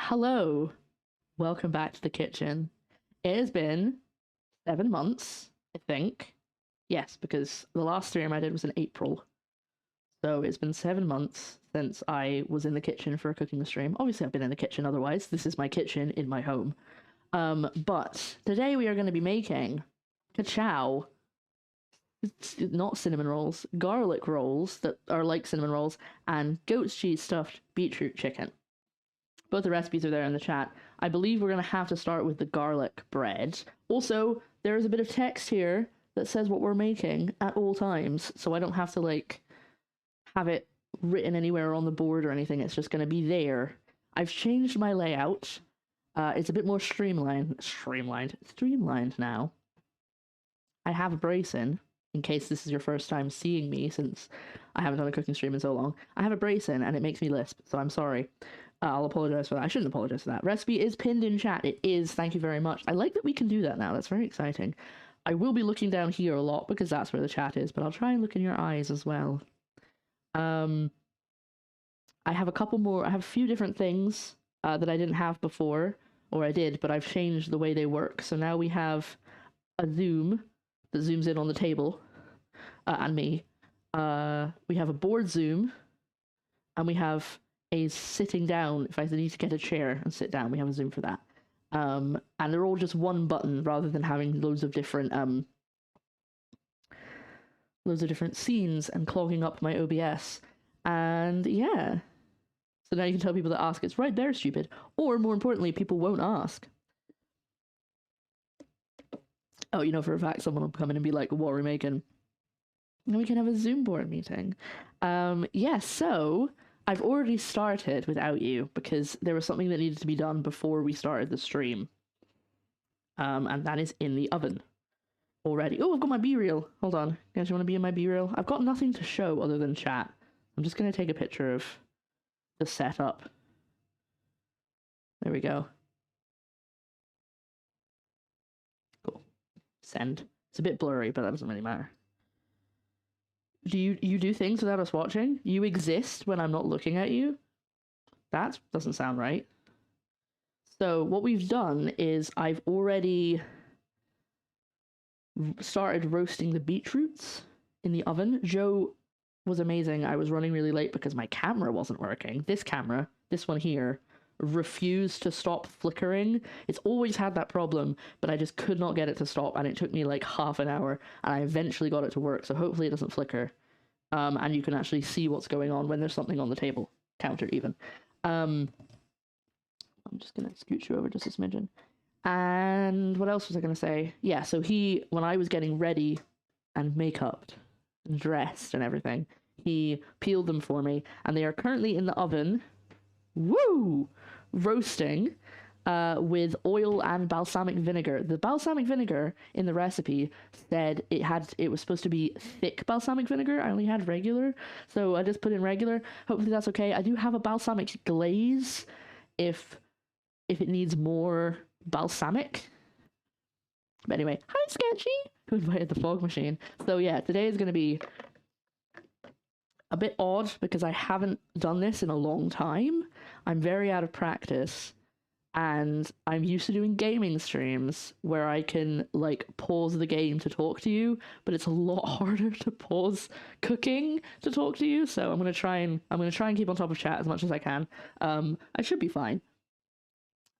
Hello, welcome back to the kitchen. It has been 7 months, I think. Yes, because the last stream I did was in April. So it's been 7 months since I was in the kitchen for a cooking stream. Obviously, I've been in the kitchen otherwise. This is my kitchen in my home. But today we are going to be making ka-chow. It's not cinnamon rolls, garlic rolls that are like cinnamon rolls, and goat's cheese stuffed beetroot chicken. Both the recipes are there in the chat. I believe we're going to have to start with the garlic bread. Also, there is a bit of text here that says what we're making at all times, so I don't have to, like, have it written anywhere on the board or anything. It's just going to be there. I've changed my layout. It's a bit more streamlined now. I have a brace in case this is your first time seeing me, since I haven't done a cooking stream in so long. I have a brace in, and it makes me lisp, so I'm sorry. I'll apologize for that. I shouldn't apologize for that. Recipe is pinned in chat. It is. Thank you very much. I like that we can do that now. That's very exciting. I will be looking down here a lot because that's where the chat is, but I'll try and look in your eyes as well. I have a couple more. I have a few different things that I didn't have before, or I did, but I've changed the way they work. So now we have a zoom that zooms in on the table and me. We have a board zoom, and we have a sitting down. If I need to get a chair and sit down, we have a zoom for that. And they're all just one button rather than having loads of different scenes and clogging up my OBS. And yeah. So now you can tell people that ask, it's right there, stupid. Or more importantly, people won't ask. Oh, you know for a fact someone will come in and be like, what are we making? And we can have a Zoom board meeting. Yeah, so I've already started without you because there was something that needed to be done before we started the stream. And that is in the oven already. Oh, I've got my B-reel. Hold on. Guys, you want to be in my B-reel? I've got nothing to show other than chat. I'm just going to take a picture of the setup. There we go. Cool. Send. It's a bit blurry, but that doesn't really matter. Do you do things without us watching? You exist when I'm not looking at you? That doesn't sound right. So what we've done is I've already started roasting the beetroots in the oven. Joe was amazing. I was running really late because my camera wasn't working. This camera, this one here, refused to stop flickering. It's always had that problem, but I just could not get it to stop, and it took me like half an hour, and I eventually got it to work, so hopefully it doesn't flicker. And you can actually see what's going on when there's something on the table. Counter, even. I'm just going to scooch you over just a smidgen. And what else was I going to say? Yeah, so when I was getting ready and make-upped and dressed and everything, he peeled them for me, and they are currently in the oven, woo, roasting with oil and balsamic vinegar. The balsamic vinegar in the recipe said it was supposed to be thick balsamic vinegar. I only had regular, so I just put in regular. Hopefully that's okay. I do have a balsamic glaze if it needs more balsamic. But anyway, hi Sketchy, who invited the fog machine. So yeah, today is going to be a bit odd because I haven't done this in a long time. I'm very out of practice, and I'm used to doing gaming streams where I can like pause the game to talk to you, but it's a lot harder to pause cooking to talk to you. So I'm gonna try and keep on top of chat as much as I can. I should be fine.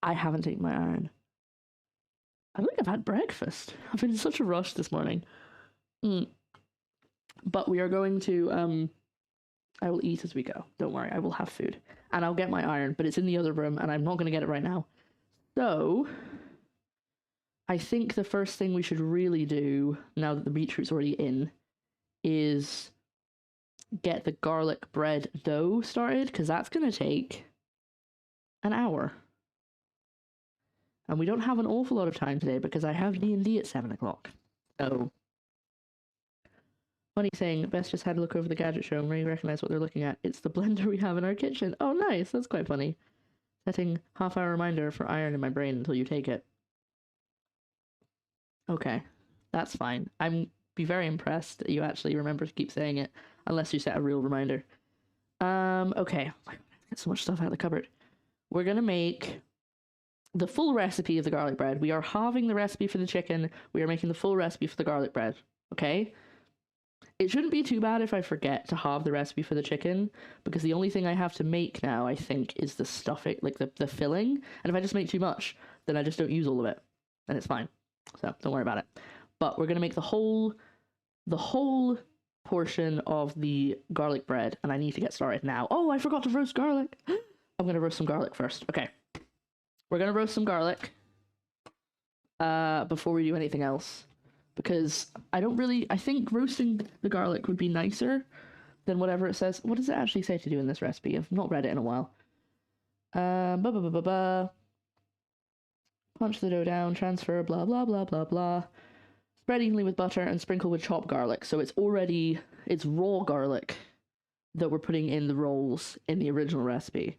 I haven't taken my iron. I don't think I've had breakfast. I've been in such a rush this morning. But we are going to I will eat as we go. Don't worry, I will have food. And I'll get my iron, but it's in the other room, and I'm not going to get it right now. So, I think the first thing we should really do, now that the beetroot's already in, is get the garlic bread dough started, because that's going to take an hour. And we don't have an awful lot of time today, because I have D&D at 7 o'clock. So, funny thing, Bess just had a look over the gadget show and really recognized what they're looking at. It's the blender we have in our kitchen. Oh, nice. That's quite funny. Setting half-hour reminder for iron in my brain until you take it. Okay. That's fine. I'm be very impressed that you actually remember to keep saying it, unless you set a real reminder. Okay. Oh my God, I get so much stuff out of the cupboard. we're gonna make the full recipe of the garlic bread. We are halving the recipe for the chicken. We are making the full recipe for the garlic bread. Okay? It shouldn't be too bad if I forget to halve the recipe for the chicken, because the only thing I have to make now, I think, is the stuffing, like the filling. And if I just make too much, then I just don't use all of it. And it's fine. So don't worry about it. But we're gonna make the whole portion of the garlic bread, and I need to get started now. Oh, I forgot to roast garlic. I'm gonna roast some garlic first. Okay. We're gonna roast some garlic before we do anything else, because I think roasting the garlic would be nicer than whatever it says. What does it actually say to do in this recipe? I've not read it in a while. Punch the dough down, transfer, blah, blah, blah, blah, blah. Spread evenly with butter and sprinkle with chopped garlic. So it's raw garlic that we're putting in the rolls in the original recipe.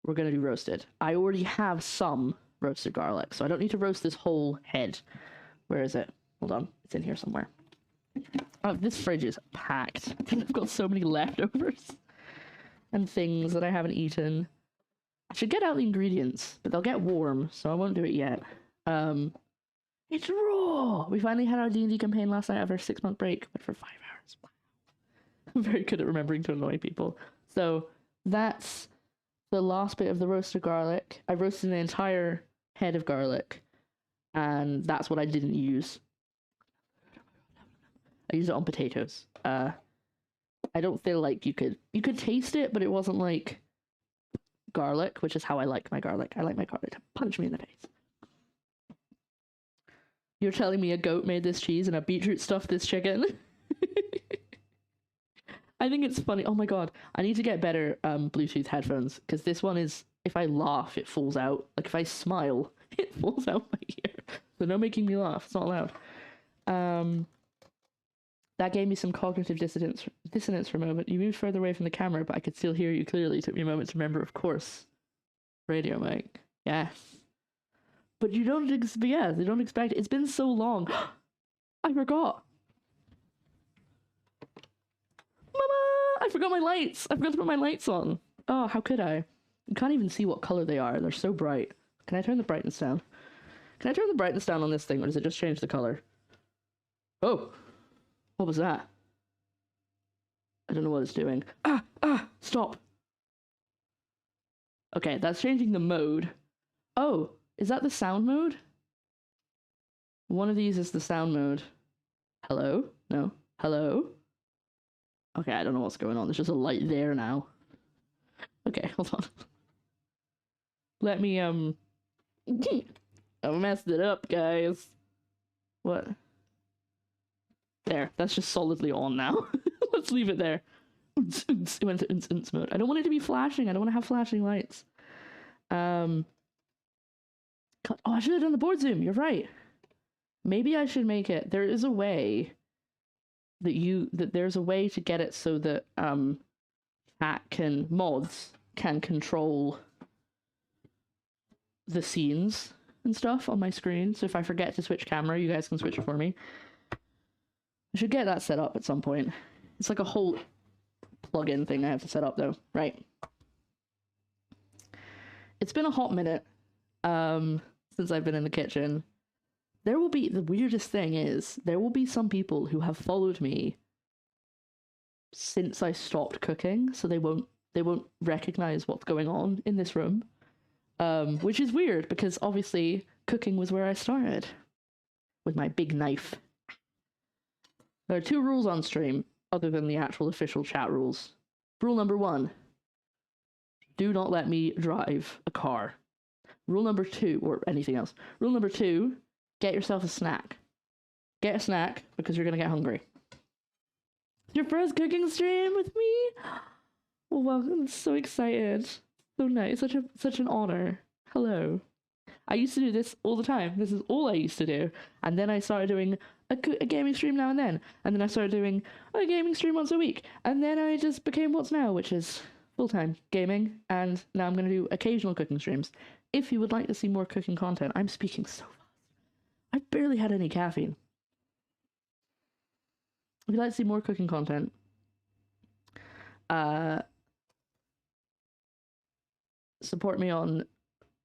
We're going to do roasted. I already have some roasted garlic, so I don't need to roast this whole head. Where is it? Hold on. It's in here somewhere. Oh, this fridge is packed. I've got so many leftovers and things that I haven't eaten. I should get out the ingredients, but they'll get warm, so I won't do it yet. It's raw! We finally had our D&D campaign last night after a 6-month break, but for 5 hours. Wow. I'm very good at remembering to annoy people. So that's the last bit of the roasted garlic. I roasted an entire head of garlic, and that's what I didn't use. I used it on potatoes. I don't feel like you could taste it, but it wasn't like garlic, which is how I like my garlic. I like my garlic to punch me in the face. You're telling me a goat made this cheese and a beetroot stuffed this chicken? I think it's funny. Oh my god, I need to get better Bluetooth headphones, because this one is, if I laugh, it falls out. Like, if I smile, it falls out my ear. So no making me laugh. It's not allowed. That gave me some cognitive dissonance for a moment. You moved further away from the camera, but I could still hear you clearly. It took me a moment to remember, of course. Radio mic. Yes. But you don't expect it. It's been so long. I forgot. Mama! I forgot my lights. I forgot to put my lights on. Oh, how could I? You can't even see what color they are. They're so bright. Can I turn the brightness down? Can I turn the brightness down on this thing, or does it just change the color? Oh! What was that? I don't know what it's doing. Stop! Okay, that's changing the mode. Oh, is that the sound mode? One of these is the sound mode. Hello? No? Hello? Okay, I don't know what's going on. There's just a light there now. Okay, hold on. Let me, I messed it up, guys. What? There, that's just solidly on now. Let's leave it there. It went to mode. I don't want it to be flashing. I don't want to have flashing lights. Oh, I should have done the board zoom. You're right. Maybe I should make it. There is a way that there's a way to get it so that mods can control the scenes and stuff on my screen. So if I forget to switch camera, you guys can switch it for me. I should get that set up at some point. It's like a whole plugin thing I have to set up though. Right. It's been a hot minute since I've been in the kitchen. There will be, the weirdest thing is, there will be some people who have followed me since I stopped cooking, so they won't recognize what's going on in this room. Which is weird, because obviously cooking was where I started. With my big knife. There are 2 rules on stream, other than the actual official chat rules. Rule number 1. Do not let me drive a car. Rule number 2, or anything else. Rule number 2, get yourself a snack. Get a snack, because you're gonna get hungry. Your first cooking stream with me? Oh, welcome, I'm so excited. So nice, such an honor. Hello. I used to do this all the time. This is all I used to do. And then I started doing a gaming stream now and then. And then I started doing a gaming stream once a week. And then I just became what's now, which is full-time gaming. And now I'm going to do occasional cooking streams. If you would like to see more cooking content, I'm speaking so fast. I've barely had any caffeine. If you'd like to see more cooking content, support me on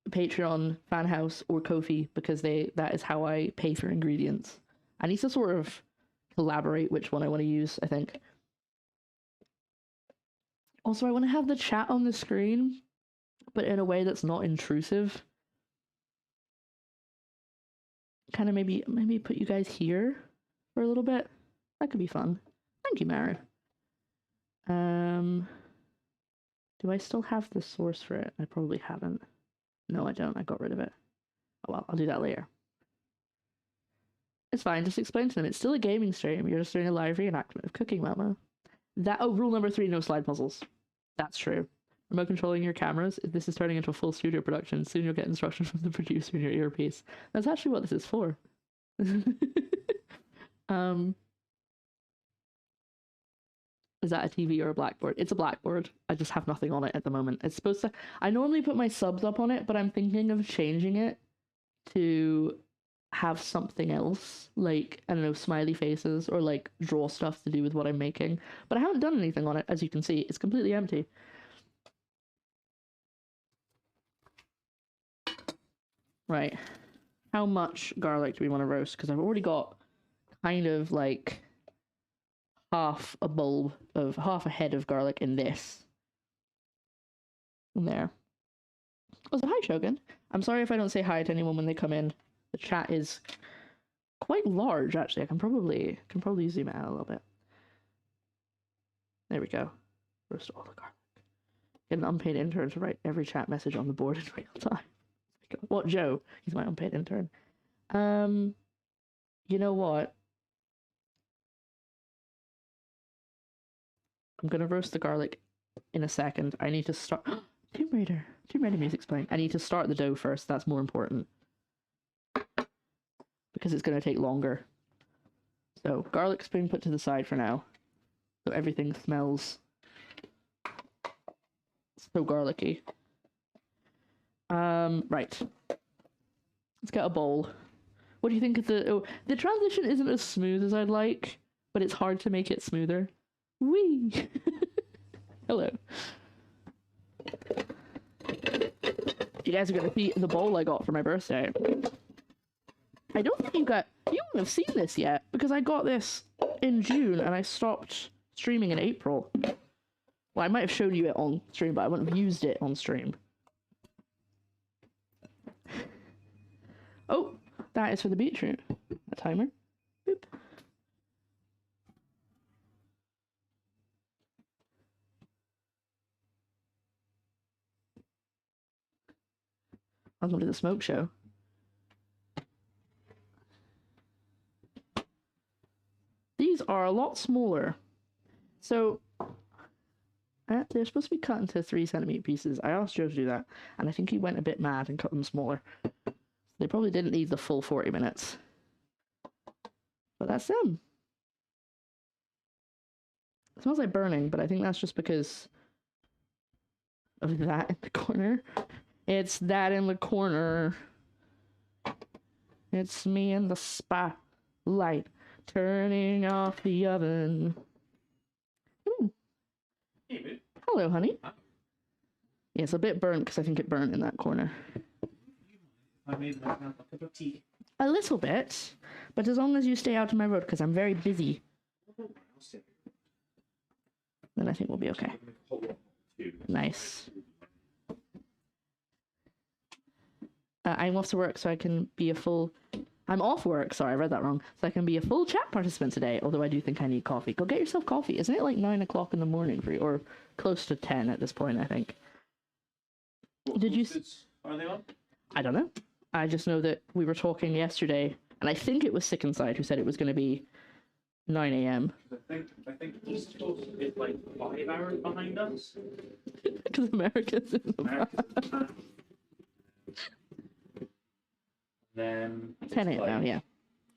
Patreon, Fanhouse, or Ko-fi, because that is how I pay for ingredients. I need to sort of collaborate which one I want to use, I think. Also, I want to have the chat on the screen, but in a way that's not intrusive. Kind of maybe put you guys here for a little bit. That could be fun. Thank you, Mara. Do I still have the source for it? I probably haven't. No, I don't. I got rid of it. Oh well, I'll do that later. It's fine. Just explain to them. It's still a gaming stream. You're just doing a live reenactment of Cooking Mama. Rule number 3, no slide puzzles. That's true. Remote controlling your cameras. If this is turning into a full studio production, soon you'll get instructions from the producer in your earpiece. That's actually what this is for. Is that a TV or a blackboard? It's a blackboard. I just have nothing on it at the moment. It's supposed to... I normally put my subs up on it, but I'm thinking of changing it to have something else. Like, I don't know, smiley faces, or like draw stuff to do with what I'm making. But I haven't done anything on it, as you can see. It's completely empty. Right. How much garlic do we want to roast? Because I've already got kind of like half a head of garlic in this. In there. Oh, so hi, Shogun. I'm sorry if I don't say hi to anyone when they come in. The chat is quite large, actually. I can probably zoom out a little bit. There we go. Roast all the garlic. Get an unpaid intern to write every chat message on the board in real time. What, Joe? He's my unpaid intern. You know what? I'm gonna roast the garlic in a second. I need to start... Tomb Raider music's playing. I need to start the dough first. That's more important. Because it's gonna take longer. So, garlic's been put to the side for now. So everything smells so garlicky. Right. Let's get a bowl. What do you think of the transition isn't as smooth as I'd like, but it's hard to make it smoother. Whee! Hello. You guys are gonna see the bowl I got for my birthday. I don't think you wouldn't have seen this yet, because I got this in June and I stopped streaming in April. Well, I might have shown you it on stream, but I wouldn't have used it on stream. Oh, that is for the beetroot. A timer. Boop. Welcome to the smoke show. These are a lot smaller. So, they're supposed to be cut into 3cm pieces. I asked Joe to do that, and I think he went a bit mad and cut them smaller. They probably didn't need the full 40 minutes. But that's them. It smells like burning, but I think that's just because of that in the corner. It's that in the corner. It's me in the spotlight, turning off the oven. Hey, babe. Hello, honey. Yeah, it's a bit burnt because I think it burnt in that corner. I made myself a cup of tea. A little bit, but as long as you stay out of my road, because I'm very busy, then I think we'll be okay. Nice. I'm off to work, so I can be a full... I'm off work, sorry, I read that wrong. So I can be a full chat participant today, although I do think I need coffee. Go get yourself coffee. Isn't it like 9 o'clock in the morning for you? Or close to 10 at this point, I think. What Did you... Are they on? I don't know. I just know that we were talking yesterday, and I think it was Sick Inside who said it was going to be 9 a.m. I think East Coast is like 5 hours behind us. Because Americans in the Americans. Then 10 a.m. now, yeah.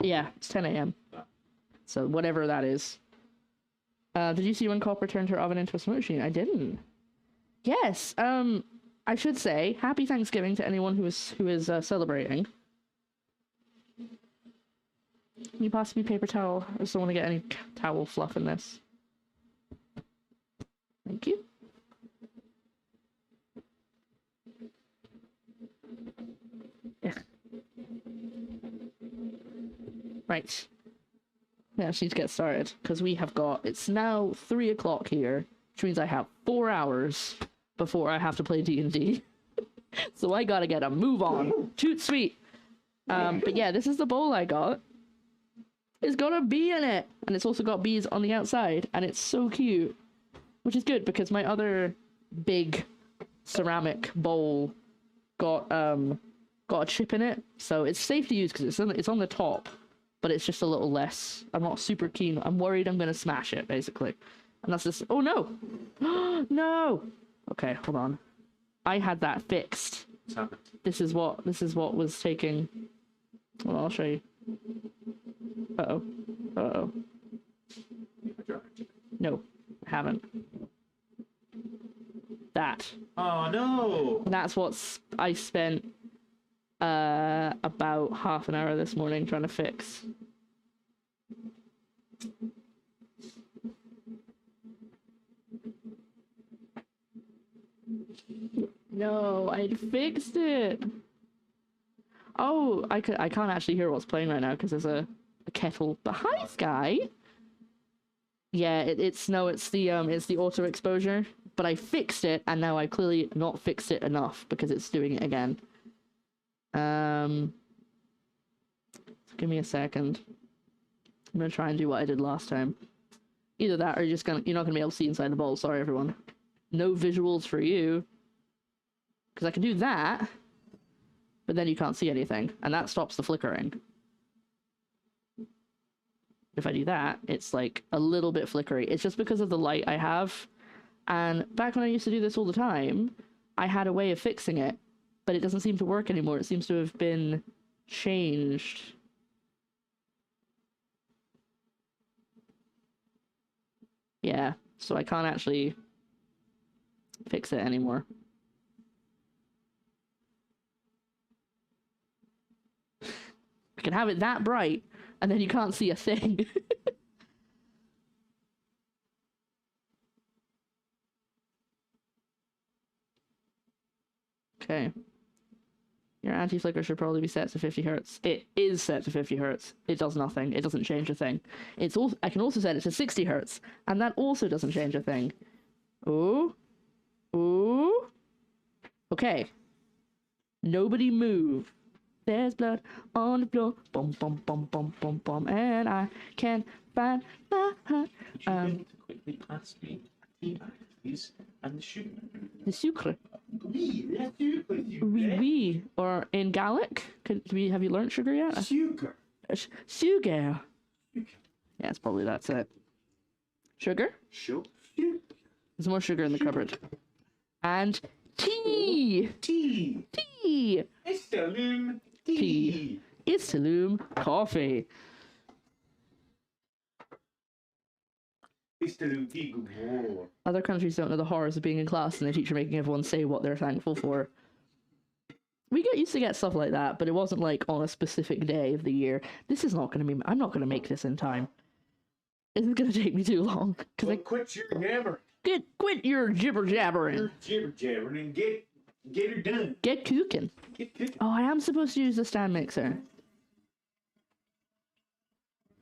Yeah, it's 10 a.m. So whatever that is. Did you see when Copper turned her oven into a smoke machine? I didn't. Yes. I should say happy Thanksgiving to anyone who is celebrating. Can you pass me paper towel? I just don't want to get any towel fluff in this. Thank you. Right. We actually need to get started, because we have got... It's now 3 o'clock here, which means I have 4 hours before I have to play D&D. So I gotta get a move on. Toot sweet. But yeah, this is the bowl I got. It's got a bee in it, and it's also got bees on the outside, and it's so cute. Which is good, because my other big ceramic bowl got a chip in it, so it's safe to use because it's on the top, but it's just a little less. I'm not super keen. I'm worried I'm gonna smash it, basically. And that's just... Oh no! No! Okay, hold on. I had that fixed. This is what was taking... Well, I'll show you. Uh-oh. Uh-oh. No, I haven't. That. Oh no! That's what I spent about half an hour this morning trying to fix. No, I'd fixed it. Oh, I can't actually hear what's playing right now because there's a kettle. But hi, Sky. Yeah, it's the auto exposure. But I fixed it, and now I clearly not fixed it enough because it's doing it again. Give me a second. I'm gonna try and do what I did last time. Either that, or you're not gonna be able to see inside the bowl. Sorry, everyone. No visuals for you. Because I can do that, but then you can't see anything, and that stops the flickering. If I do that, it's like a little bit flickery. It's just because of the light I have. And back when I used to do this all the time, I had a way of fixing it, but it doesn't seem to work anymore. It seems to have been changed. Yeah, so I can't actually fix it anymore. I can have it that bright, and then you can't see a thing. Okay. Your anti-flicker should probably be set to 50 hertz. It is set to 50 hertz. It does nothing. It doesn't change a thing. I can also set it to 60 hertz, and that also doesn't change a thing. Ooh. Ooh. Okay. Nobody move. There's blood on the floor. Bum, bum, bum, bum, bum, bum. And I can't find my heart. Would you be able to quickly pass me a tea bag, please? And the sugar. The sucre. Oui, sugar. Oui. Or in Gaelic? Have you learned sugar yet? Sugar. Sugar. Yeah, it's probably that's it. Sugar? Sugar. There's more sugar in the cupboard. And tea! Tea. Tea! It's Saloon Tea. tea. It's Saloon coffee. It's Saloon tea. Good more. Other countries don't know the horrors of being in class and the teacher making everyone say what they're thankful for. We used to get stuff like that, but it wasn't like on a specific day of the year. This is not going to be... I'm not going to make this in time. This is going to take me too long. Well, quit your jabbering. Quit your jibber jabbering. You're jibber jabbering and get her done. Get cooking. Get cooking. Oh, I am supposed to use the stand mixer.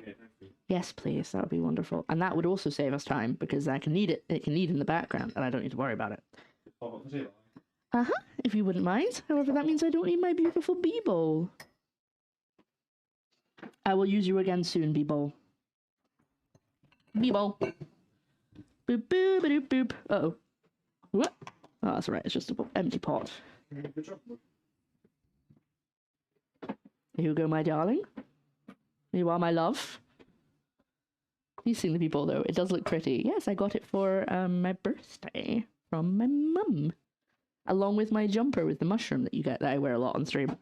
Yeah, thank you. Yes, please. That would be wonderful. And that would also save us time because I can need it. It can need in the background, and I don't need to worry about it. If you wouldn't mind. However, that means I don't need my beautiful bee bowl. I will use you again soon, bee bowl. Bee bowl. Boop boop boop boop. Uh-oh. What? Oh, that's right. It's just an empty pot. Here you go, my darling. You are my love. You've seen the people, though. It does look pretty. Yes, I got it for my birthday from my mum. Along with my jumper with the mushroom that I wear a lot on stream.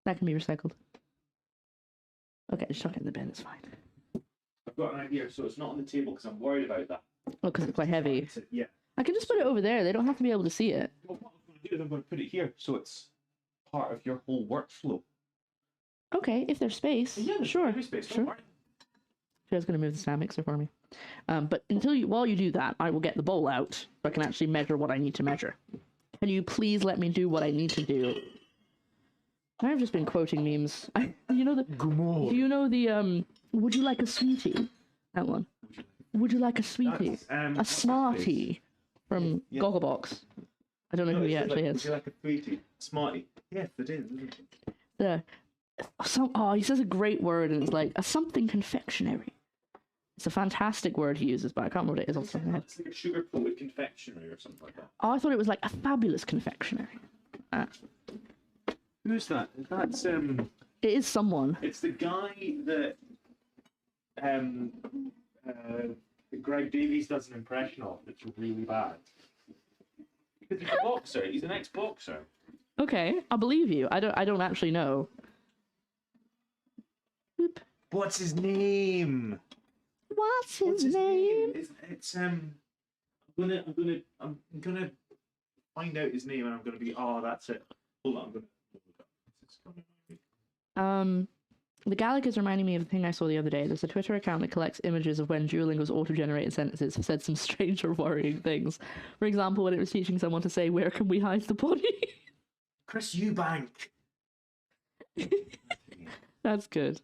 That can be recycled. Okay, just chuck it in the bin. It's fine. I've got an idea, so it's not on the table because I'm worried about that. Oh, because it's quite heavy. Yeah. I can just put it over there. They don't have to be able to see it. Well, what I'm going to do is I'm going to put it here, so it's part of your whole workflow. Okay, if there's space. Yeah, there's sure. space. Sure. Don't worry. She's going to move the stand mixer for me. But while you do that, I will get the bowl out so I can actually measure what I need to measure. Can you please let me do what I need to do? I've just been quoting memes. You know the. Gumor. Do you know the Would you like a sweetie? That one. Would you like a sweetie? A smartie from Gogglebox. I don't know who he actually is. Would you like a sweetie? Smartie. Yes, it is, isn't it? The he says a great word, and it's like a something confectionery. It's a fantastic word he uses, but I can't remember what it is off the top of my head. It's like a sugar-coated confectionery or something like that. Oh, I thought it was like a fabulous confectionery. Who's that? That's It is someone. It's the guy that Greg Davies does an impression of. That's really bad. Because he's a boxer. He's an ex-boxer. Okay, I believe you. I don't actually know. Boop. What's his name? What's his name? It's I'm gonna find out his name, and I'm gonna be that's it. Hold on, I'm gonna. The Gallic is reminding me of a thing I saw the other day. There's a Twitter account that collects images of when Duolingo's auto-generated sentences have said some strange or worrying things. For example, when it was teaching someone to say, "Where can we hide the body?" Chris Eubank. That's good.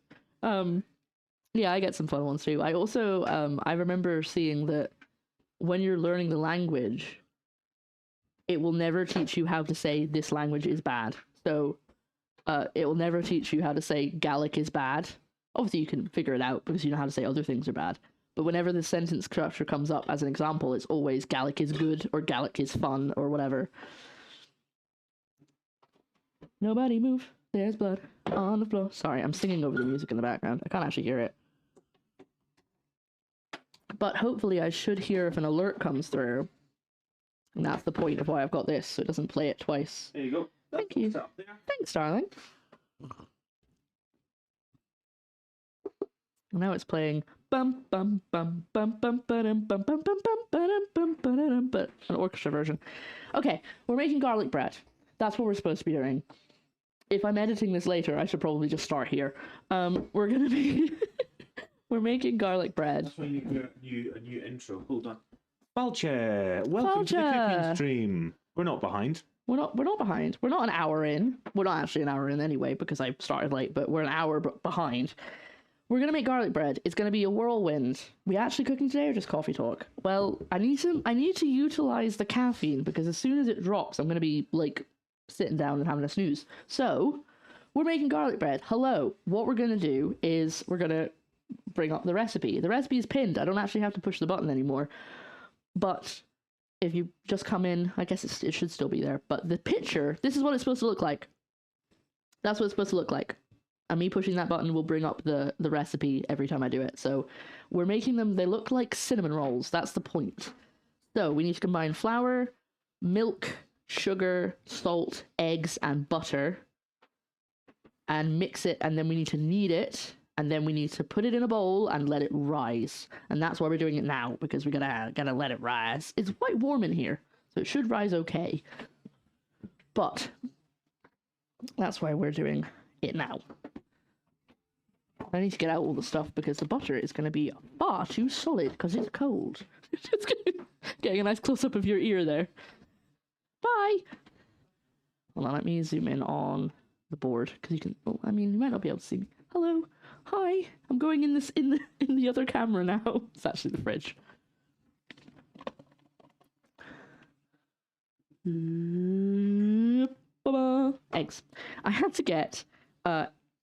Yeah, I get some fun ones too. I also, I remember seeing that when you're learning the language, it will never teach you how to say this language is bad. So, it will never teach you how to say Gallic is bad. Obviously, you can figure it out because you know how to say other things are bad. But whenever the sentence structure comes up as an example, it's always Gallic is good or Gallic is fun or whatever. Nobody move. There's blood on the floor. Sorry, I'm singing over the music in the background. I can't actually hear it. But hopefully I should hear if an alert comes through. And that's the point of why I've got this, so it doesn't play it twice. There you go. Thank you. Thanks, darling. Now it's playing bum bum bum bum bum bum bum bum bum bum bum bum, but an orchestra version. Okay, we're making garlic bread. That's what we're supposed to be doing. If I'm editing this later, I should probably just start here. We're gonna be we're making garlic bread. That's why you do a new intro. Hold on. Falcha, welcome to the cooking stream. We're not behind. We're not behind. We're not an hour in. We're not actually an hour in anyway because I started late, but we're an hour behind. We're gonna make garlic bread. It's gonna be a whirlwind. We actually cooking today or just coffee talk? Well, I need to utilize the caffeine because as soon as it drops, I'm gonna be like sitting down and having a snooze. So we're making garlic bread. Hello. What we're gonna do is we're gonna bring up the recipe. The recipe is pinned. I don't actually have to push the button anymore. But if you just come in, I guess it should still be there. But the picture, this is what it's supposed to look like. That's what it's supposed to look like. And me pushing that button will bring up the recipe every time I do it. So we're making them, they look like cinnamon rolls. That's the point. So we need to combine flour, milk, sugar, salt, eggs, and butter. And mix it, and then we need to knead it. And then we need to put it in a bowl and let it rise. And that's why we're doing it now, because we're gotta let it rise. It's quite warm in here, so it should rise okay. But that's why we're doing it now. I need to get out all the stuff because the butter is going to be far too solid because it's cold. Just getting a nice close-up of your ear there. Bye! Hold on, let me zoom in on the board because you can... Oh, I mean, you might not be able to see me. Hello. Hi. I'm going in the other camera now. It's actually the fridge. Eggs. I had to get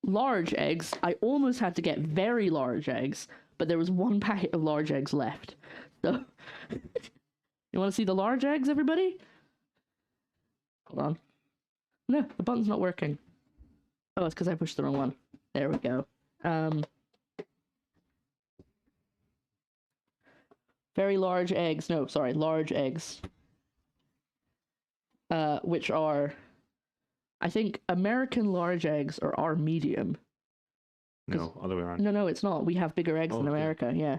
large eggs. I almost had to get very large eggs, but there was one packet of large eggs left. So, you want to see the large eggs, everybody? Hold on. No, the button's not working. Oh, it's because I pushed the wrong one. There we go. Very large eggs. No, sorry, large eggs. Which are, I think, American large eggs are medium. No, other way around. No, it's not. We have bigger eggs in America, yeah.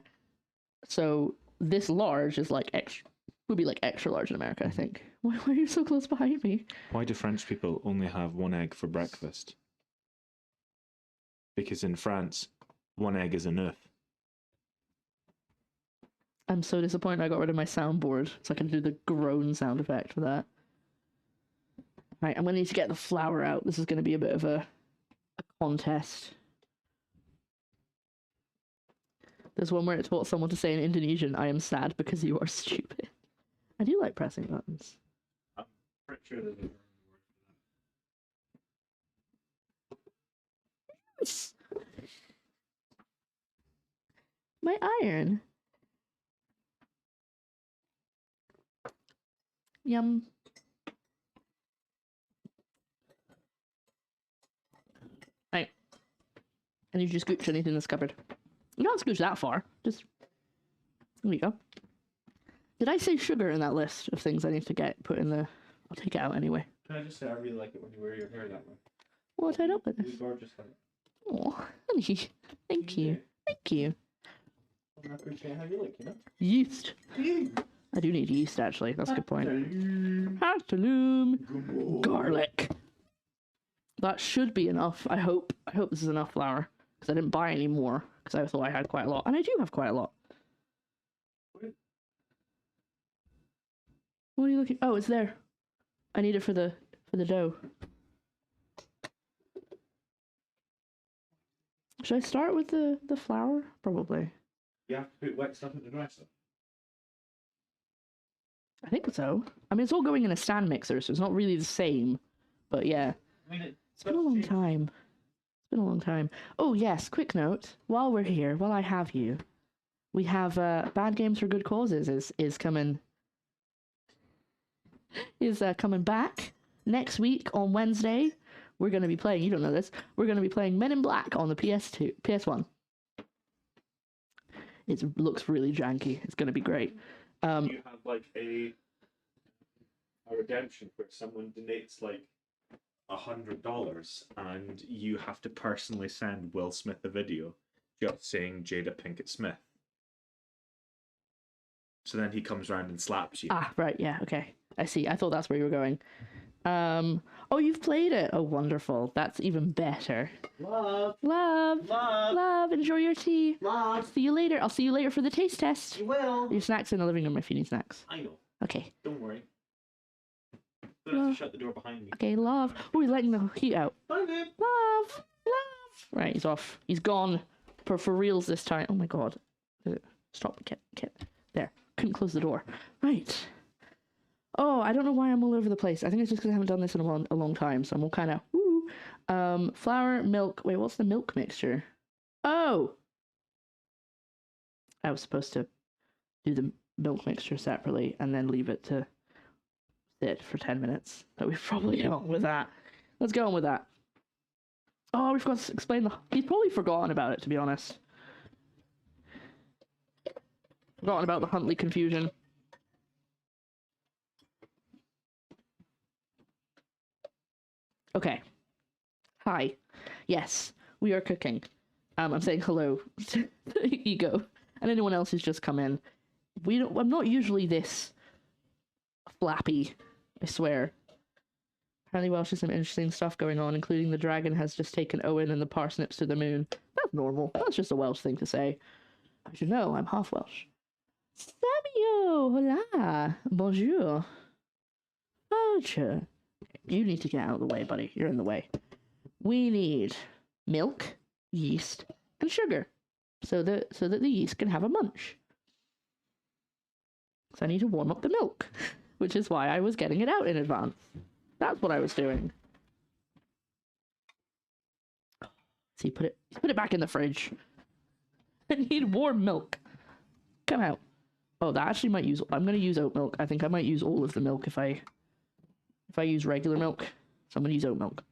So this large is like extra, would be like extra large in America, I think. Why are you so close behind me? Why do French people only have one egg for breakfast? Because in France, one egg is enough. I'm so disappointed I got rid of my soundboard, so I can do the groan sound effect for that. Right, I'm gonna need to get the flour out. This is gonna be a bit of a contest. There's one where it taught someone to say in Indonesian, "I am sad because you are stupid." I do like pressing buttons. I'm pretty sure there's a word Yes! My iron. Yum. Right. I need you to scooch anything in this cupboard. You don't scooch that far. Just... There you go. Did I say sugar in that list of things I need to get put in the... I'll take it out anyway. Can I just say I really like it when you wear your hair that way? Well, tied up with It's this. gorgeous. Honey. Oh, honey. Thank you. Thank you. I appreciate how you look, you know? Yeast. I do need yeast, actually. That's a good point. Afternoon. Garlic. That should be enough. I hope this is enough flour. Because I didn't buy any more. Because I thought I had quite a lot. And I do have quite a lot. What are you looking... Oh, it's there. I need it for the dough. Should I start with the flour? Probably. You have to put wet stuff in the dry stuff. I think so. I mean, it's all going in a stand mixer, so it's not really the same. But yeah. I mean, It's been a long time. It's been a long time. Oh, yes, quick note. While we're here, while I have you, we have Bad Games for Good Causes is coming... coming back next week on Wednesday. We're going to be playing, you don't know this, we're going to be playing Men in Black on the PS1. It looks really janky. It's going to be great. You have like a redemption where someone donates like $100 and you have to personally send Will Smith a video just saying Jada Pinkett Smith. So then he comes around and slaps you. Ah, right, yeah, okay. I see. I thought that's where you were going. Oh, you've played it. Oh, wonderful. That's even better. Love. Love. Love. Love. Enjoy your tea. Love. See you later. I'll see you later for the taste test. You will. Your snacks in the living room if you need snacks. I know. Okay. Don't worry. Don't have to shut the door behind me. Okay, love. Oh, he's letting the heat out. Bye, babe. Love. Love. Right, he's off. He's gone. For reals this time. Oh my god. Stop, kit. There. Couldn't close the door. Right. Oh, I don't know why I'm all over the place. I think it's just because I haven't done this in a long time, so I'm all kind of woo. Flour, milk. Wait, what's the milk mixture? Oh, I was supposed to do the milk mixture separately and then leave it to sit for 10 minutes. But we've probably gone with that. Let's go on with that. Oh, we forgot to explain he's probably forgotten about it, to be honest. Forgotten about the Huntley confusion. Okay. Hi. Yes, we are cooking. I'm saying hello to Ego and anyone else who's just come in. I'm not usually this flappy, I swear. Apparently Welsh has some interesting stuff going on, including the dragon has just taken Owen and the parsnips to the moon. That's normal. That's just a Welsh thing to say. As you know, I'm half Welsh. Sabio! Hola! Bonjour! Bonjour! You need to get out of the way, buddy. You're in the way. We need milk, yeast, and sugar, so that the yeast can have a munch. So I need to warm up the milk, which is why I was getting it out in advance. That's what I was doing. See, put it back in the fridge. I need warm milk. Come out. Oh, that actually might use... I'm going to use oat milk. I think I might use all of the milk if I use regular milk. So I'm going to use oat milk.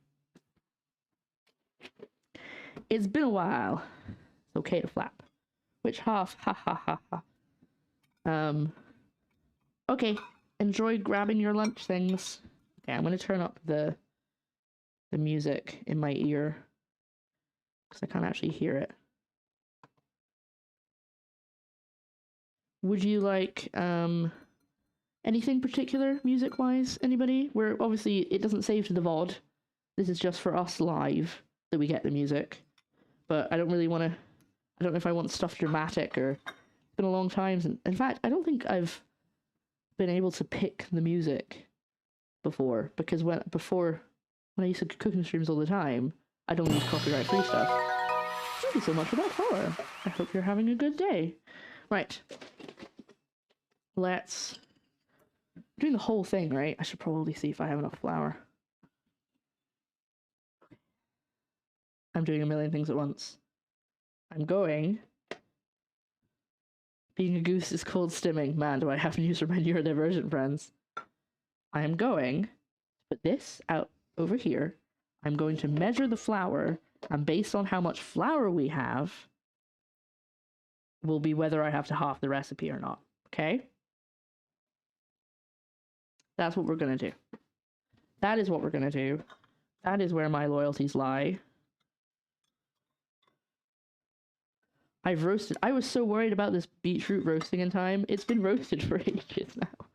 It's been a while. It's okay to flap. Which half? Ha ha ha ha. Okay. Enjoy grabbing your lunch things. Okay, I'm going to turn up the music in my ear. Because I can't actually hear it. Would you like anything particular music-wise? Anybody? Where obviously it doesn't save to the VOD. This is just for us live that we get the music. But I don't really want to... I don't know if I want stuff dramatic or... It's been a long time. In fact, I don't think I've been able to pick the music because when I used to do cooking streams all the time, I'd only use copyright free stuff. Thank you so much for that follow. I hope you're having a good day. Right. Let's doing the whole thing, right? I should probably see if I have enough flour. I'm doing a million things at once. I'm going. Being a goose is called stimming. Man, do I have news for my neurodivergent friends. I am going to put this out over here. I'm going to measure the flour, and based on how much flour we have, will be whether I have to half the recipe or not. Okay? That's what we're going to do. That is what we're going to do. That is where my loyalties lie. I've roasted. I was so worried about this beetroot roasting in time. It's been roasted for ages now.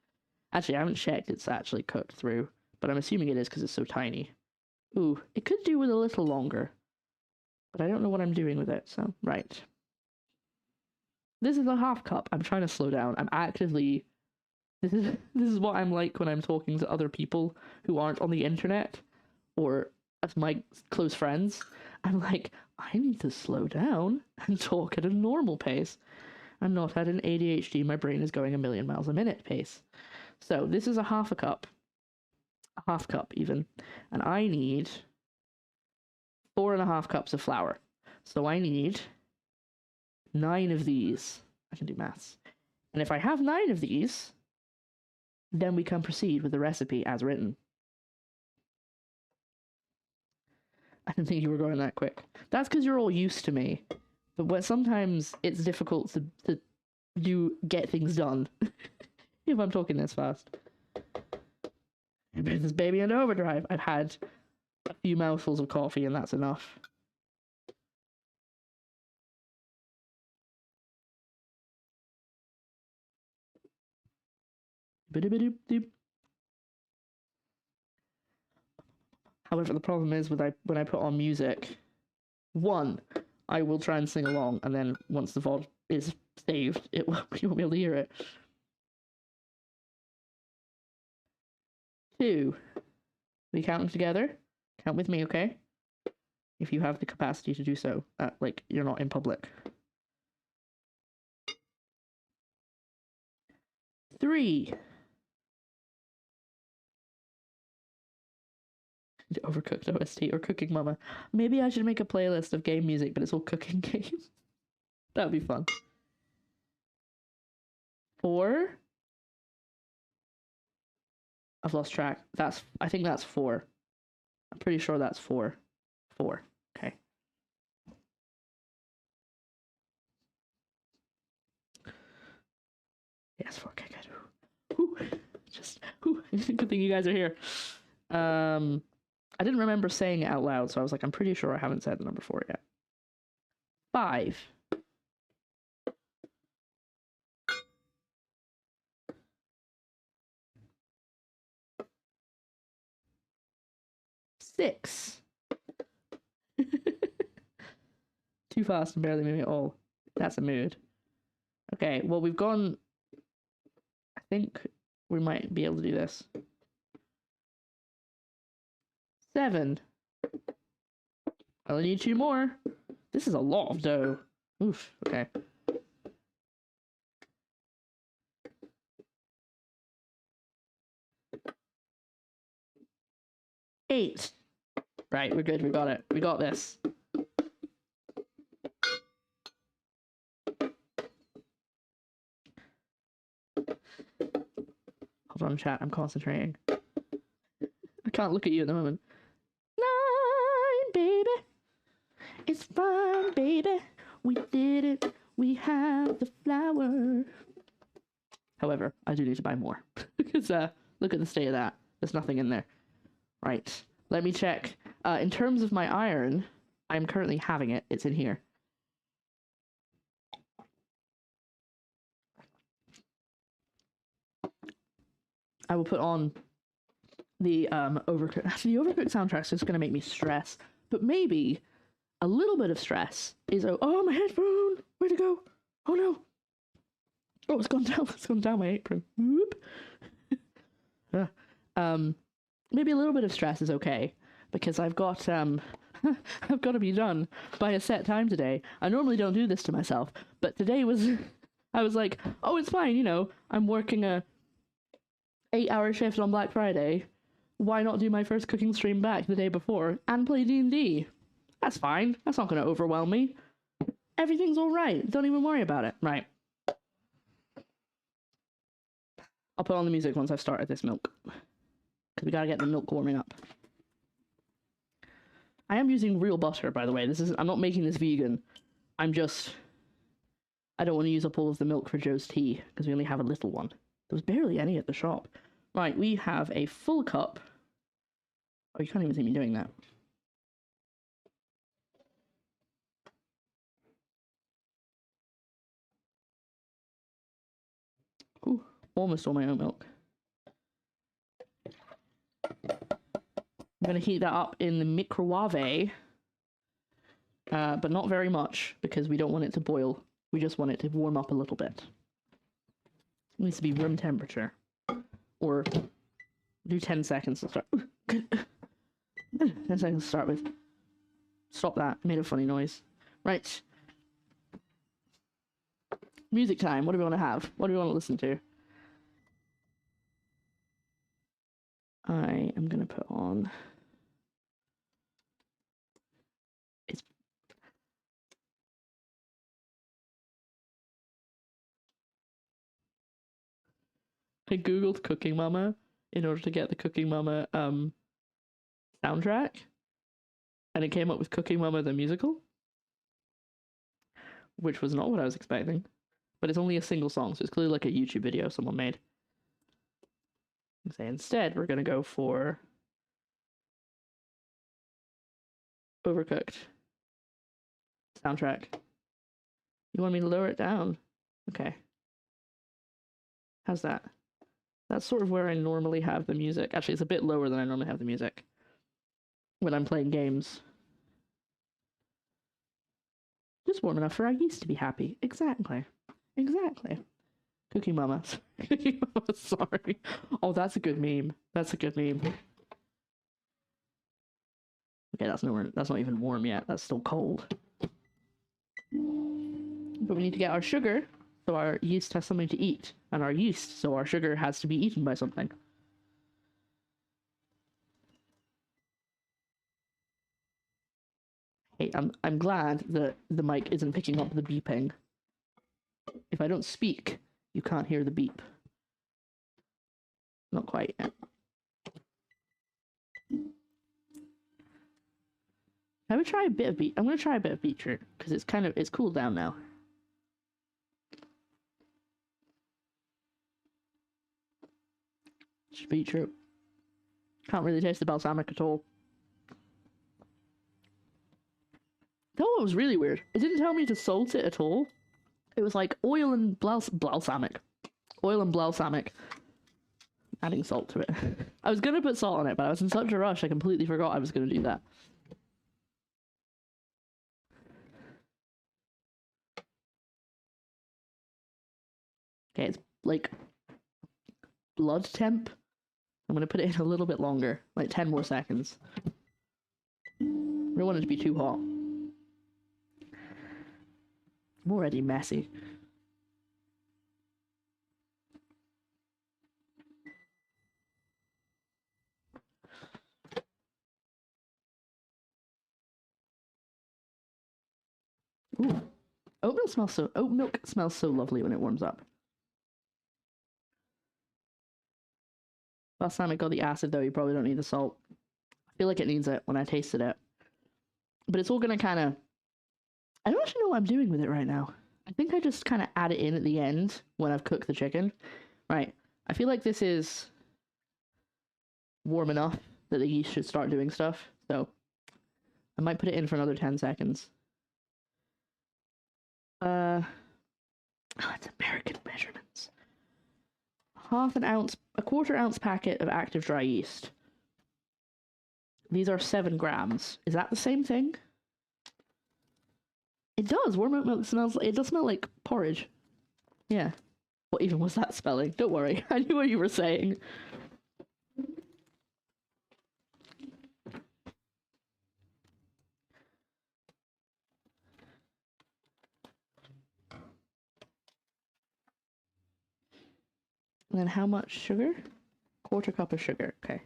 Actually, I haven't checked. It's actually cooked through, but I'm assuming it is because it's so tiny. Ooh, it could do with a little longer, but I don't know what I'm doing with it, so, right. This is a half cup. I'm trying to slow down. I'm actively... This is what I'm like when I'm talking to other people who aren't on the internet, or as my close friends. I'm like, I need to slow down and talk at a normal pace. I'm not at an ADHD, my brain is going a million miles a minute pace. So this is a half a cup even, and I need 4.5 cups of flour. So I need 9 of these. I can do maths. And if I have 9 of these, then we can proceed with the recipe as written. I didn't think you were going that quick. That's because you're all used to me. But sometimes it's difficult to get things done if I'm talking this fast. This baby into overdrive. I've had a few mouthfuls of coffee and that's enough. However, the problem is when I put on music, one, I will try and sing along, and then once the VOD is saved, you won't be able to hear it. 2, we count them together. Count with me, okay? If you have the capacity to do so, like you're not in public. 3. Overcooked OST or Cooking Mama. Maybe I should make a playlist of game music, but it's all cooking games. That would be fun. 4. I've lost track. I think that's 4. I'm pretty sure that's 4. 4. Okay. Yes, 4. Okay, good. Whew. Just, whew. Good thing you guys are here. I didn't remember saying it out loud, so I was like, I'm pretty sure I haven't said the number 4 yet. 5. 6. Too fast and barely moving at all. That's a mood. Okay, well, we've gone... I think we might be able to do this. 7. I only need 2 more. This is a lot of dough. Oof, okay. 8. Right, we're good, we got it. We got this. Hold on, chat, I'm concentrating. I can't look at you at the moment. 9, baby. It's fine, baby. We did it. We have the flour. However, I do need to buy more. Because, look at the state of that. There's nothing in there. Right. Let me check. In terms of my iron, I'm currently having it. It's in here. I will put on the Overcooked. Actually, the Overcooked soundtrack is just going to make me stress. But maybe a little bit of stress is... Oh, my headphone! Where'd it go? Oh, no. Oh, it's gone down. It's gone down my apron. Whoop. maybe a little bit of stress is okay, because I've got I've got to be done by a set time today. I normally don't do this to myself, but today was I was like, oh, it's fine, you know, I'm working a 8-hour shift on Black Friday. Why not do my first cooking stream back the day before and play D&D? That's fine. That's not going to overwhelm me. Everything's all right. Don't even worry about it. Right. I'll put on the music once I've started this milk, because we gotta get the milk warming up. I am using real butter, by the way. I'm not making this vegan. I don't want to use up all of the milk for Joe's tea, because we only have a little one. There was barely any at the shop. Right, we have a full cup. Oh, you can't even see me doing that. Ooh, almost all my oat milk. I'm going to heat that up in the microwave, but not very much, because we don't want it to boil. We just want it to warm up a little bit. It needs to be room temperature. Or do 10 seconds to start. 10 seconds to start with. Stop that. Made a funny noise. Right. Music time. What do we want to have? What do we want to listen to? I am going to put on... I googled Cooking Mama in order to get the Cooking Mama soundtrack, and it came up with Cooking Mama the musical, which was not what I was expecting, but it's only a single song, so it's clearly like a YouTube video someone made. So instead, we're gonna go for Overcooked soundtrack. You want me to lower it down? Okay. How's that? That's sort of where I normally have the music. Actually, it's a bit lower than I normally have the music when I'm playing games. Just warm enough for our yeast to be happy. Exactly. Exactly. Cooking Mama. Cooking Mama, sorry. Oh, that's a good meme. That's a good meme. Okay, that's not even warm yet. That's still cold. But we need to get our sugar, so our yeast has something to eat, and our yeast, so our sugar has to be eaten by something. Hey, I'm glad that the mic isn't picking up the beeping. If I don't speak, you can't hear the beep. Not quite yet. I would try a bit of beet. I'm gonna try a bit of beetroot because it's cooled down now. Just beetroot. Can't really taste the balsamic at all. That one was really weird. It didn't tell me to salt it at all. It was like oil and balsamic. Oil and balsamic. Adding salt to it. I was gonna put salt on it, but I was in such a rush I completely forgot I was gonna do that. Okay, it's like blood temp. I'm gonna put it in a little bit longer, like 10 more seconds. I don't want it to be too hot. I'm already messy. Ooh. Oat milk smells so lovely when it warms up. Balsamic got the acid though, you probably don't need the salt. I feel like it needs it when I tasted it. But it's all gonna kinda... I don't actually know what I'm doing with it right now. I think I just kinda add it in at the end when I've cooked the chicken. Right. I feel like this is warm enough that the yeast should start doing stuff. So I might put it in for another 10 seconds. It's American measurements. A quarter ounce packet of active dry yeast. These are 7 grams. Is that the same thing? It does. Warm oat milk smells. It does smell like porridge. Yeah. What even was that spelling? Don't worry. I knew what you were saying. And then how much sugar? 1/4 cup of sugar. Okay.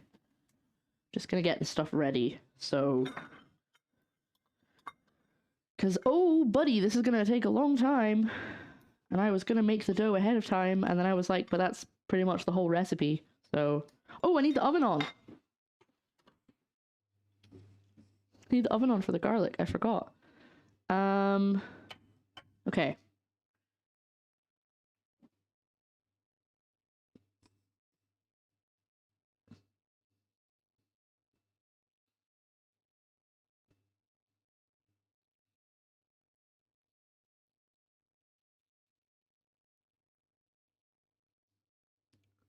Just gonna get the stuff ready. So, because, oh, buddy, this is gonna take a long time. And I was gonna make the dough ahead of time, and then I was like, but that's pretty much the whole recipe. So, oh, I need the oven on. Need the oven on for the garlic. I forgot. Okay.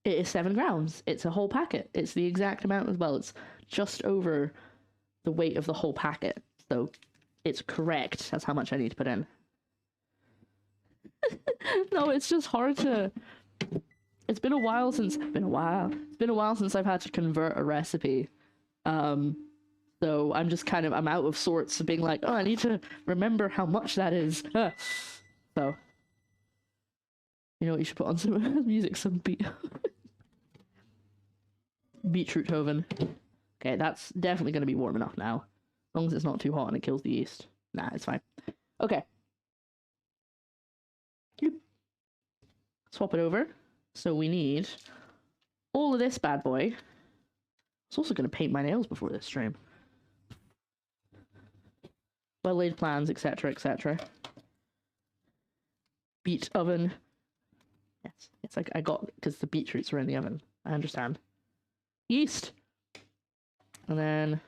It is 7 grams. It's a whole packet. It's the exact amount as well. It's just over the weight of the whole packet. So it's correct. That's how much I need to put in. No, it's just hard to... It's been a while since... It's been a while since I've had to convert a recipe. So I'm just kind of... I'm out of sorts of being like, oh, I need to remember how much that is. So... You know what, you should put on some music, some beetroot oven. Okay, that's definitely going to be warm enough now. As long as it's not too hot and it kills the yeast. Nah, it's fine. Okay. Swap it over. So we need all of this bad boy. I was also going to paint my nails before this stream. Well-laid plans, etc., etc. Beet oven. Yes, it's like I got, because the beetroots were in the oven. I understand. Yeast. And then...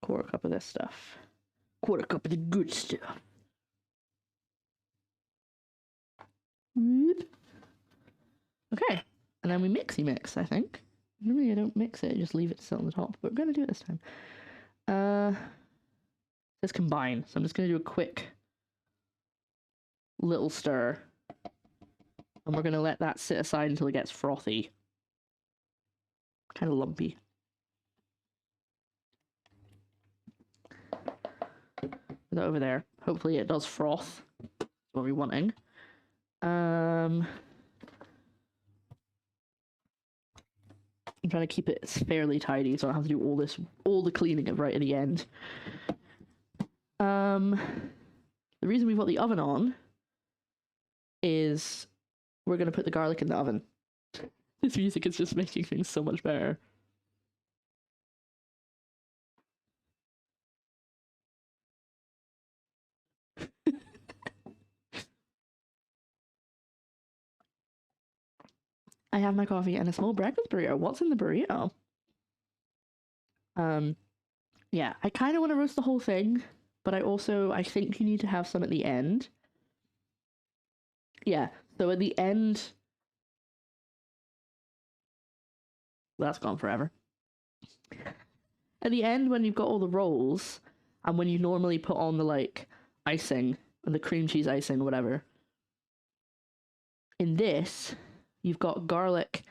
1/4 cup of this stuff. 1/4 cup of the good stuff. Okay. And then we mix, I think. Normally I don't mix it, I just leave it to sit on the top. But we're going to do it this time. Let's combine. So I'm just going to do a quick little stir. And we're going to let that sit aside until it gets frothy. Kind of lumpy. Put that over there. Hopefully it does froth. That's what we're wanting. I'm trying to keep it fairly tidy so I don't have to do all the cleaning right at the end. The reason we've got the oven on is we're going to put the garlic in the oven. This music is just making things so much better. I have my coffee and a small breakfast burrito. What's in the burrito? Yeah, I kind of want to roast the whole thing, but I think you need to have some at the end. Yeah, so at the end... That's gone forever. At the end, when you've got all the rolls, and when you normally put on the, like, icing, and the cream cheese icing or whatever, in this, you've got garlic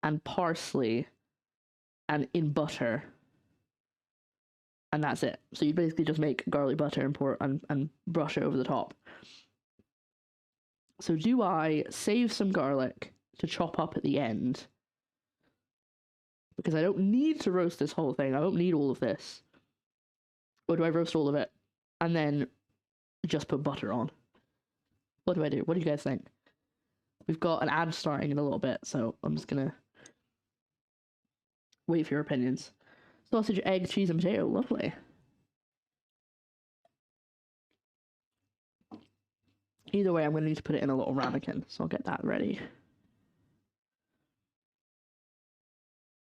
and parsley and in butter. And that's it. So you basically just make garlic butter and pour and brush it over the top. So do I save some garlic to chop up at the end? Because I don't need to roast this whole thing. I don't need all of this. Or do I roast all of it and then just put butter on? What do I do? What do you guys think? We've got an ad starting in a little bit, so I'm just gonna wait for your opinions. Sausage, egg, cheese, and potato. Lovely. Either way, I'm going to need to put it in a little ramekin, so I'll get that ready.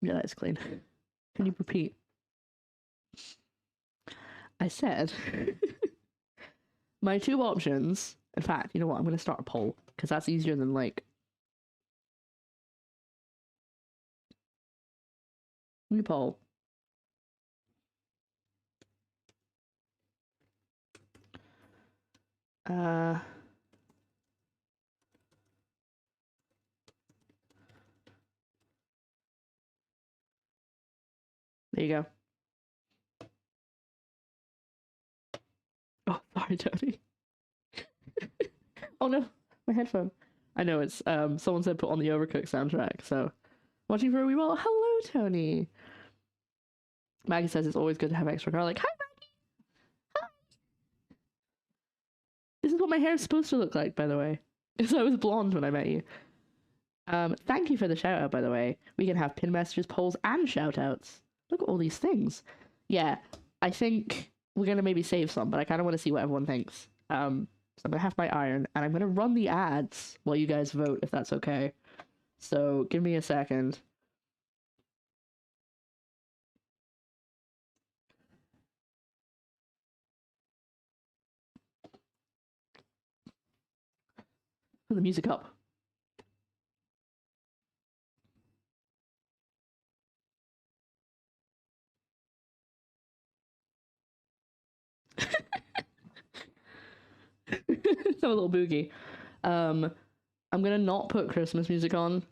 Yeah, that's clean. Can you repeat? I said my 2 options. In fact, you know what? I'm going to start a poll, because that's easier than, like... New poll. There you go. Oh, sorry, Tony. Oh no, my headphone. I know it's someone said put on the Overcooked soundtrack, so watching for a wee while. Hello, Tony. Maggie says it's always good to have extra garlic. Hi, Maggie. Hi. This is what my hair is supposed to look like, by the way. Because I was blonde when I met you. Thank you for the shout out, by the way. We can have pin messages, polls, and shout outs. Look at all these things. Yeah, I think we're gonna maybe save some, but I kind of want to see what everyone thinks. So I'm gonna have my iron, and I'm gonna run the ads while you guys vote, if that's okay. So give me a second. Put the music up. I'm a little boogie. I'm gonna not put Christmas music on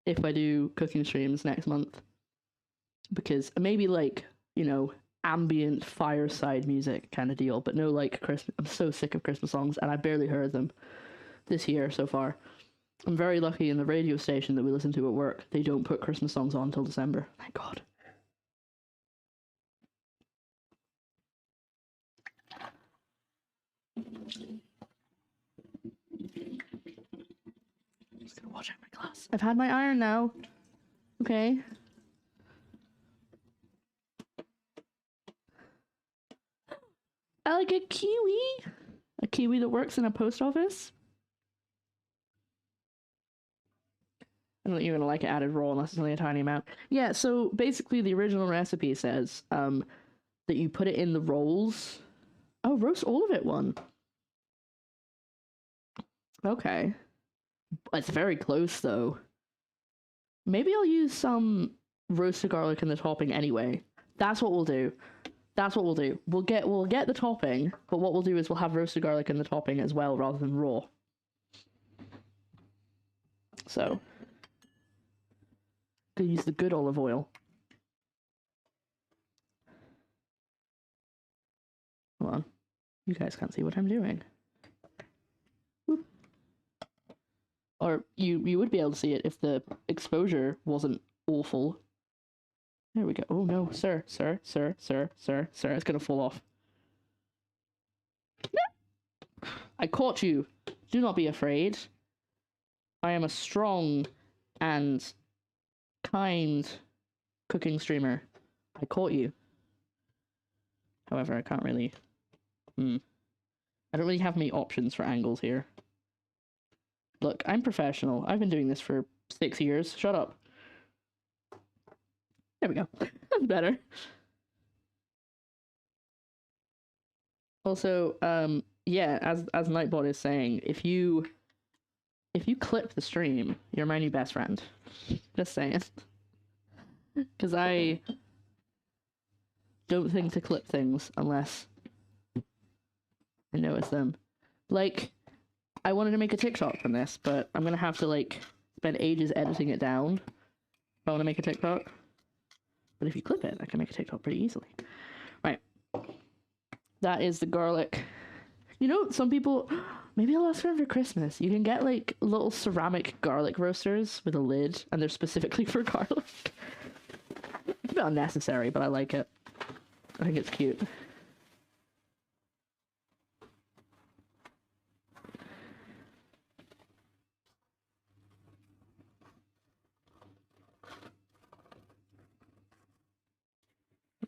if I do cooking streams next month, because maybe like, you know, ambient fireside music kind of deal, but no like Christmas. I'm so sick of Christmas songs, and I barely heard them this year so far. I'm very lucky in the radio station that we listen to at work. They don't put Christmas songs on until December. Thank God. I'm just gonna wash out my glass. I've had my iron now. Okay. I like a kiwi. A kiwi that works in a post office. I don't think you're gonna like it added raw unless it's only a tiny amount. Yeah, so basically the original recipe says that you put it in the rolls. Oh, roast all of it one. Okay. It's very close though. Maybe I'll use some roasted garlic in the topping anyway. That's what we'll do. That's what we'll do. We'll get the topping, but what we'll do is we'll have roasted garlic in the topping as well rather than raw. So gonna use the good olive oil. Hold on. You guys can't see what I'm doing. Whoop. Or you would be able to see it if the exposure wasn't awful. There we go. Oh no, sir, it's gonna fall off. I caught you. Do not be afraid. I am a strong and kind cooking streamer. I caught you. However, I can't really... I don't really have many options for angles here. Look, I'm professional. I've been doing this for 6 years. Shut up. There we go. That's better. Also, yeah, as Nightbot is saying, if you clip the stream, you're my new best friend. Just saying. Because I don't think to clip things unless I notice them. Like, I wanted to make a TikTok from this, but I'm gonna have to, like, spend ages editing it down if I want to make a TikTok. But if you clip it, I can make a TikTok pretty easily. Right. That is the garlic. You know, some people... Maybe I'll ask for Christmas. You can get, like, little ceramic garlic roasters with a lid, and they're specifically for garlic. It's a bit unnecessary, but I like it. I think it's cute.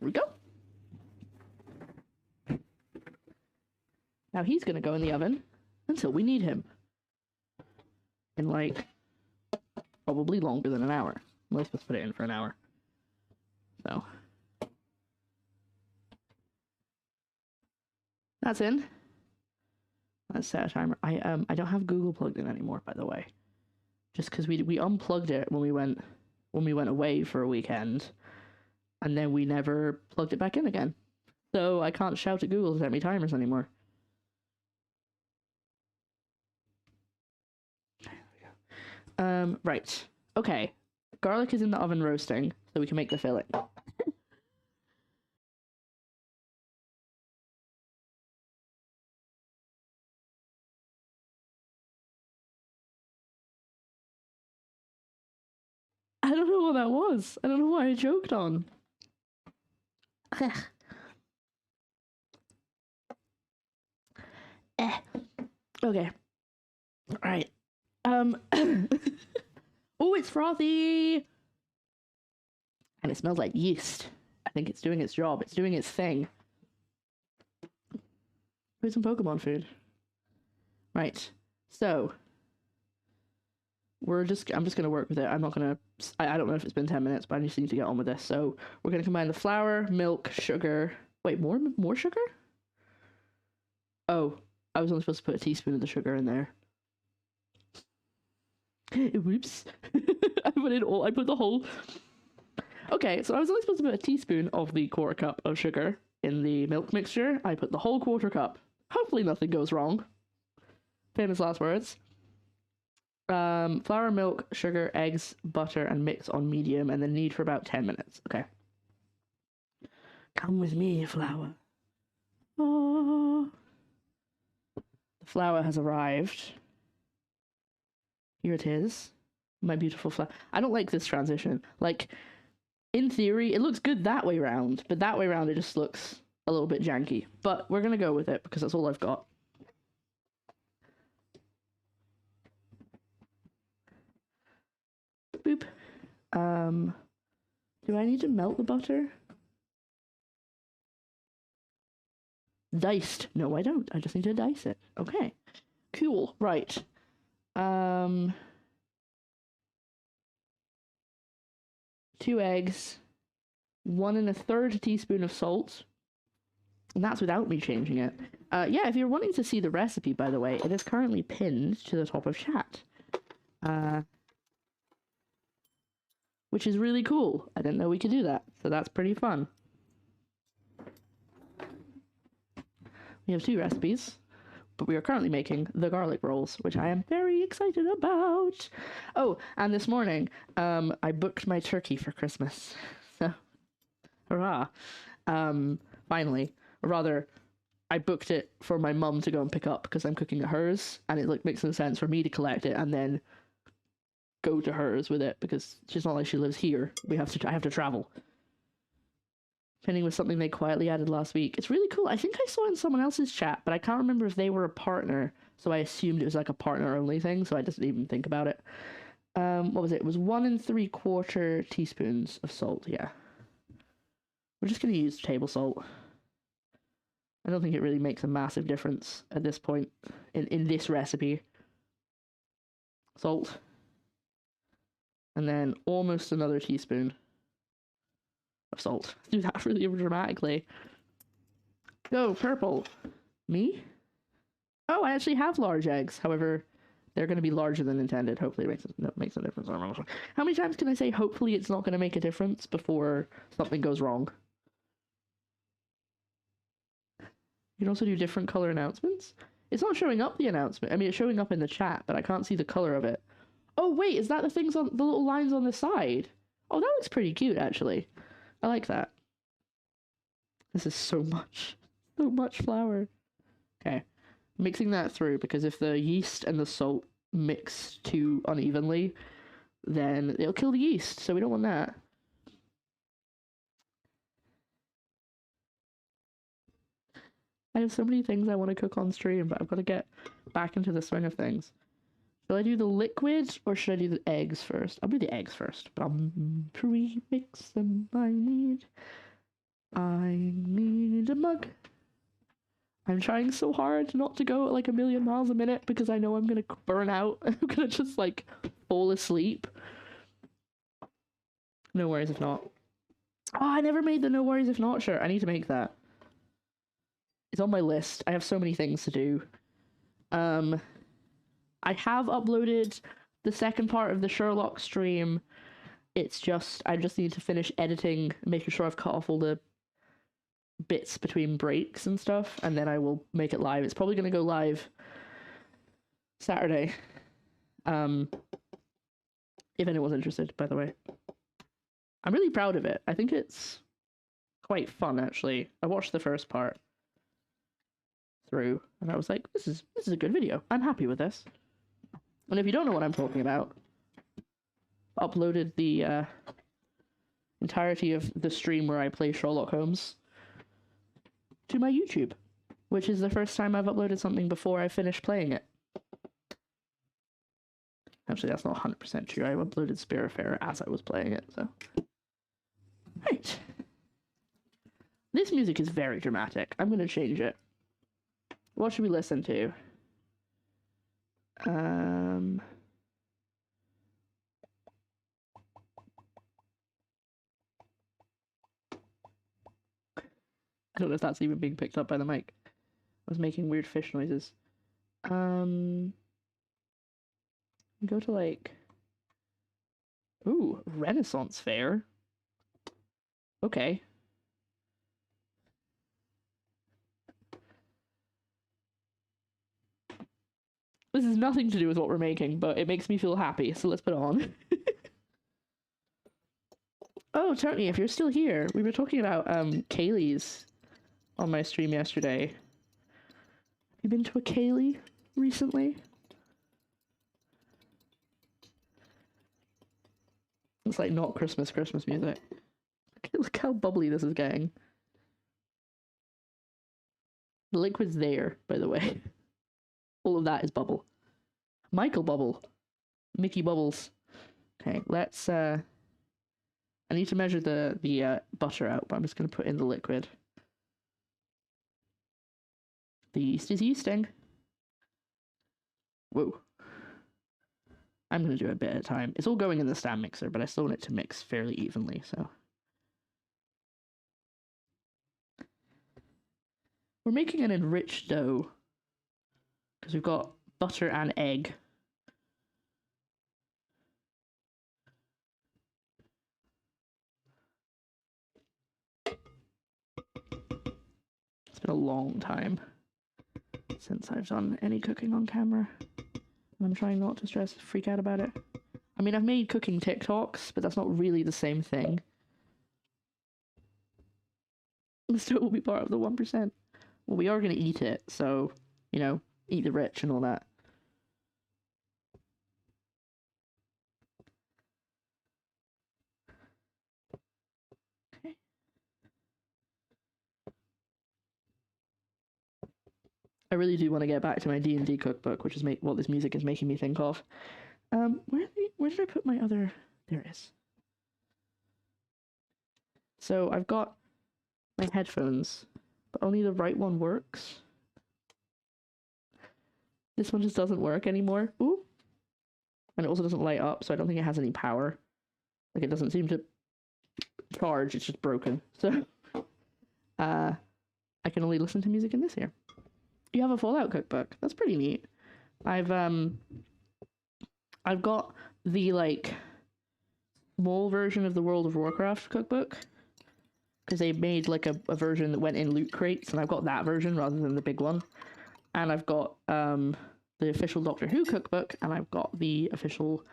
Here we go. Now he's gonna go in the oven until we need him. In, like, probably longer than an hour. Let's just put it in for an hour. So. That's in. Let's set a timer. I don't have Google plugged in anymore, by the way. Just because we unplugged it when we went away for a weekend, and then we never plugged it back in again. So I can't shout at Google to set me timers anymore. Right. Okay. Garlic is in the oven roasting, so we can make the filling. don't know what that was. I don't know what I choked on. Okay. Alright. Oh, it's frothy! And it smells like yeast. I think it's doing its job. It's doing its thing. Put some Pokemon food. Right. So. I'm just gonna work with it. I'm not gonna... I don't know if it's been 10 minutes, but I just need to get on with this. So, we're gonna combine the flour, milk, sugar... Wait, more sugar? Oh. I was only supposed to put a teaspoon of the sugar in there. Whoops. I put the whole... Okay, so I was only supposed to put a teaspoon of the quarter cup of sugar in the milk mixture. I put the whole quarter cup. Hopefully nothing goes wrong. Famous last words. Flour, milk, sugar, eggs, butter, and mix on medium, and then knead for about 10 minutes. Okay. Come with me, flour. Oh. The flour has arrived. Here it is. My beautiful flour. I don't like this transition. Like, in theory, it looks good that way round, but that way round it just looks a little bit janky. But we're gonna go with it, because that's all I've got. Boop. Do I need to melt the butter? Diced. No, I don't. I just need to dice it. Okay. Cool. Right. 2 eggs. 1 1/3 teaspoon of salt. And that's without me changing it. Yeah, if you're wanting to see the recipe, by the way, it is currently pinned to the top of chat. Which is really cool. I didn't know we could do that, so that's pretty fun. We have 2 recipes, but we are currently making the garlic rolls, which I am very excited about. Oh, and this morning, I booked my turkey for Christmas. So, hurrah. Finally. Or rather, I booked it for my mum to go and pick up because I'm cooking at hers, and it like makes no sense for me to collect it and then go to hers with it because she's not like she lives here. I have to travel. Pinning was something they quietly added last week. It's really cool. I think I saw it in someone else's chat, but I can't remember if they were a partner, so I assumed it was like a partner-only thing, so I didn't even think about it. What was it? It was 1 3/4 teaspoons of salt, yeah. We're just going to use table salt. I don't think it really makes a massive difference at this point in this recipe. Salt. And then almost another teaspoon of salt. Do that really dramatically. Go, purple. Me? Oh, I actually have large eggs. However, they're going to be larger than intended. Hopefully it makes a difference. How many times can I say hopefully it's not going to make a difference before something goes wrong? You can also do different color announcements. It's not showing up the announcement. I mean, it's showing up in the chat, but I can't see the color of it. Oh, wait, is that the things on the little lines on the side? Oh, that looks pretty cute, actually. I like that. This is so much flour. Okay, mixing that through because if the yeast and the salt mix too unevenly, then it'll kill the yeast, so we don't want that. I have so many things I want to cook on stream, but I've got to get back into the swing of things. Should I do the liquid or should I do the eggs first? I'll do the eggs first. Pre-mix them. I need a mug. I'm trying so hard not to go at like 1,000,000 miles a minute because I know I'm gonna burn out. I'm gonna just like fall asleep. No worries if not. Oh, I never made the no worries if not shirt. I need to make that. It's on my list. I have so many things to do. I have uploaded the second part of the Sherlock stream. It's just, I just need to finish editing, making sure I've cut off all the bits between breaks and stuff, and then I will make it live. It's probably going to go live Saturday. If anyone's interested, by the way. I'm really proud of it. I think it's quite fun, actually. I watched the first part through, and I was like, this is a good video. I'm happy with this. And if you don't know what I'm talking about, uploaded the entirety of the stream where I play Sherlock Holmes to my YouTube, which is the first time I've uploaded something before I finished playing it. Actually, that's not 100% true. I uploaded Spiritfarer as I was playing it, so. Right. This music is very dramatic. I'm going to change it. What should we listen to? I don't know if that's even being picked up by the mic. I was making weird fish noises. Go to like... Ooh, Renaissance Fair. Okay. This has nothing to do with what we're making, but it makes me feel happy, so let's put it on. Oh, Tony, if you're still here, we were talking about Kaylee's on my stream yesterday. Have you been to a Kaylee recently? It's like not Christmas music. Look how bubbly this is getting. The liquid's there, by the way. All of that is bubble. Michael Bubble. Mickey Bubbles. Okay, let's I need to measure the butter out, but I'm just gonna put in the liquid. The yeast is yeasting. Whoa. I'm gonna do it a bit at a time. It's all going in the stand mixer, but I still want it to mix fairly evenly, so. We're making an enriched dough. Because we've got butter and egg. It's been a long time since I've done any cooking on camera. And I'm trying not to freak out about it. I mean, I've made cooking TikToks, but that's not really the same thing. So it will be part of the 1%. Well, we are going to eat it, so, you know, eat the rich and all that. Okay. I really do want to get back to my D&D cookbook, which is what this music is making me think of. Where did I put my other... There it is. So I've got my headphones, but only the right one works. This one just doesn't work anymore. Ooh. And it also doesn't light up, so I don't think it has any power. Like, it doesn't seem to charge, it's just broken. So, I can only listen to music in this here. You have a Fallout cookbook. That's pretty neat. I've got the, like, small version of the World of Warcraft cookbook. Because they made, like, a version that went in loot crates, and I've got that version rather than the big one. And I've got, the official Doctor Who cookbook, and I've got the official,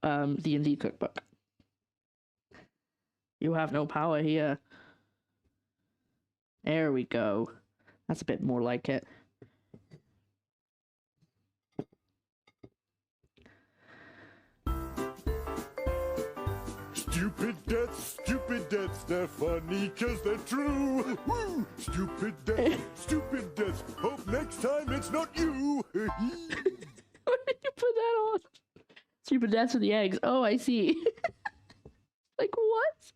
D&D cookbook. You have no power here. There we go. That's a bit more like it. Stupid deaths, they're funny 'cause they're true. Woo! Stupid deaths, hope next time it's not you. Where did you put that on? Stupid deaths with the eggs. Oh, I see. Like, what?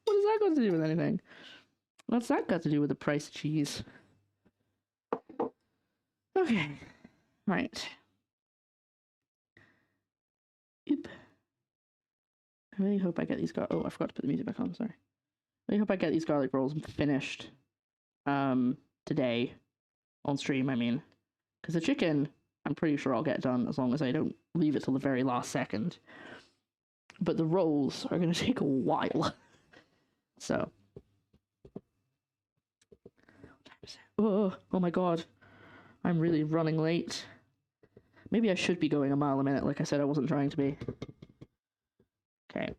What has that got to do with anything? What's that got to do with the price of cheese? Okay. Right. Oop. I really hope I get these oh, I forgot to put the music back on, sorry. I really hope I get these garlic rolls finished today. On stream, I mean. Because the chicken, I'm pretty sure I'll get done as long as I don't leave it till the very last second. But the rolls are going to take a while. So. Oh my god. I'm really running late. Maybe I should be going a mile a minute, like I said I wasn't trying to be. Okay.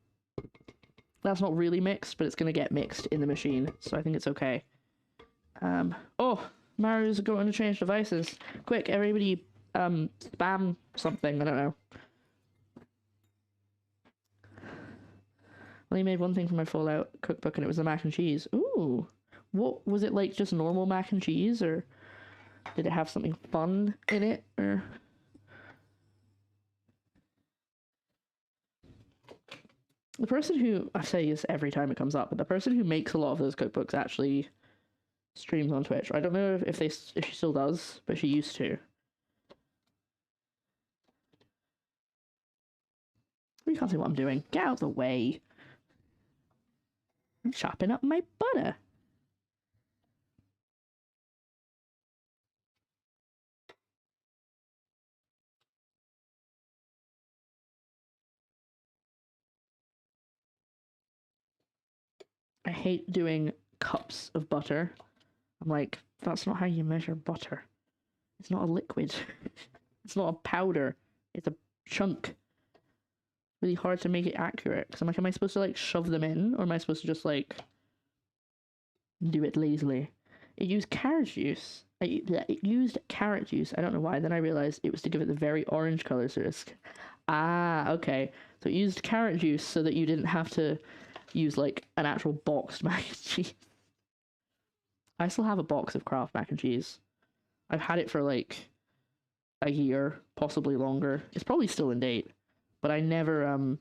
That's not really mixed, but it's going to get mixed in the machine, so I think it's okay. Oh! Mario's going to change devices. Quick, everybody, spam something, I don't know. only made one thing from my Fallout cookbook, and it was the mac and cheese. Ooh. What was it, like just normal mac and cheese, or did it have something fun in it, or... The person who, I say this every time it comes up, but the person who makes a lot of those cookbooks actually streams on Twitch. I don't know if she still does, but she used to. You can't see what I'm doing. Get out of the way. I'm chopping up my butter. I hate doing cups of butter. I'm like, that's not how you measure butter. It's not a liquid. It's not a powder. It's a chunk. Really hard to make it accurate. Because I'm like, am I supposed to like shove them in? Or am I supposed to just like do it lazily? It used carrot juice. It used carrot juice. I don't know why. Then I realized it was to give it the very orange color. So it's... Ah, okay. So it used carrot juice so that you didn't have to use like an actual boxed mac and cheese. I still have a box of Kraft mac and cheese. I've had it for like a year, possibly longer. It's probably still in date, but I never I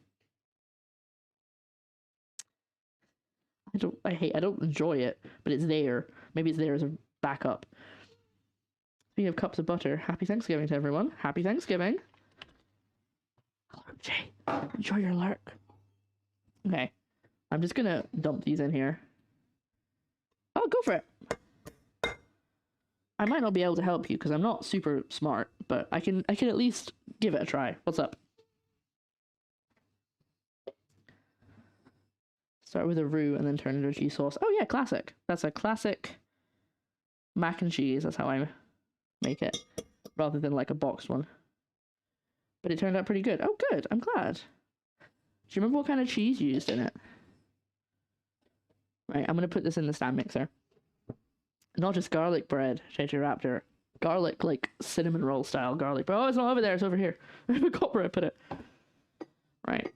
don't enjoy it, but it's there. Maybe it's there as a backup. Speaking of cups of butter, happy Thanksgiving to everyone. Happy Thanksgiving. Hello, Jay. Enjoy your lurk. Okay. I'm just gonna dump these in here. Oh, go for it. I might not be able to help you because I'm not super smart, but I can at least give it a try. What's up? Start with a roux and then turn into a cheese sauce. Oh yeah, classic. That's a classic mac and cheese. That's how I make it, rather than like a boxed one. But it turned out pretty good. Oh, good. I'm glad. Do you remember what kind of cheese you used in it? Right, I'm gonna put this in the stand mixer. Not just garlic bread, JJ Raptor. Garlic, like cinnamon roll style garlic bread. Oh, it's not over there, it's over here. I forgot where I put it. Right.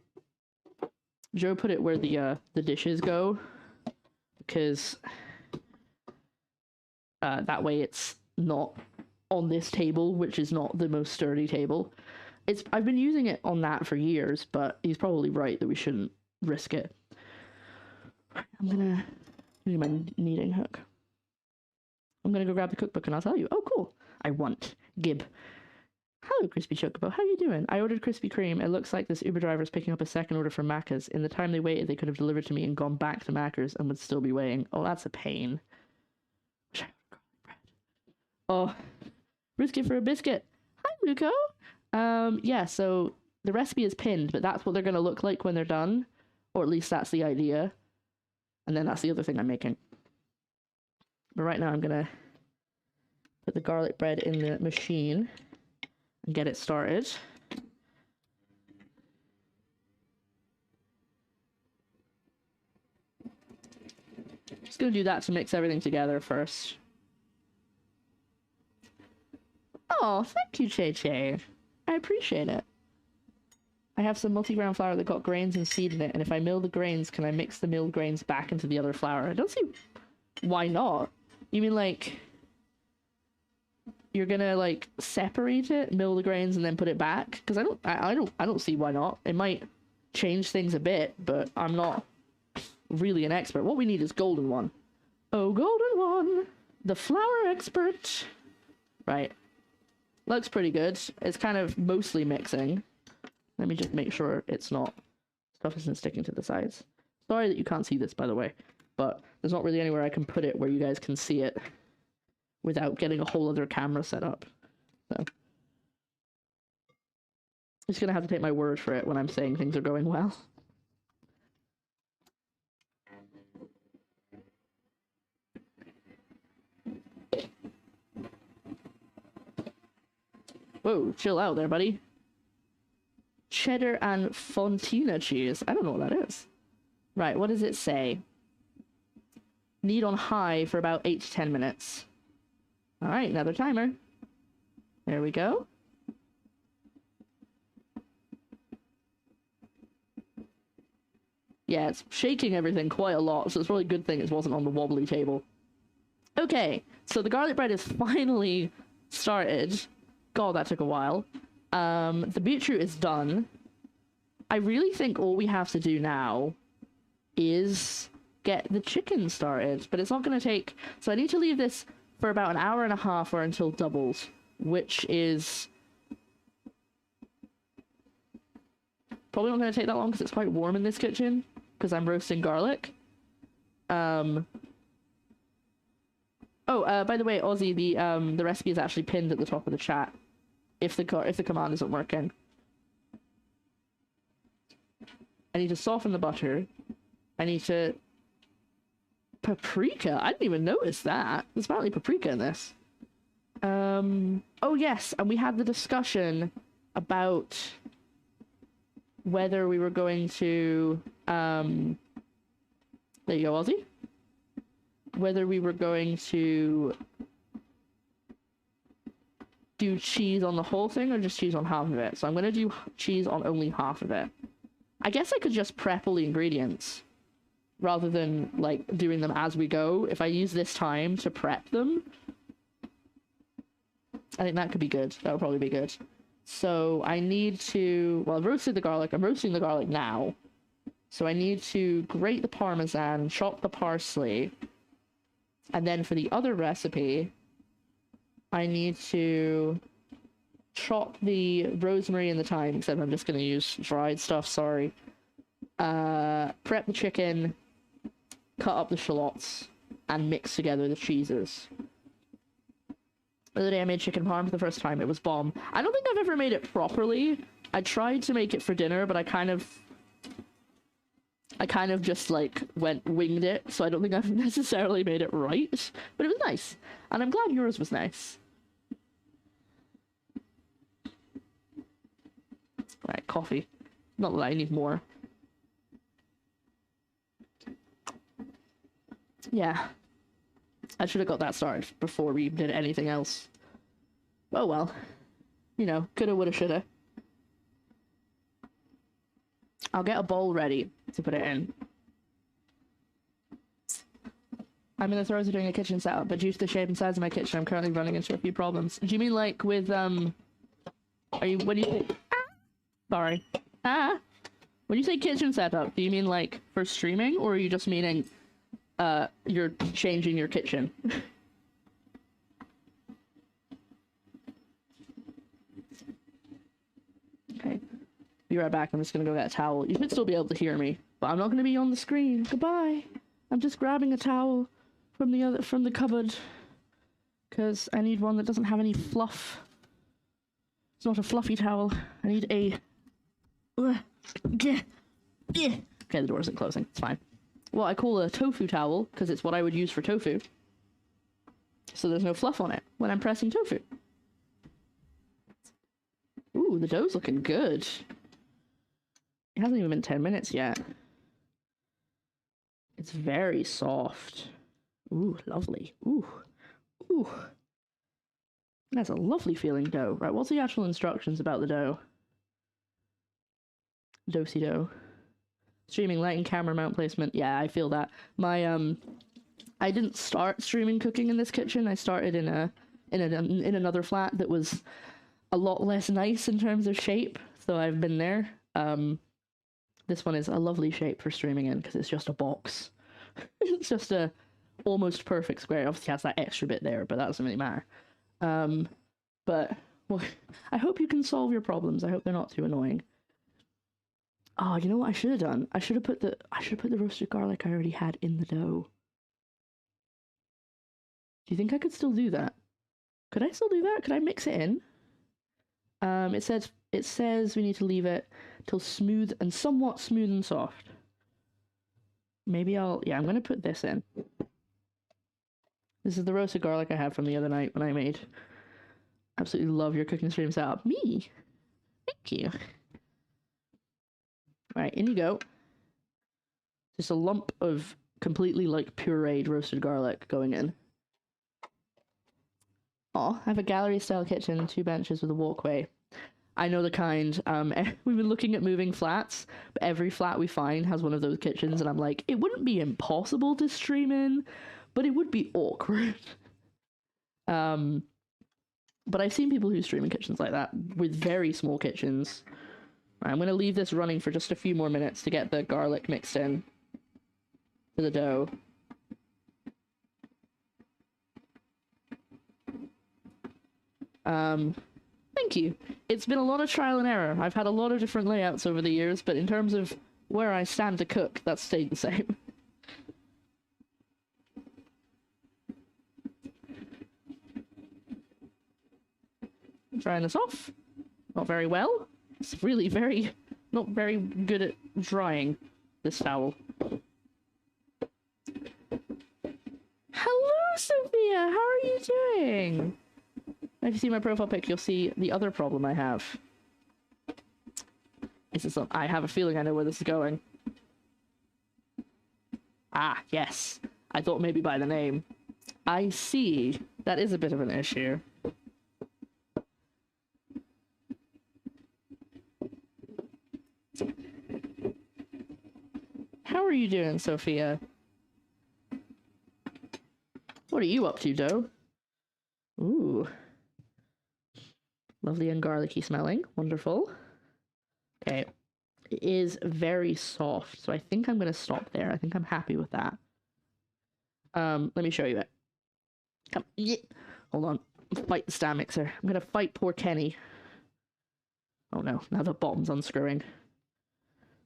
Joe put it where the dishes go, because that way it's not on this table, which is not the most sturdy table. I've been using it on that for years, but he's probably right that we shouldn't risk it. I'm gonna do my kneading hook. I'm gonna go grab the cookbook and I'll tell you. Oh, cool. I want Gib. Hello, Crispy Chocobo. How you doing? I ordered Krispy Kreme. It looks like this Uber driver is picking up a second order from Macca's. In the time they waited, they could have delivered to me and gone back to Macca's and would still be waiting. Oh, that's a pain. Oh, risk it for a biscuit. Hi, Luco. Yeah, so the recipe is pinned, but that's what they're gonna look like when they're done. Or at least that's the idea. And then that's the other thing I'm making. But right now I'm gonna put the garlic bread in the machine and get it started. Just gonna do that to mix everything together first. Oh, thank you, Che. I appreciate it. I have some multi-ground flour that got grains and seed in it, and if I mill the grains, can I mix the milled grains back into the other flour? I don't see why not. You mean like you're gonna like separate it, mill the grains, and then put it back? Because I don't see why not. It might change things a bit, but I'm not really an expert. What we need is golden one. Oh, golden one, the flour expert. Right, looks pretty good. It's kind of mostly mixing. Let me just make sure it's not, stuff isn't sticking to the sides. Sorry that you can't see this, by the way, but there's not really anywhere I can put it where you guys can see it without getting a whole other camera set up. So I'm just gonna have to take my word for it when I'm saying things are going well. Whoa, chill out there, buddy. Cheddar and Fontina cheese. I don't know what that is. Right, what does it say? Knead on high for about 8 to 10 minutes. Alright, another timer. There we go. Yeah, it's shaking everything quite a lot, so it's probably a good thing it wasn't on the wobbly table. Okay, so the garlic bread is finally started. God, that took a while. The beetroot is done. I really think all we have to do now is get the chicken started, but it's not going to take... So I need to leave this for about an hour and a half or until doubles, which is probably not going to take that long because it's quite warm in this kitchen because I'm roasting garlic. Oh, by the way, Ozzy, the recipe is actually pinned at the top of the chat if the command isn't working. I need to soften the butter. I need to... Paprika? I didn't even notice that. There's apparently paprika in this. Oh yes, and we had the discussion about whether we were going to... There you go, Ozzy. Whether we were going to do cheese on the whole thing or just cheese on half of it. So I'm going to do cheese on only half of it. I guess I could just prep all the ingredients rather than, like, doing them as we go. If I use this time to prep them, I think that could be good. That would probably be good. So I need to... Well, I've roasted the garlic. I'm roasting the garlic now. So I need to grate the parmesan, chop the parsley, and then for the other recipe, I need to chop the rosemary and the thyme, except I'm just going to use dried stuff, sorry. Prep the chicken, cut up the shallots, and mix together the cheeses. The other day I made chicken parm for the first time. It was bomb. I don't think I've ever made it properly. I tried to make it for dinner, but I kind of just, like, winged it, so I don't think I've necessarily made it right. But it was nice. And I'm glad yours was nice. Right, coffee. Not that I need more. Yeah. I should have got that started before we did anything else. Oh well. You know, coulda, woulda, shoulda. I'll get a bowl ready to put it in. I'm in the throes of doing a kitchen setup, but due to the shape and size of my kitchen, I'm currently running into a few problems. Do you mean like with, when you say... Sorry. When you say kitchen setup, do you mean like for streaming, or are you just meaning, you're changing your kitchen? Okay. Be right back. I'm just gonna go get a towel. You should still be able to hear me, but I'm not gonna be on the screen. Goodbye. I'm just grabbing a towel from the cupboard because I need one that doesn't have any fluff. It's not a fluffy towel. I need a... Okay, the door isn't closing. It's fine. Well, I call it a tofu towel because it's what I would use for tofu. So there's no fluff on it when I'm pressing tofu. Ooh, the dough's looking good. It hasn't even been 10 minutes yet. It's very soft. Ooh, lovely. Ooh. Ooh. That's a lovely feeling dough. Right, what's the actual instructions about the dough? Dosey dough. Streaming, lighting, camera mount placement. Yeah, I feel that. My, I didn't start streaming cooking in this kitchen. I started in another flat that was a lot less nice in terms of shape. So I've been there. This one is a lovely shape for streaming in because it's just a box. It's just a almost perfect square. It obviously has that extra bit there, but that doesn't really matter. But well, I hope you can solve your problems. I hope they're not too annoying. Oh, you know what I should have done? I should have put the roasted garlic I already had in the dough. Do you think I could still do that? Could I still do that? Could I mix it in? It says we need to leave it till smooth and somewhat smooth and soft. Maybe I'm gonna put this in. This is the roasted garlic I had from the other night when I made. Absolutely love your cooking stream setup. Me! Thank you. Right, in you go. Just a lump of completely, like, pureed roasted garlic going in. Oh, I have a gallery-style kitchen, 2 benches with a walkway. I know the kind. We've been looking at moving flats, but every flat we find has one of those kitchens, and I'm like, it wouldn't be impossible to stream in, but it would be awkward. But I've seen people who stream in kitchens like that with very small kitchens. I'm going to leave this running for just a few more minutes to get the garlic mixed in to the dough. Thank you. It's been a lot of trial and error. I've had a lot of different layouts over the years, but in terms of where I stand to cook, that's stayed the same. Drying this off. Not very well. It's really not very good at drying this towel. Hello, Sophia! How are you doing? If you see my profile pic, you'll see the other problem I have. I have a feeling I know where this is going. Ah, yes. I thought maybe by the name. I see. That is a bit of an issue. How are you doing, Sophia? What are you up to, Doe? Ooh. Lovely and garlicky smelling. Wonderful. Okay. It is very soft, so I think I'm going to stop there. I think I'm happy with that. Let me show you it. Come. Yeah. Hold on. Fight the stand mixer. I'm going to fight poor Kenny. Oh no, now the bottom's unscrewing.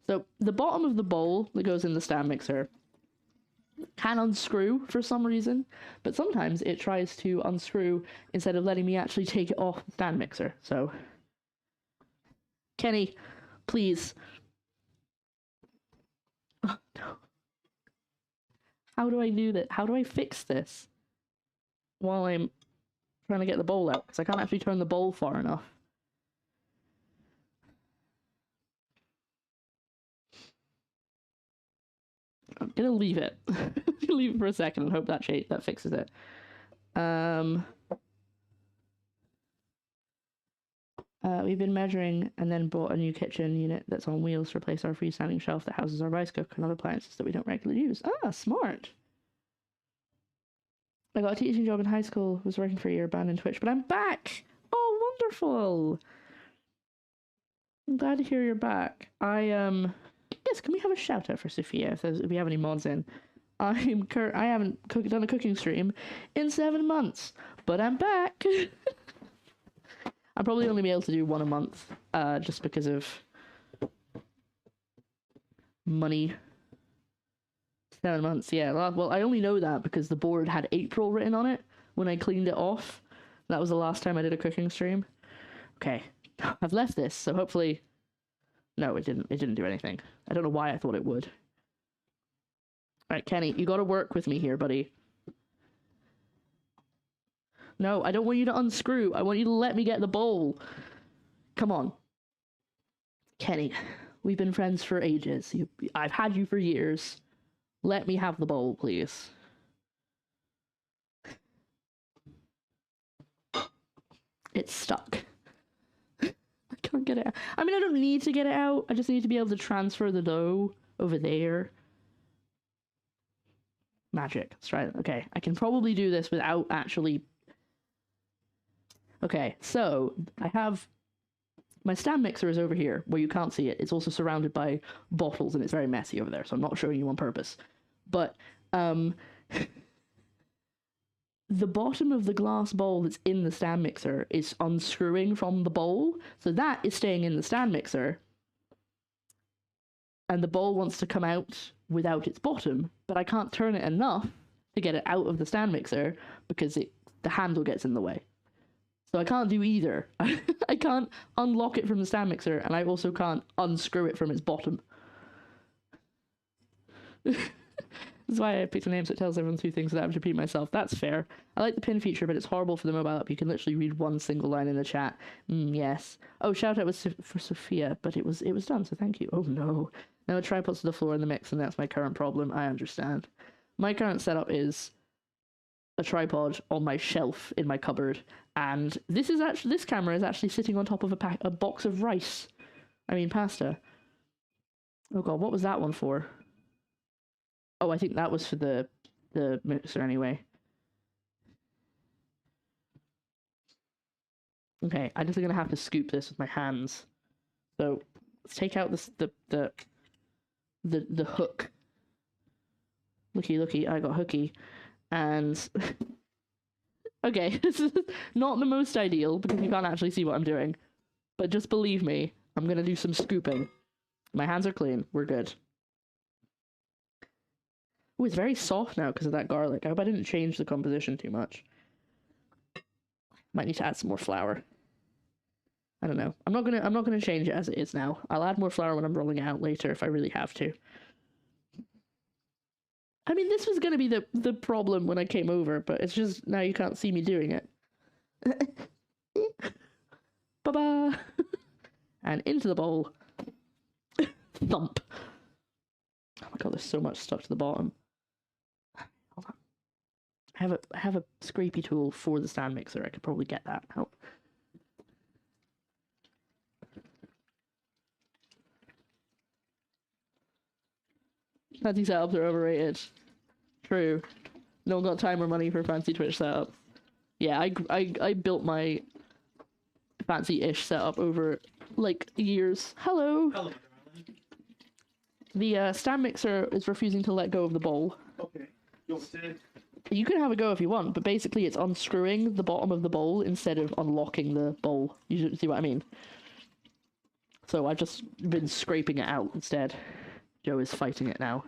So the bottom of the bowl that goes in the stand mixer can unscrew for some reason, but sometimes it tries to unscrew instead of letting me actually take it off the stand mixer. So, Kenny, please. Oh, no. How do I do that? How do I fix this while I'm trying to get the bowl out? Because I can't actually turn the bowl far enough. I'm gonna leave it. Leave it for a second and hope that fixes it. We've been measuring and then bought a new kitchen unit that's on wheels to replace our freestanding shelf that houses our rice cooker and other appliances that we don't regularly use. Ah, smart. I got a teaching job in high school, was working for a year, abandoned Twitch, but I'm back! Oh, wonderful! I'm glad to hear you're back. Yes, can we have a shout out for Sophia if we have any mods in? I haven't done a cooking stream in 7 months, but I'm back. I'll probably only be able to do one a month, just because of money. 7 months, yeah. Well, I only know that because the board had April written on it when I cleaned it off. That was the last time I did a cooking stream. Okay, I've left this, so hopefully. No, it didn't. It didn't do anything. I don't know why I thought it would. Alright, Kenny, you gotta work with me here, buddy. No, I don't want you to unscrew. I want you to let me get the bowl. Come on. Kenny, we've been friends for ages. I've had you for years. Let me have the bowl, please. It's stuck. I can't get it out. I mean, I don't need to get it out. I just need to be able to transfer the dough over there. Magic. Let's try it. Okay, I can probably do this without actually... Okay, so I have... My stand mixer is over here, where you can't see it. It's also surrounded by bottles, and it's very messy over there, so I'm not showing you on purpose. But, the bottom of the glass bowl that's in the stand mixer is unscrewing from the bowl, so that is staying in the stand mixer. And the bowl wants to come out without its bottom, but I can't turn it enough to get it out of the stand mixer because the handle gets in the way. So I can't do either. I can't unlock it from the stand mixer, and I also can't unscrew it from its bottom. That's why I picked a name so it tells everyone 2 things without having to repeat myself. That's fair. I like the pin feature, but it's horrible for the mobile app. You can literally read one single line in the chat. Yes. Oh, shout out was for Sophia, but it was done, so thank you. Oh no. Now the tripod's to the floor in the mix, and that's my current problem. I understand. My current setup is a tripod on my shelf in my cupboard, And this camera is actually sitting on top of a box of rice. I mean pasta. Oh god, what was that one for? Oh, I think that was for the mixer anyway. Okay, I'm just gonna have to scoop this with my hands. So let's take out the hook. Looky, I got hooky. And okay, this is not the most ideal because you can't actually see what I'm doing. But just believe me, I'm gonna do some scooping. My hands are clean, we're good. Oh, it's very soft now because of that garlic. I hope I didn't change the composition too much. Might need to add some more flour. I don't know. I'm not gonna change it as it is now. I'll add more flour when I'm rolling it out later if I really have to. I mean, this was gonna be the problem when I came over, but it's just now you can't see me doing it. Ba-ba! And into the bowl. Thump. Oh my god, there's so much stuck to the bottom. Hold on. I have a scrapey tool for the stand mixer. I could probably get that out. Fancy setups are overrated. True. No one got time or money for fancy Twitch setup. Yeah, I built my fancy-ish setup over like years. Hello. Hello. The stand mixer is refusing to let go of the bowl. Okay. You want to? You can have a go if you want, but basically it's unscrewing the bottom of the bowl instead of unlocking the bowl. You see what I mean? So I've just been scraping it out instead. Joe is fighting it now.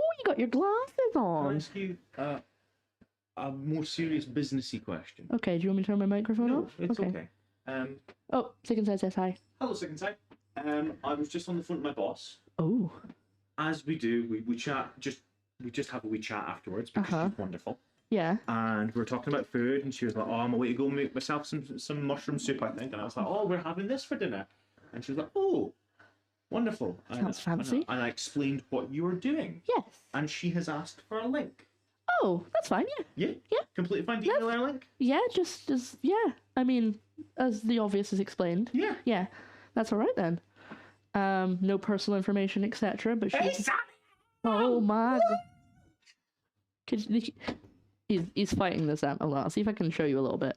Oh, you got your glasses Can I on! ask you a more serious businessy question? Okay, do you want me to turn my microphone No, off? it's okay. Oh, Second says hi. Hello, second time. I was just on the phone with my boss. Oh. As we do, we chat. We just have a wee chat afterwards because she's wonderful. Yeah. And we were talking about food, and she was like, "Oh, I'm away to go make myself some mushroom soup, I think." And I was like, "Oh, we're having this for dinner," and she was like, "Oh, wonderful." Sounds fancy. And I explained what you were doing. Yes. And she has asked for a link. Oh, that's fine, yeah. Yeah? Yeah. Completely fine. Do you email her a link? Yeah, just as, yeah. I mean, as the obvious is explained. Yeah. Yeah, that's alright then. No personal information, etc. But she's... Oh my... He's fighting this out a lot. I'll see if I can show you a little bit.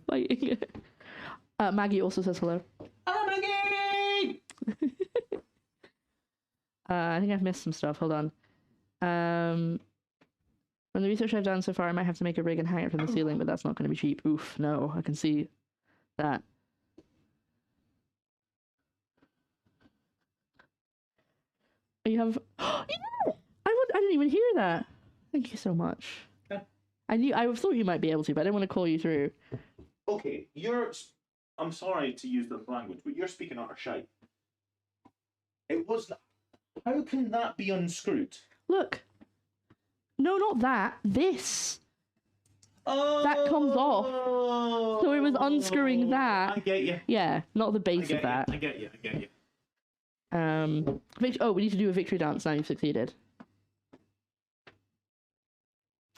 Fighting it. Maggie also says hello. Hello, Maggie! I think I've missed some stuff. Hold on. From the research I've done so far, I might have to make a rig and hang it from the ceiling, but that's not going to be cheap. Oof, no. I can see that. You have... Yeah! I didn't even hear that. Thank you so much. Yeah. I thought you might be able to, but I didn't want to call you through. Okay, I'm sorry to use the language, but you're speaking utter shite. It was... How can that be unscrewed? Look. No, not that. This. Oh, That comes off. So it was unscrewing that. I get you. Yeah, not the base of that. I get you. Oh, we need to do a victory dance now. You've succeeded.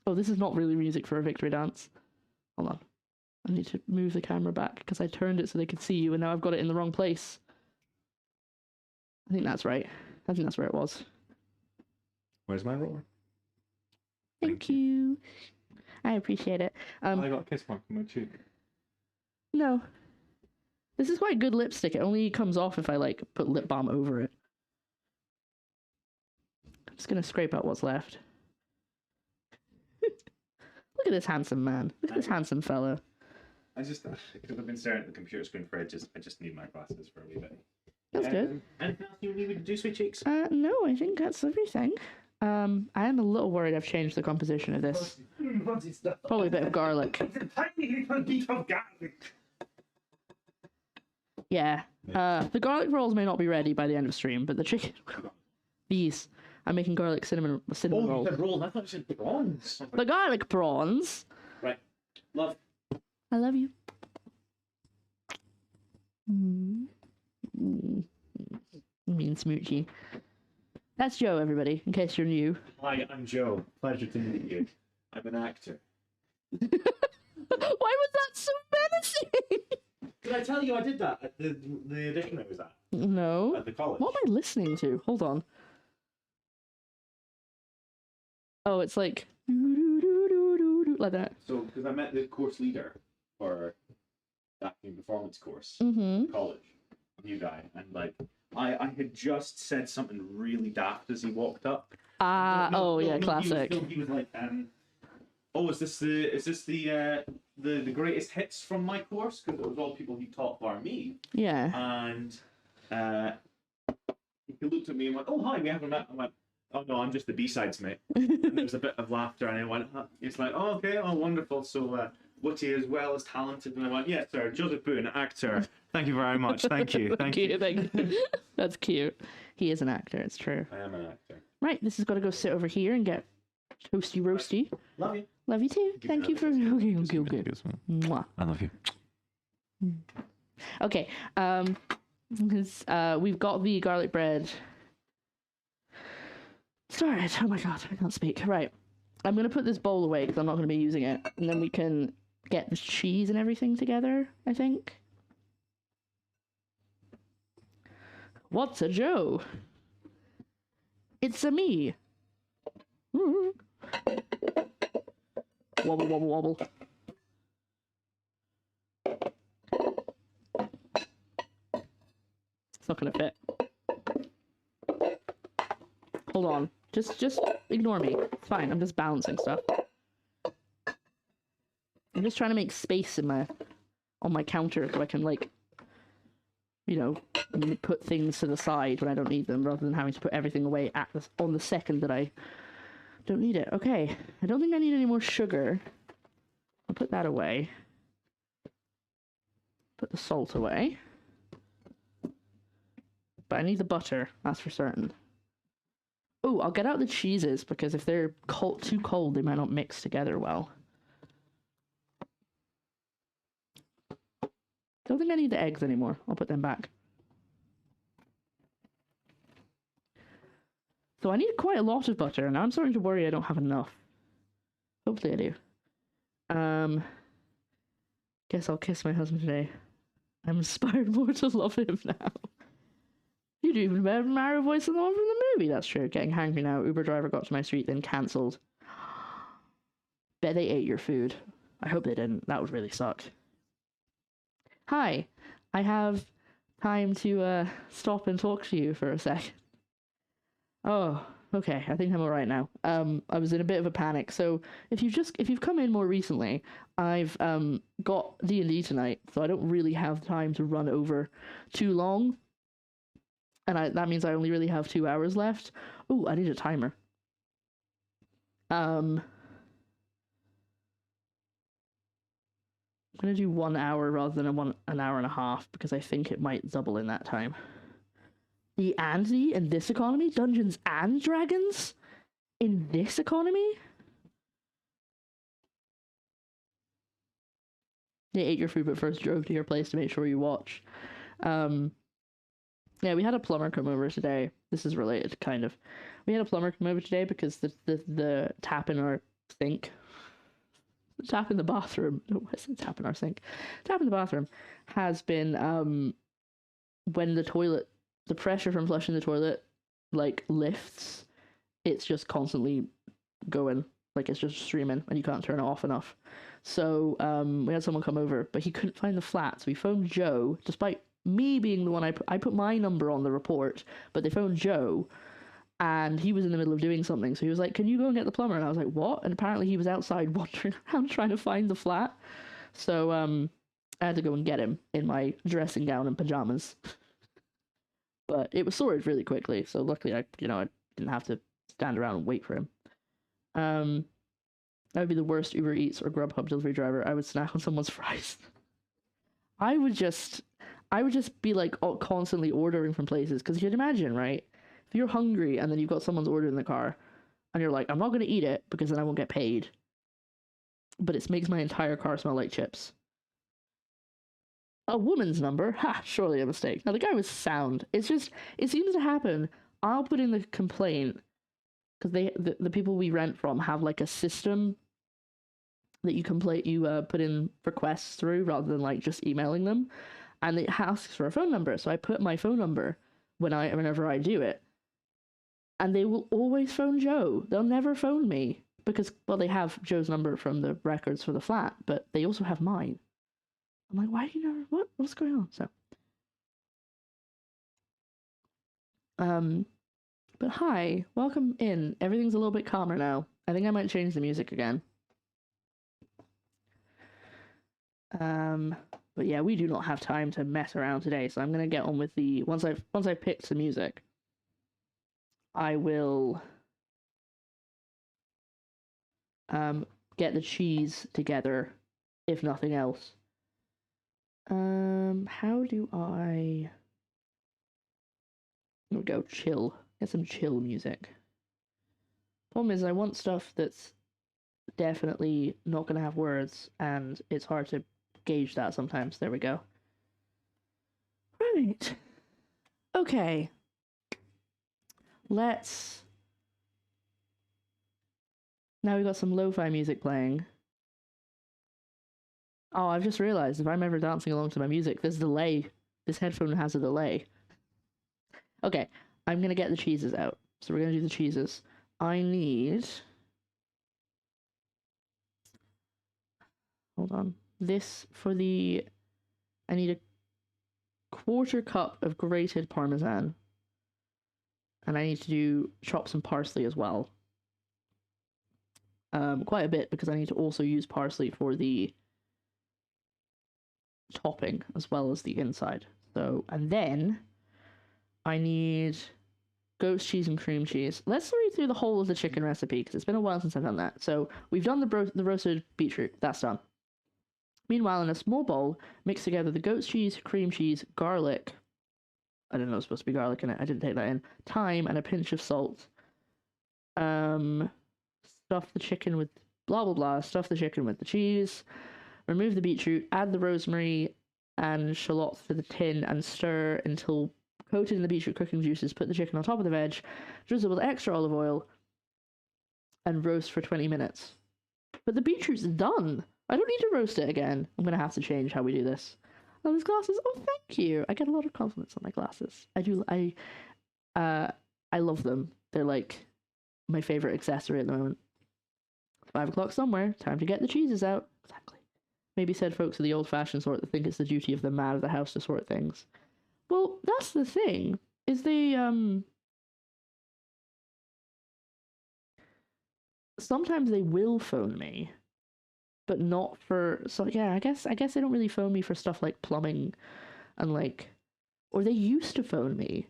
Oh, this is not really music for a victory dance. Hold on. I need to move the camera back because I turned it so they could see you, and now I've got it in the wrong place. I think that's right. I think that's where it was. Where's my roller? Thank you. I appreciate it. I got a kiss mark on my cheek. No. This is quite good lipstick. It only comes off if I, like, put lip balm over it. I'm just gonna scrape out what's left. Look at this handsome man. Look at this handsome fellow. Because I've been staring at the computer screen for ages, I just need my glasses for a wee bit. That's good. Anything else you need me to do, sweet cheeks? No, I think that's everything. I am a little worried I've changed the composition of this. Probably a bit of garlic. It's a tiny little bit of garlic. Yeah. The garlic rolls may not be ready by the end of stream, but the chicken... These. I'm making garlic cinnamon Oh, rolls. you said roll. I thought you said prawns. The garlic prawns. Right. Love. I love you. Mean smoochy. That's Joe, everybody, in case you're new. Hi, I'm Joe. Pleasure to meet you. I'm an actor. Why was that so menacing? Did I tell you I did that at the audition I was at No. the college? What am I listening to? Hold on. Oh, it's like like that. So, because I met the course leader for the acting performance course Mm-hmm. in college, new guy, and like I had just said something really daft as he walked up. Classic. He was like, oh, is this the greatest hits from my course? Because it was all people he taught bar me. Yeah. And he looked at me and went, "Oh, hi, we haven't met." I went, "Oh no, I'm just the B-sides, mate." And there was a bit of laughter, and I went, "It's like, oh, okay, oh, wonderful. So witty as well as talented." And I went, "Yes, sir, Joseph Boone, actor. Thank you very much. Thank you, thank you." Thank you. That's cute. He is an actor. It's true. I am an actor. Right. This has got to go sit over here and get toasty roasty. Love you. Love you too. Thank you for. Okay. Mwah. I love you. Okay. We've got the garlic bread started. Oh my god, I can't speak. Right. I'm going to put this bowl away because I'm not going to be using it. And then we can get the cheese and everything together, I think. What's a Joe? It's a me. Mm. Wobble, wobble, wobble. It's not going to fit. Hold on. Just ignore me. It's fine. I'm just balancing stuff. I'm just trying to make space on my counter so I can, like, you know, put things to the side when I don't need them, rather than having to put everything away on the second that I don't need it. Okay. I don't think I need any more sugar. I'll put that away. Put the salt away. But I need the butter, that's for certain. Oh, I'll get out the cheeses, because if they're too cold, they might not mix together well. Don't think I need the eggs anymore. I'll put them back. So I need quite a lot of butter, and I'm starting to worry I don't have enough. Hopefully I do. Guess I'll kiss my husband today. I'm inspired more to love him now. You do even better Mario voice than the one from the movie. That's true. Getting hangry now. Uber driver got to my street, then cancelled. Bet they ate your food. I hope they didn't. That would really suck. Hi. I have time to stop and talk to you for a sec. Oh, okay. I think I'm alright now. I was in a bit of a panic. So if you've come in more recently, I've got D&D tonight, so I don't really have time to run over too long. And that means I only really have 2 hours left. Ooh, I need a timer. I'm gonna do 1 hour rather than an hour and a half, because I think it might double in that time. The Andy in this economy? Dungeons and Dragons? In this economy? They ate your food but first drove to your place to make sure you watch. Yeah, we had a plumber come over today. This is related, kind of. We had a plumber come over today because the tap in our sink, the tap in the bathroom, no, I said tap in our sink, tap in the bathroom has been, when the pressure from flushing the toilet, like, lifts, it's just constantly going, like, it's just streaming, and you can't turn it off enough. So, we had someone come over, but he couldn't find the flat, so we phoned Joe, despite me being the one I put my number on the report, but they phoned Joe, and he was in the middle of doing something, so he was like, "Can you go and get the plumber?" And I was like, "What?" And apparently he was outside wandering around trying to find the flat. So I had to go and get him in my dressing gown and pajamas. But it was sorted really quickly, so luckily I didn't have to stand around and wait for him. I would be the worst Uber Eats or Grubhub delivery driver. I would snack on someone's fries. I would just be like constantly ordering from places, because you'd imagine, right? If you're hungry and then you've got someone's order in the car and you're like, I'm not going to eat it because then I won't get paid, but it makes my entire car smell like chips. A woman's number? Ha, surely a mistake. Now the guy was sound. It seems to happen I'll put in the complaint because the people we rent from have like a system that you put in requests through rather than like just emailing them, and it asks for a phone number. So I put my phone number whenever I do it, and they will always phone Joe. They'll never phone me because, well, they have Joe's number from the records for the flat, but they also have mine. I'm like, why do you never? What's going on? So, but hi, welcome in. Everything's a little bit calmer now. I think I might change the music again. But yeah, we do not have time to mess around today, so I'm gonna get on with the once I've picked the music, I will get the cheese together, if nothing else. How do I? There we go. Chill. Get some chill music. Problem is, I want stuff that's definitely not gonna have words, and it's hard to gauge that sometimes. There we go. Right. Okay. Let's. Now we've got some lo-fi music playing. Oh, I've just realized if I'm ever dancing along to my music, there's a delay. This headphone has a delay. Okay, I'm gonna get the cheeses out. So we're gonna do the cheeses. I need. Hold on. This for the. I need a 1/4 cup of grated Parmesan. And I need to chop some parsley as well. Quite a bit because I need to also use parsley for the topping as well as the inside. So, and then I need goat's cheese and cream cheese. Let's read through the whole of the chicken recipe because it's been a while since I've done that. So we've done the roasted beetroot. That's done. Meanwhile, in a small bowl, mix together the goat's cheese, cream cheese, garlic. I didn't know there was supposed to be garlic in it. I didn't take that in. Thyme and a pinch of salt. Stuff the chicken with blah blah blah. Stuff the chicken with the cheese. Remove the beetroot. Add the rosemary and shallots to the tin and stir until coated in the beetroot cooking juices. Put the chicken on top of the veg. Drizzle with extra olive oil and roast for 20 minutes. But the beetroot's done. I don't need to roast it again. I'm gonna have to change how we do this. Oh, these glasses. Oh, thank you. I get a lot of compliments on my glasses. I do. I love them. They're like my favorite accessory at the moment. 5 o'clock somewhere. Time to get the cheeses out. Exactly. Maybe said folks of the old-fashioned sort that think it's the duty of the man of the house to sort things. Well, that's the thing. Is they sometimes they will phone me, but not for. So yeah, I guess they don't really phone me for stuff like plumbing, and like, or they used to phone me,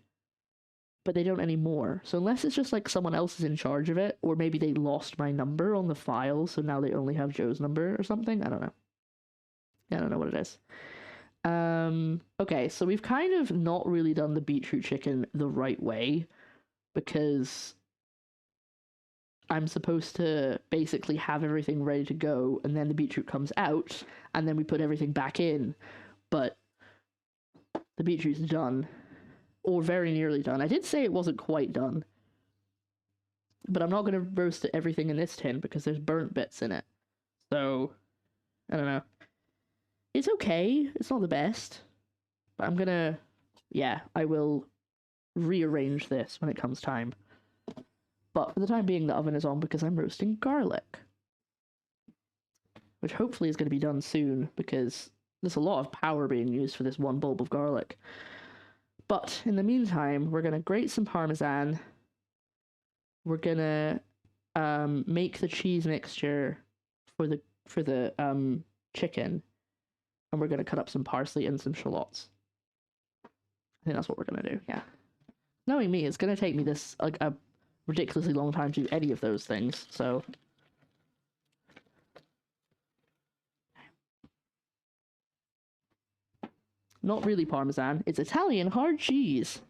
but they don't anymore. So unless it's just like someone else is in charge of it, or maybe they lost my number on the file, so now they only have Joe's number or something. I don't know. I don't know what it is. Okay, so we've kind of not really done the beetroot chicken the right way because I'm supposed to basically have everything ready to go and then the beetroot comes out and then we put everything back in, but the beetroot's done or very nearly done. I did say it wasn't quite done, but I'm not going to roast everything in this tin because there's burnt bits in it. So, I don't know. It's okay. It's not the best. But I'm gonna... Yeah, I will rearrange this when it comes time. But for the time being, the oven is on because I'm roasting garlic. Which hopefully is going to be done soon because there's a lot of power being used for this one bulb of garlic. But in the meantime, we're going to grate some Parmesan. We're going to make the cheese mixture for the chicken. And we're going to cut up some parsley and some shallots. I think that's what we're going to do, yeah. Knowing me, it's going to take me this, like, a ridiculously long time to do any of those things, so... Not really Parmesan, it's Italian hard cheese.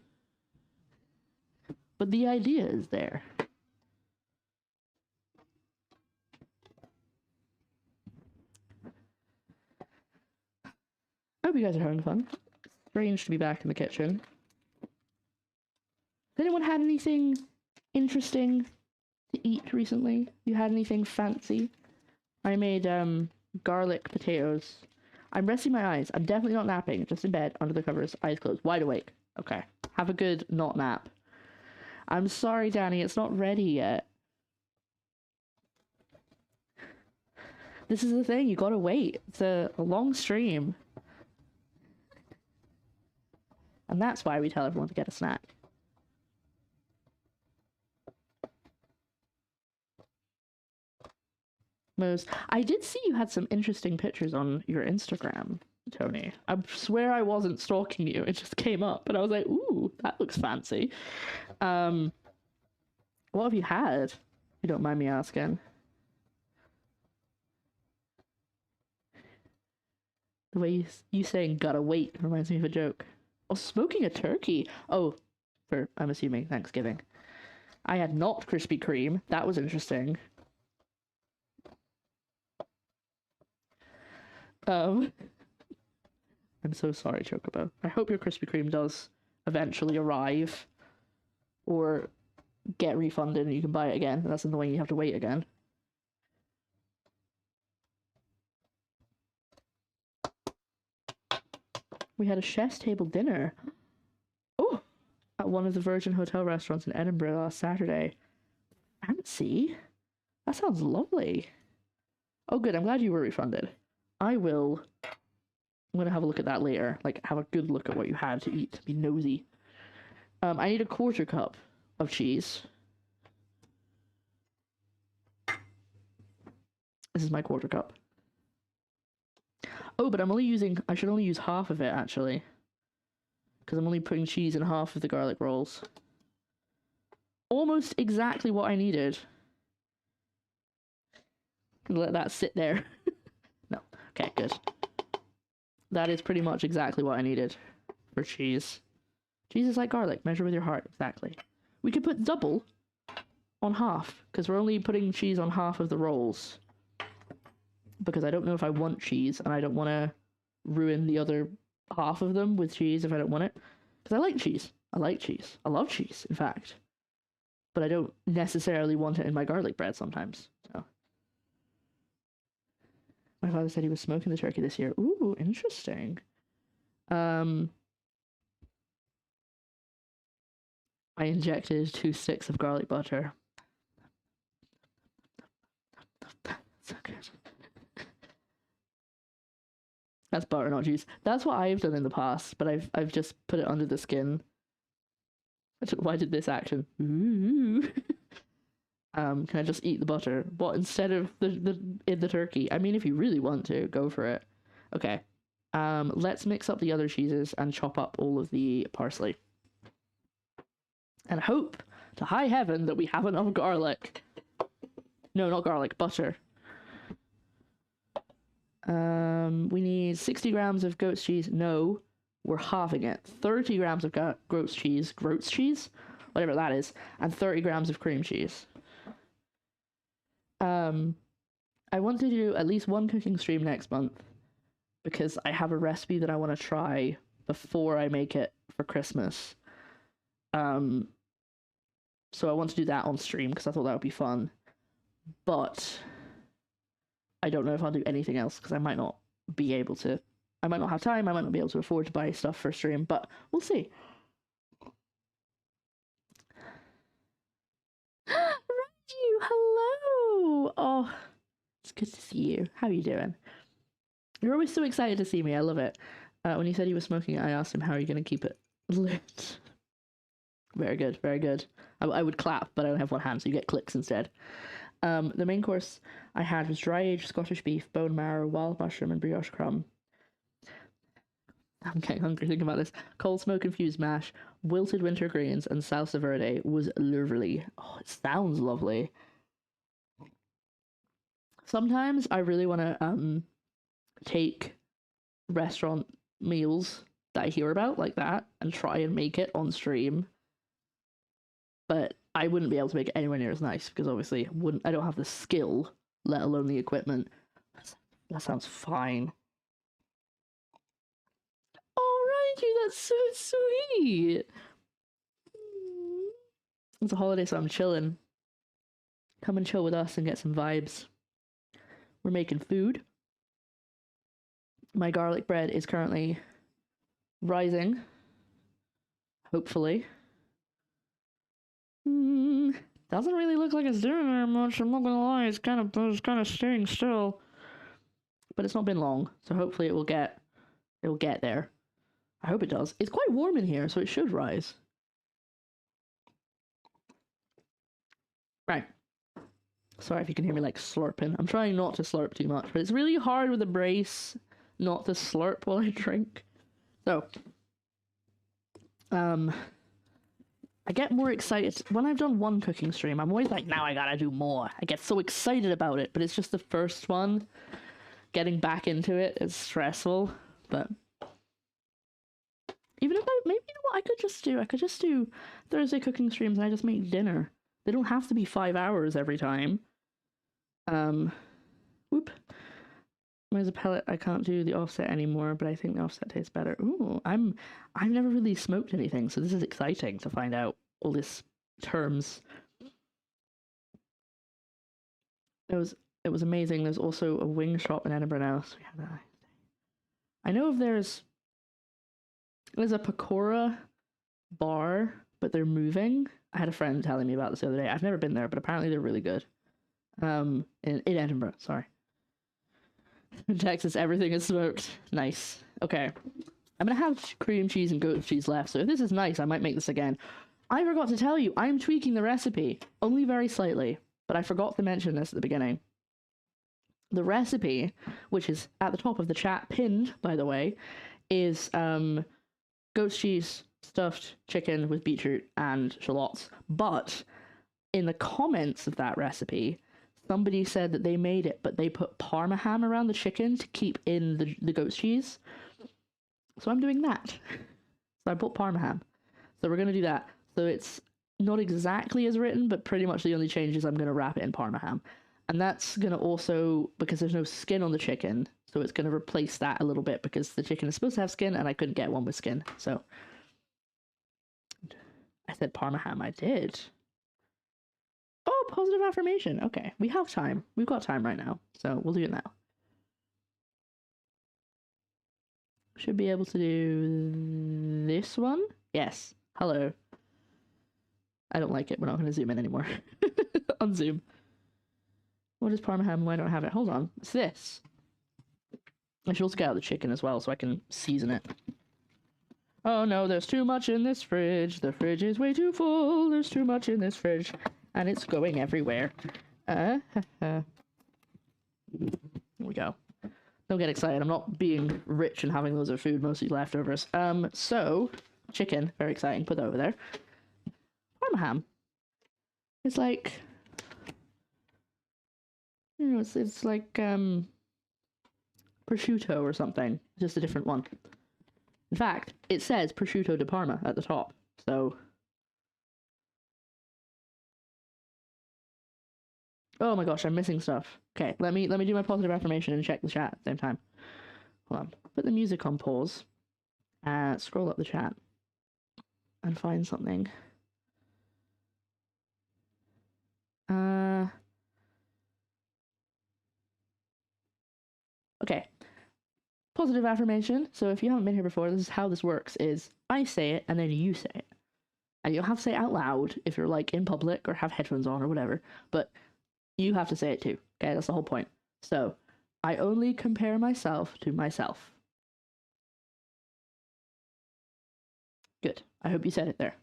But the idea is there. I hope you guys are having fun. Strange to be back in the kitchen. anyone had anything interesting to eat recently? You had anything fancy? I made garlic potatoes. I'm resting my eyes. I'm definitely not napping. Just in bed, under the covers, eyes closed, wide awake. Okay. Have a good not nap. I'm sorry, Danny. It's not ready yet. This is the thing. You gotta wait. It's a long stream. And that's why we tell everyone to get a snack. I did see you had some interesting pictures on your Instagram, Tony. I swear I wasn't stalking you. It just came up and I was like, ooh, that looks fancy. What have you had? If you don't mind me asking. The way you saying gotta wait reminds me of a joke. Oh, smoking a turkey. Oh, for, I'm assuming, Thanksgiving. I had not Krispy Kreme. That was interesting. I'm so sorry, Chocobo. I hope your Krispy Kreme does eventually arrive. Or get refunded and you can buy it again. That's annoying, you have to wait again. We had a chef's table dinner. Oh! At one of the Virgin Hotel restaurants in Edinburgh last Saturday. Fancy. That sounds lovely. Oh good, I'm glad you were refunded. I'm gonna have a look at that later. Like, have a good look at what you had to eat. Be nosy. I need a 1/4 cup of cheese. This is my 1/4 cup. Oh, but I should only use half of it, actually. Because I'm only putting cheese in half of the garlic rolls. Almost exactly what I needed. Let that sit there. No. Okay, good. That is pretty much exactly what I needed for cheese. Cheese is like garlic. Measure with your heart. Exactly. We could put double on half, because we're only putting cheese on half of the rolls. Because I don't know if I want cheese, and I don't want to ruin the other half of them with cheese if I don't want it. Because I like cheese. I like cheese. I love cheese, in fact. But I don't necessarily want it in my garlic bread sometimes. So. My father said he was smoking the turkey this year. Ooh, interesting. I injected 2 sticks of garlic butter. So good. That's butter, not juice. That's what I've done in the past, but I've just put it under the skin. Why did this action? Ooh. Can I just eat the butter? What, instead of the turkey? I mean, if you really want to, go for it. Okay. Let's mix up the other cheeses and chop up all of the parsley. And hope to high heaven that we have enough garlic. No, not garlic, butter. We need 60 grams of goat's cheese. No, we're halving it. 30 grams of goat's cheese, whatever that is, and 30 grams of cream cheese. I want to do at least one cooking stream next month because I have a recipe that I want to try before I make it for Christmas. So I want to do that on stream because I thought that would be fun. But I don't know if I'll do anything else because I might not be able to. I might not have time. I might not be able to afford to buy stuff for stream, but we'll see. Raju, hello! Oh, it's good to see you. How are you doing? You're always so excited to see me. I love it. When he said he was smoking, I asked him, how are you going to keep it lit? Very good, very good. I would clap, but I don't have one hand, so you get clicks instead. The main course I had was dry-aged Scottish beef, bone marrow, wild mushroom, and brioche crumb. I'm getting hungry thinking about this. Cold smoke-infused mash, wilted winter greens, and salsa verde was lovely. Oh, it sounds lovely. Sometimes I really want to take restaurant meals that I hear about like that and try and make it on stream. But I wouldn't be able to make it anywhere near as nice because obviously I don't have the skill, let alone the equipment. That sounds fine. Alrighty, that's so sweet. It's a holiday, so I'm chilling. Come and chill with us and get some vibes. We're making food. My garlic bread is currently rising. Hopefully. Doesn't really look like it's doing very much, I'm not gonna lie. It's kind of staying still. But it's not been long, so hopefully it'll get there. I hope it does. It's quite warm in here, so it should rise. Right. Sorry if you can hear me like slurping. I'm trying not to slurp too much, but it's really hard with a brace not to slurp while I drink. So, I get more excited when I've done one cooking stream. I'm always like, now I gotta do more. I get so excited about it, but it's just the first one. Getting back into it is stressful, but even if maybe you know what I could just do Thursday cooking streams and I just make dinner. They don't have to be 5 hours every time. Whoop. There's a pellet. I can't do the offset anymore, but I think the offset tastes better. Ooh, I've never really smoked anything, so this is exciting to find out all these terms. It was amazing. There's also a wing shop in Edinburgh now. So we have that. I know if there's a Pakora bar, but they're moving. I had a friend telling me about this the other day. I've never been there, but apparently they're really good. In Edinburgh, sorry. In Texas, everything is smoked. Nice. Okay. I'm gonna have cream cheese and goat cheese left, so if this is nice, I might make this again. I forgot to tell you, I'm tweaking the recipe. Only very slightly, but I forgot to mention this at the beginning. The recipe, which is at the top of the chat, pinned, by the way, is goat cheese, stuffed chicken with beetroot and shallots. But in the comments of that recipe, somebody said that they made it, but they put Parma ham around the chicken to keep in the goat's cheese. So I'm doing that. So I put Parma ham. So we're going to do that. So it's not exactly as written, but pretty much the only change is I'm going to wrap it in Parma ham. And that's going to also, because there's no skin on the chicken, so it's going to replace that a little bit because the chicken is supposed to have skin and I couldn't get one with skin. So I said Parma ham, I did. Oh, positive affirmation. Okay, we have time. We've got time right now, so we'll do it now. Should be able to do this one. Yes. Hello. I don't like it. We're not going to zoom in anymore. Unzoom. What is Parma ham? Why don't I have it? Hold on. It's this. I should also get out the chicken as well so I can season it. Oh no, there's too much in this fridge. The fridge is way too full. There's too much in this fridge. And it's going everywhere. Here we go. Don't get excited. I'm not being rich and having loads of food, mostly leftovers. So, chicken. Very exciting. Put that over there. Parma ham. It's like... You know, it's like, prosciutto or something. Just a different one. In fact, it says prosciutto di Parma at the top. So... Oh my gosh, I'm missing stuff. Okay, let me do my positive affirmation and check the chat at the same time. Hold on. Put the music on pause. Scroll up the chat. And find something. Okay. Positive affirmation. So if you haven't been here before, this is how this works, is I say it and then you say it. And you'll have to say it out loud if you're like in public or have headphones on or whatever. But you have to say it too. Okay, that's the whole point. So, I only compare myself to myself. Good. I hope you said it there.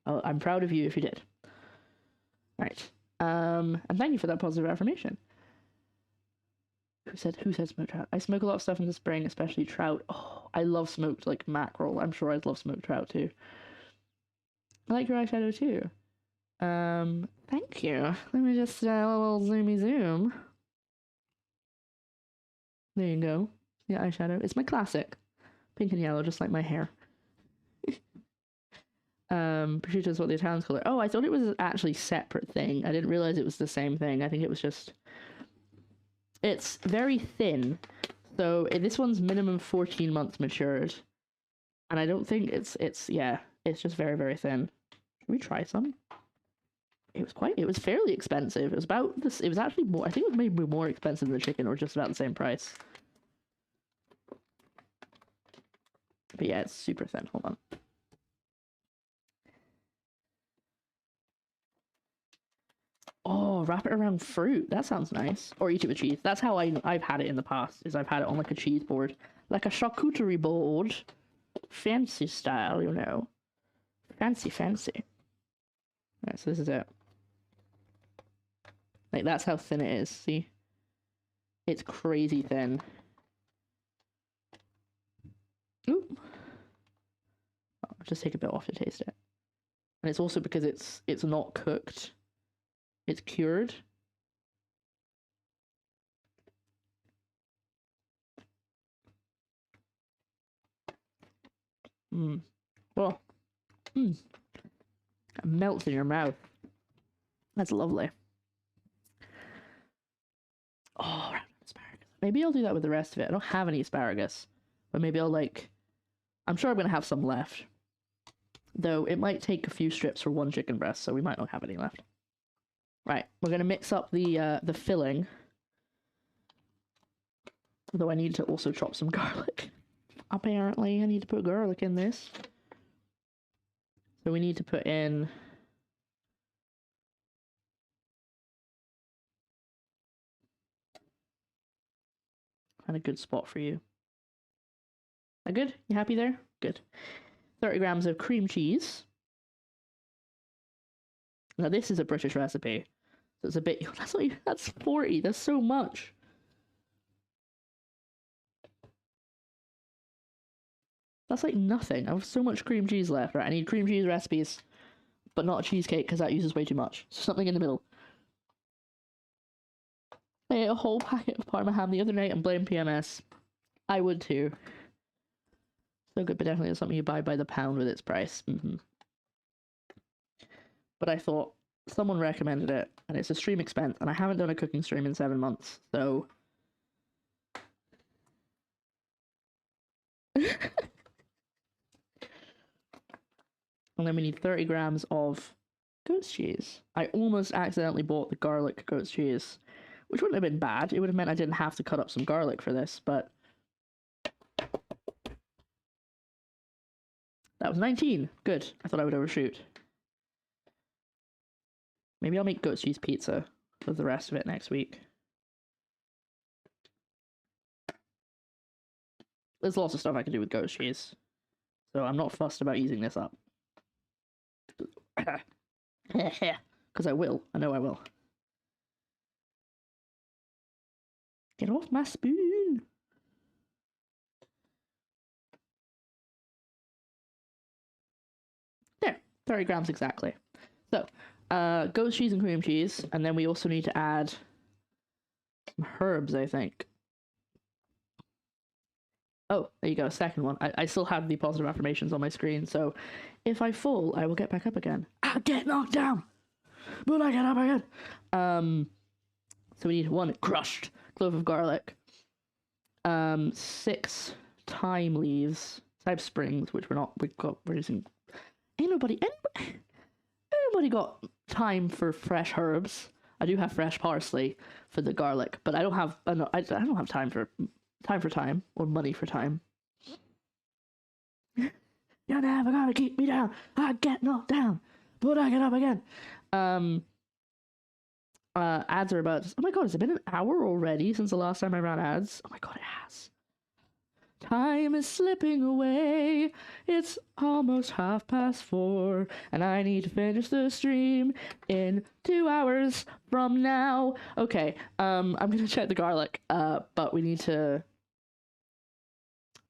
I'm proud of you if you did. Right. And thank you for that positive affirmation. Who said smoked trout? I smoke a lot of stuff in the spring, especially trout. Oh, I love smoked like mackerel. I'm sure I'd love smoked trout too. I like your eyeshadow too. Thank you. Let me just a little zoomy zoom. There you go. The eyeshadow. It's my classic. Pink and yellow, just like my hair. Prosciutto is what the Italians call it. Oh, I thought it was an actually separate thing. I didn't realize it was the same thing. I think it was just... It's very thin. So this one's minimum 14 months matured. And I don't think it's just very, very thin. Should we try some? it was fairly expensive. It was about this. It was actually more. I think it was maybe more expensive than the chicken, or just about the same price. But yeah, it's super thin. Hold on. Oh, wrap it around fruit. That sounds nice. Or eat it with cheese. That's how I've had it in the past. Is I've had it on like a cheese board, like a charcuterie board, fancy style, you know, fancy. Alright, so this is it. Like that's how thin it is. See, it's crazy thin. Ooh. I'll just take a bit off to taste it. And it's also because it's not cooked. It's cured. Well, it melts in your mouth. That's lovely. Oh, wrapped in asparagus. Maybe I'll do that with the rest of it. I don't have any asparagus, but maybe I'll I'm sure I'm gonna have some left. Though it might take a few strips for one chicken breast, so we might not have any left. Right, we're gonna mix up the filling. Though I need to also chop some garlic. Apparently, I need to put garlic in this. So we need to put in kind of good spot for you. That good? You happy there? Good. 30 grams of cream cheese. Now this is a British recipe, so it's a bit. That's 40. That's so much. That's like nothing. I have so much cream cheese left. Right, I need cream cheese recipes, but not a cheesecake because that uses way too much. So something in the middle. I ate a whole packet of Parma ham the other night and blamed PMS. I would too. So good, but definitely something you buy by the pound with its price. But I thought someone recommended it, and it's a stream expense, and I haven't done a cooking stream in 7 months, so. And then we need 30 grams of goat's cheese. I almost accidentally bought the garlic goat's cheese, which wouldn't have been bad. It would have meant I didn't have to cut up some garlic for this, but that was 19. Good. I thought I would overshoot. Maybe I'll make goat's cheese pizza with the rest of it next week. There's lots of stuff I can do with goat's cheese, so I'm not fussed about using this up. Because I will. I know I will. Get off my spoon! There. 30 grams exactly. So, goat's cheese and cream cheese, and then we also need to add some herbs, I think. Oh, there you go, second one. I still have the positive affirmations on my screen, so if I fall, I will get back up again. I get knocked down, but I get up again. So we need 1 crushed clove of garlic, 6 thyme leaves, thyme springs, which we're using. Anybody got time for fresh herbs? I do have fresh parsley for the garlic, but I don't have time for time or money for time. You're never gonna keep me down. I get knocked down, but I get up again. Ads are about. Oh my god, has it been an hour already since the last time I ran ads? Oh my god, it has. Time is slipping away. It's almost 4:30, and I need to finish the stream in 2 hours from now. Okay, I'm gonna check the garlic. But we need to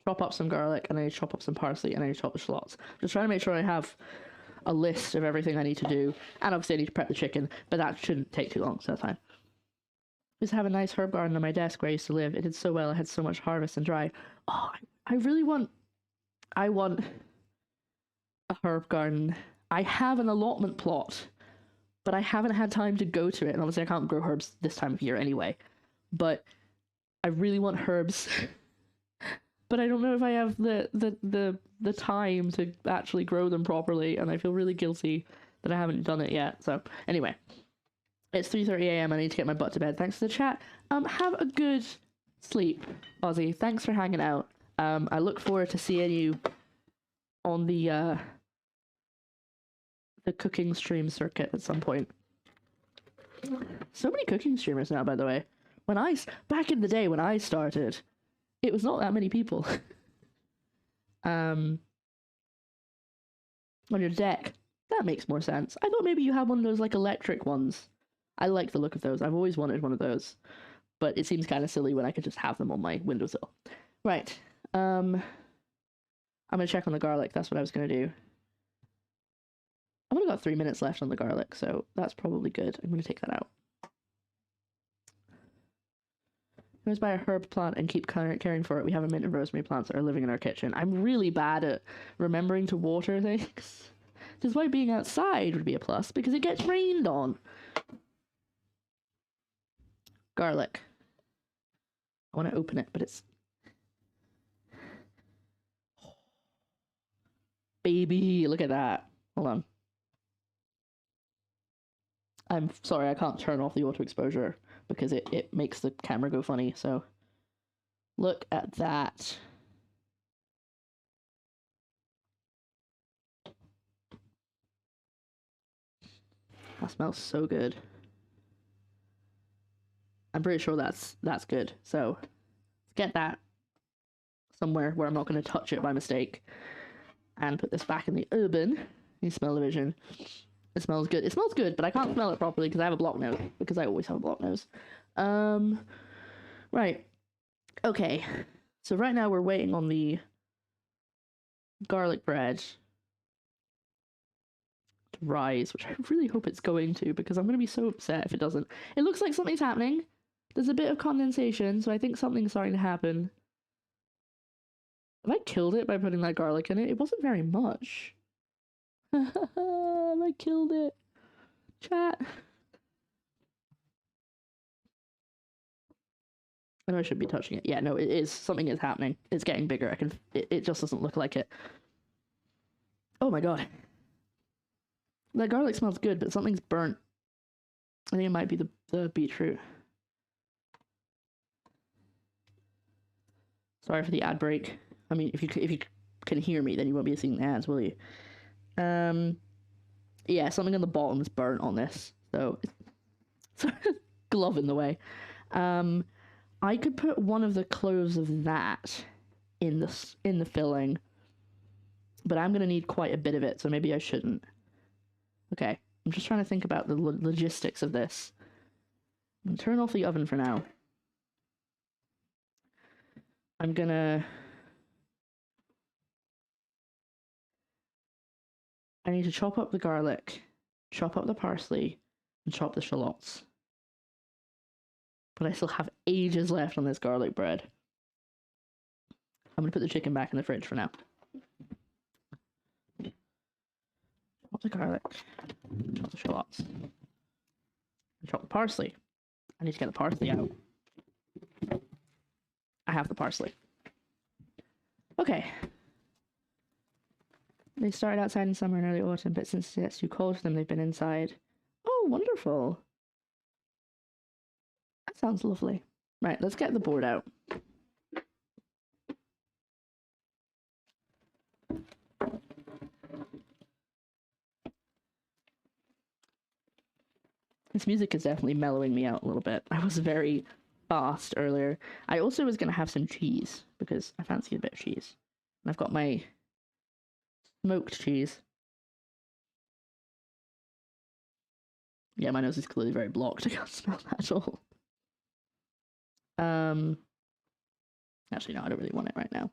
chop up some garlic, and I need to chop up some parsley, and I need to chop the shallots. Just trying to make sure I have a list of everything I need to do, and obviously I need to prep the chicken, but that shouldn't take too long, so that's fine. I used to have a nice herb garden on my desk where I used to live. It did so well. I had so much harvest and dry. Oh, I want a herb garden. I have an allotment plot, but I haven't had time to go to it, and obviously I can't grow herbs this time of year anyway. But I really want herbs. But I don't know if I have the time to actually grow them properly, and I feel really guilty that I haven't done it yet. So anyway, it's 3:30 a.m. I need to get my butt to bed. Thanks for the chat. Have a good sleep, Ozzy. Thanks for hanging out. I look forward to seeing you on the cooking stream circuit at some point. So many cooking streamers now, by the way. Back in the day when I started, it was not that many people. On your deck. That makes more sense. I thought maybe you had one of those like electric ones. I like the look of those. I've always wanted one of those. But it seems kind of silly when I could just have them on my windowsill. Right. I'm gonna check on the garlic. That's what I was gonna do. I've only got 3 minutes left on the garlic, so that's probably good. I'm gonna take that out. Always buy a herb plant and keep caring for it. We have a mint and rosemary plants that are living in our kitchen. I'm really bad at remembering to water things. Which is why being outside would be a plus, because it gets rained on. Garlic. I want to open it, but it's... Baby, look at that. Hold on. I'm sorry, I can't turn off the auto exposure because it makes the camera go funny, so look at that. That smells so good. I'm pretty sure that's good. So let's get that somewhere where I'm not going to touch it by mistake and put this back in the oven. You smell the vision. It smells good. It smells good, but I can't smell it properly because I have a blocked nose. Because I always have a blocked nose. Right. Okay. So right now we're waiting on the garlic bread to rise, which I really hope it's going to, because I'm going to be so upset if it doesn't. It looks like something's happening. There's a bit of condensation, so I think something's starting to happen. Have I killed it by putting that garlic in it? It wasn't very much. I killed it. Chat. I know I should be touching it. Yeah, no, it is. Something is happening. It's getting bigger. It just doesn't look like it. Oh my god. That garlic smells good, but something's burnt. I think it might be the beetroot. Sorry for the ad break. I mean, if you can hear me, then you won't be seeing the ads, will you? Yeah, something on the bottom is burnt on this, so it's glove in the way. I could put one of the cloves of that in the filling, but I'm gonna need quite a bit of it, so maybe I shouldn't. Okay, I'm just trying to think about the logistics of this. I'm gonna turn off the oven for now. I need to chop up the garlic, chop up the parsley, and chop the shallots. But I still have ages left on this garlic bread. I'm going to put the chicken back in the fridge for now. Chop the garlic, chop the shallots, and chop the parsley. I need to get the parsley out. I have the parsley. Okay. They started outside in summer and early autumn, but since it's too cold for them, they've been inside. Oh, wonderful. That sounds lovely. Right, let's get the board out. This music is definitely mellowing me out a little bit. I was very fast earlier. I also was going to have some cheese, because I fancy a bit of cheese. And I've got my smoked cheese. Yeah, my nose is clearly very blocked. I can't smell that at all. Actually, no, I don't really want it right now.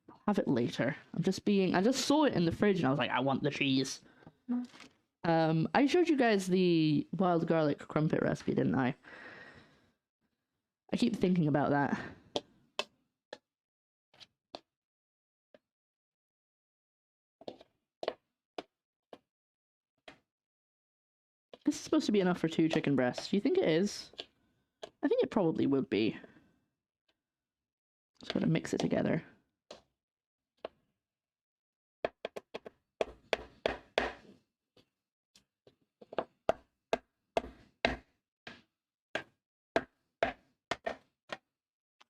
I'll have it later. I just saw it in the fridge and I was like, I want the cheese. I showed you guys the wild garlic crumpet recipe, didn't I? I keep thinking about that. This is supposed to be enough for 2 chicken breasts. Do you think it is? I think it probably would be. Just gotta mix it together.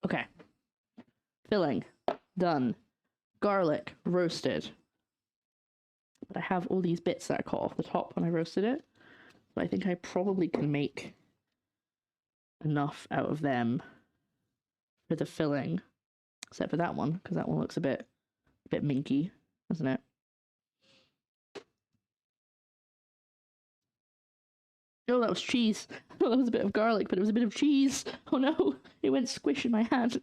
Okay. Filling. Done. Garlic. Roasted. But I have all these bits that I cut off the top when I roasted it. So I think I probably can make enough out of them for the filling. Except for that one, because that one looks a bit minky, doesn't it? Oh, that was cheese. Oh, that was a bit of garlic, but it was a bit of cheese. Oh no, it went squish in my hand.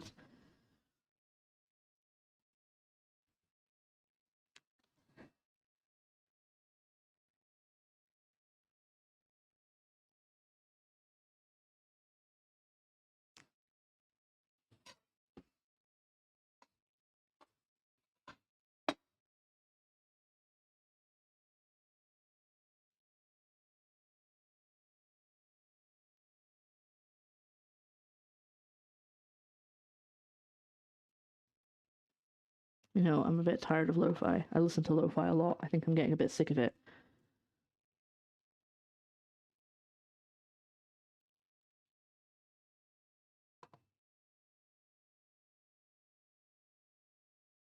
You know, I'm a bit tired of lo-fi. I listen to lo-fi a lot. I think I'm getting a bit sick of it.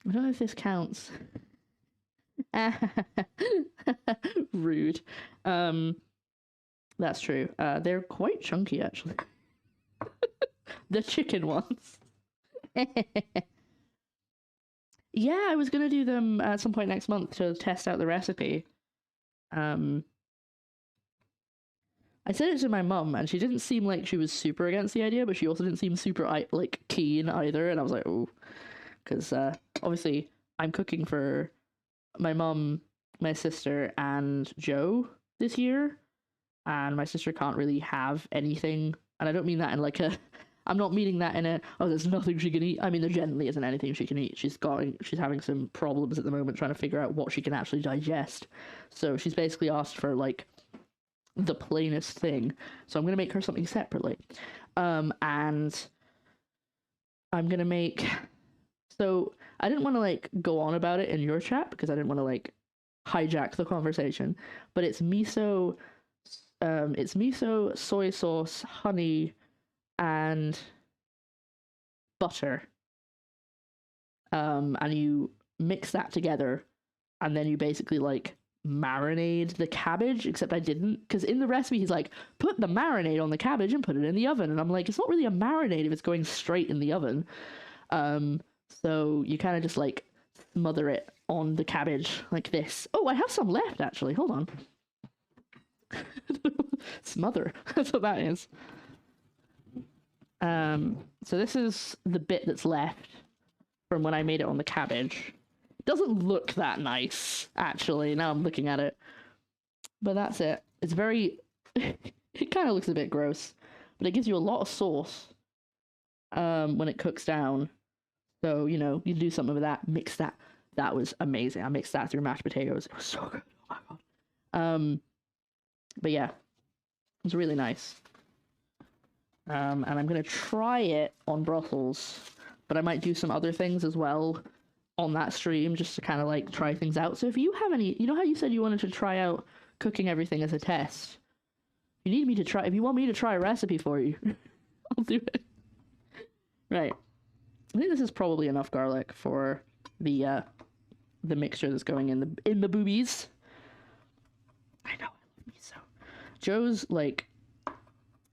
I don't know if this counts. Rude. That's true. They're quite chunky, actually. The chicken ones. Yeah, I was gonna do them at some point next month to test out the recipe. I said it to my mum, and she didn't seem like she was super against the idea, but she also didn't seem super like keen either. And I was like, oh, because obviously I'm cooking for my mum, my sister, and Joe this year, and my sister can't really have anything. And I don't mean that in like a I'm not meaning that in a, oh, there's nothing she can eat. I mean, there generally isn't anything she can eat. She's having some problems at the moment trying to figure out what she can actually digest. So she's basically asked for, like, the plainest thing. So I'm going to make her something separately. And I'm going to make... So I didn't want to, like, go on about it in your chat because I didn't want to, like, hijack the conversation. But it's miso, soy sauce, honey, and butter, and you mix that together, and then you basically like marinate the cabbage, except I didn't, because in the recipe he's like, put the marinade on the cabbage and put it in the oven, and I'm like, it's not really a marinade if it's going straight in the oven. So you kind of just like smother it on the cabbage like this. Oh, I have some left actually, hold on. Smother, that's what that is. So this is the bit that's left from when I made it on the cabbage. It doesn't look that nice, actually, now I'm looking at it. But that's it. It's very... it kind of looks a bit gross. But it gives you a lot of sauce when it cooks down. So, you know, you do something with that, mix that. That was amazing. I mixed that through mashed potatoes. It was so good. Oh my god. But yeah, it was really nice. And I'm going to try it on Brussels, but I might do some other things as well on that stream just to kind of like try things out. So if you have any, you know how you said you wanted to try out cooking everything as a test? You need me to try, if you want me to try a recipe for you, I'll do it. Right. I think this is probably enough garlic for the mixture that's going in the boobies. I know, I love miso. Joe's like,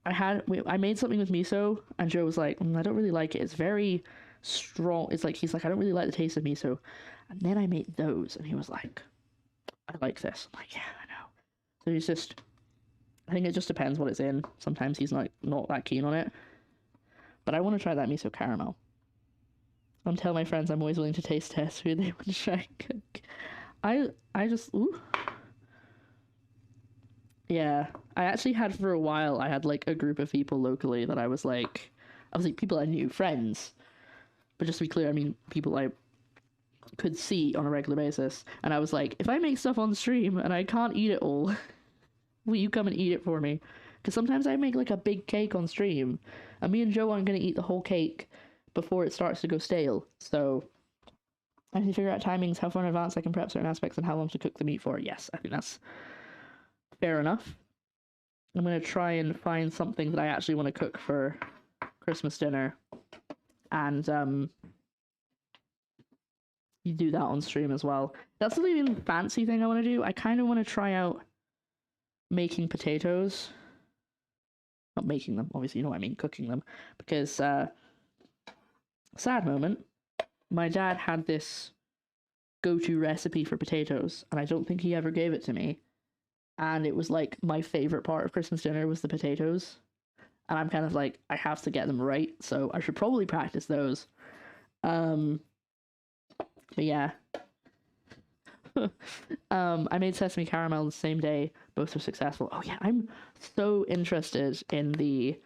I made something with miso, and Joe was like, I don't really like it. It's very strong. It's like, he's like, I don't really like the taste of miso. And then I made those, and he was like, I like this. I'm like, yeah, I know. So he's just, I think it just depends what it's in. Sometimes he's not that keen on it. But I want to try that miso caramel. I'm telling my friends I'm always willing to taste test who they want to try and cook. I just, ooh. Yeah, I actually had for a while, I had like a group of people locally that I was like people I knew, friends. But just to be clear, I mean people I could see on a regular basis. And I was like, if I make stuff on stream and I can't eat it all, will you come and eat it for me? Because sometimes I make like a big cake on stream, and me and Joe aren't going to eat the whole cake before it starts to go stale. So I need to figure out timings, how far in advance I can prep certain aspects, and how long to cook the meat for. Yes, I think that's fair enough. I'm going to try and find something that I actually want to cook for Christmas dinner and you do that on stream as well. That's the really fancy thing I want to do. I kind of want to try out making potatoes. Not making them, obviously, you know what I mean, cooking them. Because, sad moment, my dad had this go-to recipe for potatoes, and I don't think he ever gave it to me. And it was like my favorite part of Christmas dinner was the potatoes. And I'm kind of like, I have to get them right, so I should probably practice those. But yeah. I made sesame caramel the same day. Both were successful. Oh yeah, I'm so interested in the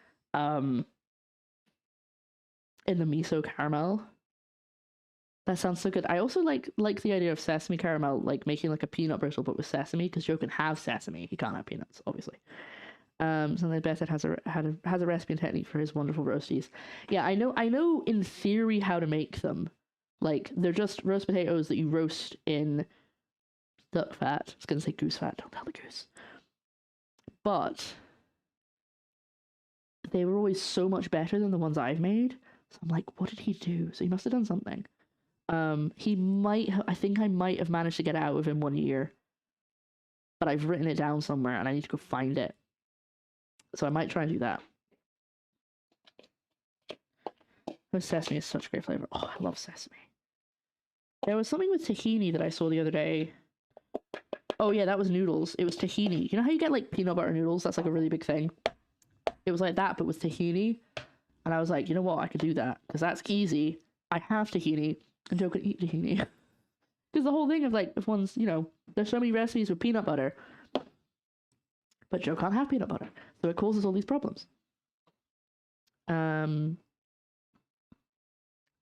miso caramel. That sounds so good. I also like the idea of sesame caramel, like making like a peanut brittle but with sesame, because Joe can have sesame. He can't have peanuts, obviously. Something Beth has a recipe and technique for his wonderful roasties. Yeah, I know in theory how to make them. Like, they're just roast potatoes that you roast in duck fat. I was gonna say goose fat, don't tell the goose. But they were always so much better than the ones I've made. So I'm like, what did he do? So he must have done something. He might I think I might have managed to get it out within 1 year. But I've written it down somewhere and I need to go find it. So I might try and do that. Sesame is such a great flavor. Oh, I love sesame. There was something with tahini that I saw the other day. Oh yeah, that was noodles. It was tahini. You know how you get like peanut butter noodles? That's like a really big thing. It was like that, but with tahini. And I was like, you know what? I could do that because that's easy. I have tahini, and Joe could eat tahini. Because the whole thing of like, if one's, you know, there's so many recipes with peanut butter, but Joe can't have peanut butter, so it causes all these problems. Ooh,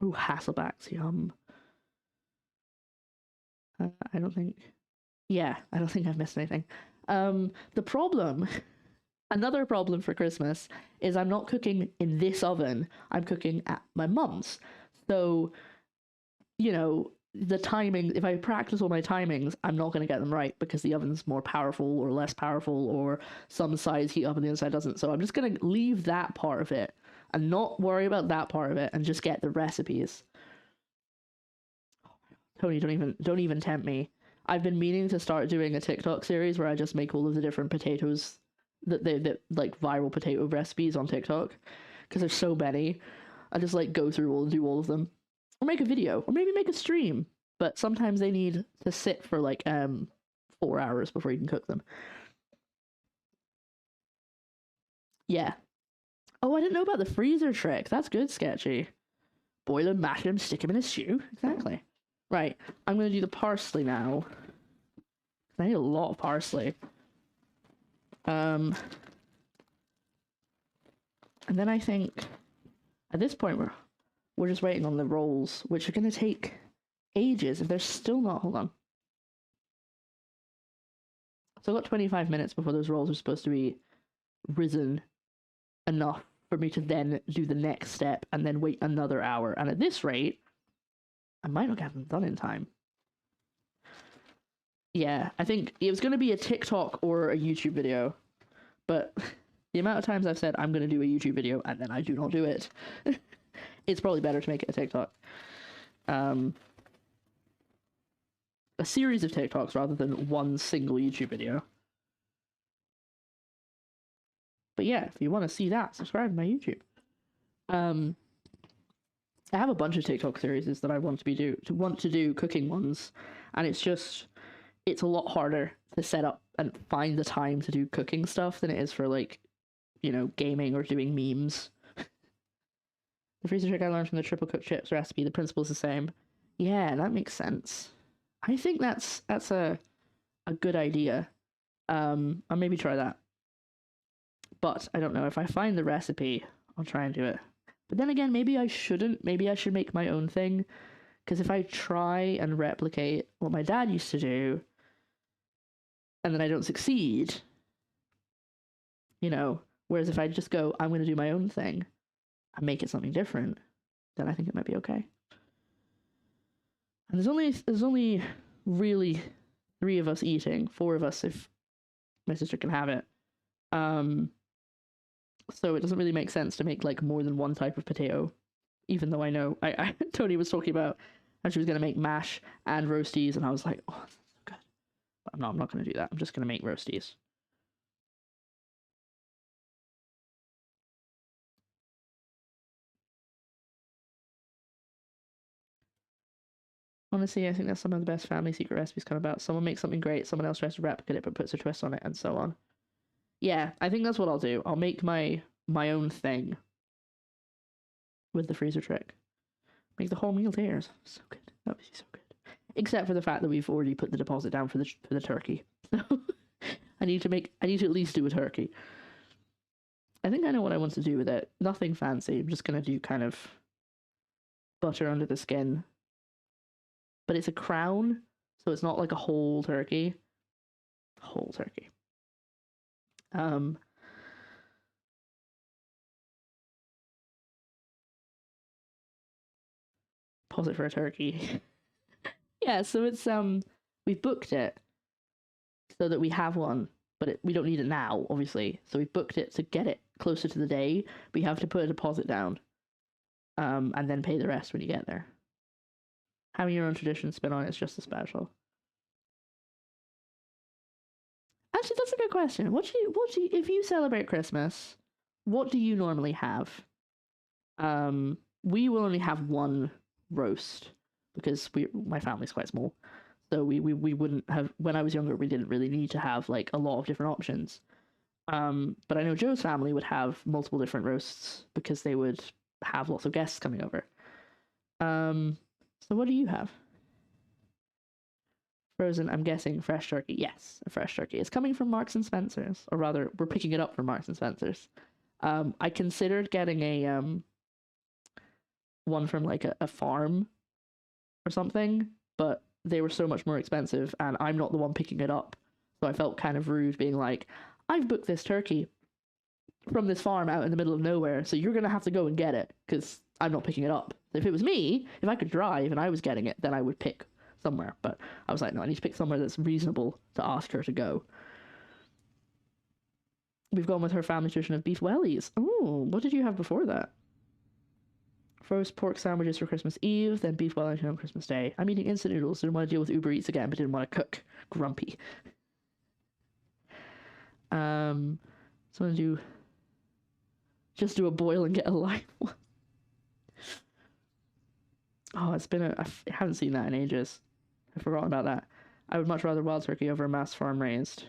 Hasselbacks, yum. I don't think I've missed anything. The problem, another problem for Christmas is I'm not cooking in this oven. I'm cooking at my mum's. So, you know, the timing, if I practice all my timings, I'm not going to get them right because the oven's more powerful or less powerful, or some sides heat up and the other side doesn't. So I'm just going to leave that part of it and not worry about that part of it and just get the recipes. Tony, don't even tempt me. I've been meaning to start doing a TikTok series where I just make all of the different potatoes that like viral potato recipes on TikTok, because there's so many. I just like go through and do all of them, or make a video, or maybe make a stream. But sometimes they need to sit for like 4 hours before you can cook them. Yeah. Oh, I didn't know about the freezer trick. That's good, Sketchy. Boil them, mash them, stick them in a stew. Exactly. Right, I'm going to do the parsley now. I need a lot of parsley. And then I think, at this point, we're just waiting on the rolls, which are going to take ages if they're still not... Hold on. So I've got 25 minutes before those rolls are supposed to be risen enough for me to then do the next step and then wait another hour. And at this rate, I might not get them done in time. Yeah, I think it was going to be a TikTok or a YouTube video. But the amount of times I've said I'm going to do a YouTube video and then I do not do it, it's probably better to make it a TikTok. A series of TikToks rather than one single YouTube video. But yeah, if you want to see that, subscribe to my YouTube. I have a bunch of TikTok series that I want to do cooking ones, and it's a lot harder to set up and find the time to do cooking stuff than it is for, like, you know, gaming or doing memes. The freezer trick I learned from the triple cooked chips recipe, the principle's the same. Yeah, that makes sense. I think that's a good idea. I'll maybe try that. But I don't know, if I find the recipe, I'll try and do it. But then again, maybe I shouldn't. Maybe I should make my own thing. Because if I try and replicate what my dad used to do, and then I don't succeed, you know, whereas if I just go, I'm going to do my own thing, and make it something different, then I think it might be okay. And there's only really 3 of us eating, 4 of us if my sister can have it. So it doesn't really make sense to make like more than one type of potato even though I know Tony was talking about how she was going to make mash and roasties, and I was like, oh, that's so good. But I'm not going to do that. I'm just going to make roasties. Honestly, I think that's some of the best family secret recipes come about. Someone makes something great, someone else tries to replicate it but puts a twist on it, and so on. Yeah, I think that's what I'll do. I'll make my own thing with the freezer trick. Make the whole meal theirs. So good. That would be so good. Except for the fact that we've already put the deposit down for the turkey. So I need to at least do a turkey. I think I know what I want to do with it. Nothing fancy. I'm just gonna do kind of butter under the skin. But it's a crown, so it's not like a whole turkey. Whole turkey. Pause it for a turkey. Yeah, so it's we've booked it so that we have one, but we don't need it now, obviously. So we booked it to get it closer to the day. We have to put a deposit down, and then pay the rest when you get there. Having your own tradition spin on it's just as special. Actually, that's a good question. What do you if you celebrate Christmas, what do you normally have? We will only have one roast because my family's quite small. So we wouldn't have, when I was younger, we didn't really need to have like a lot of different options. But I know Joe's family would have multiple different roasts because they would have lots of guests coming over. So what do you have? Frozen, I'm guessing fresh turkey. Yes, a fresh turkey. It's coming from Marks and Spencer's, or rather, we're picking it up from Marks and Spencer's. I considered getting a one from like a farm or something, but they were so much more expensive, and I'm not the one picking it up. So I felt kind of rude being like, I've booked this turkey from this farm out in the middle of nowhere, so you're gonna have to go and get it because I'm not picking it up. If it was me, if I could drive and I was getting it, then I would pick somewhere. But I was like, no, I need to pick somewhere that's reasonable to ask her to go. We've gone with her family tradition of beef wellies. Oh, what did you have before that? Roast pork sandwiches for Christmas Eve, then beef Wellington on Christmas Day. I'm eating instant noodles, didn't want to deal with Uber Eats again, but didn't want to cook. Grumpy. So I'm gonna just do a boil and get a live one. Oh, I haven't seen that in ages. I've forgotten about that. I would much rather wild turkey over a mass farm raised.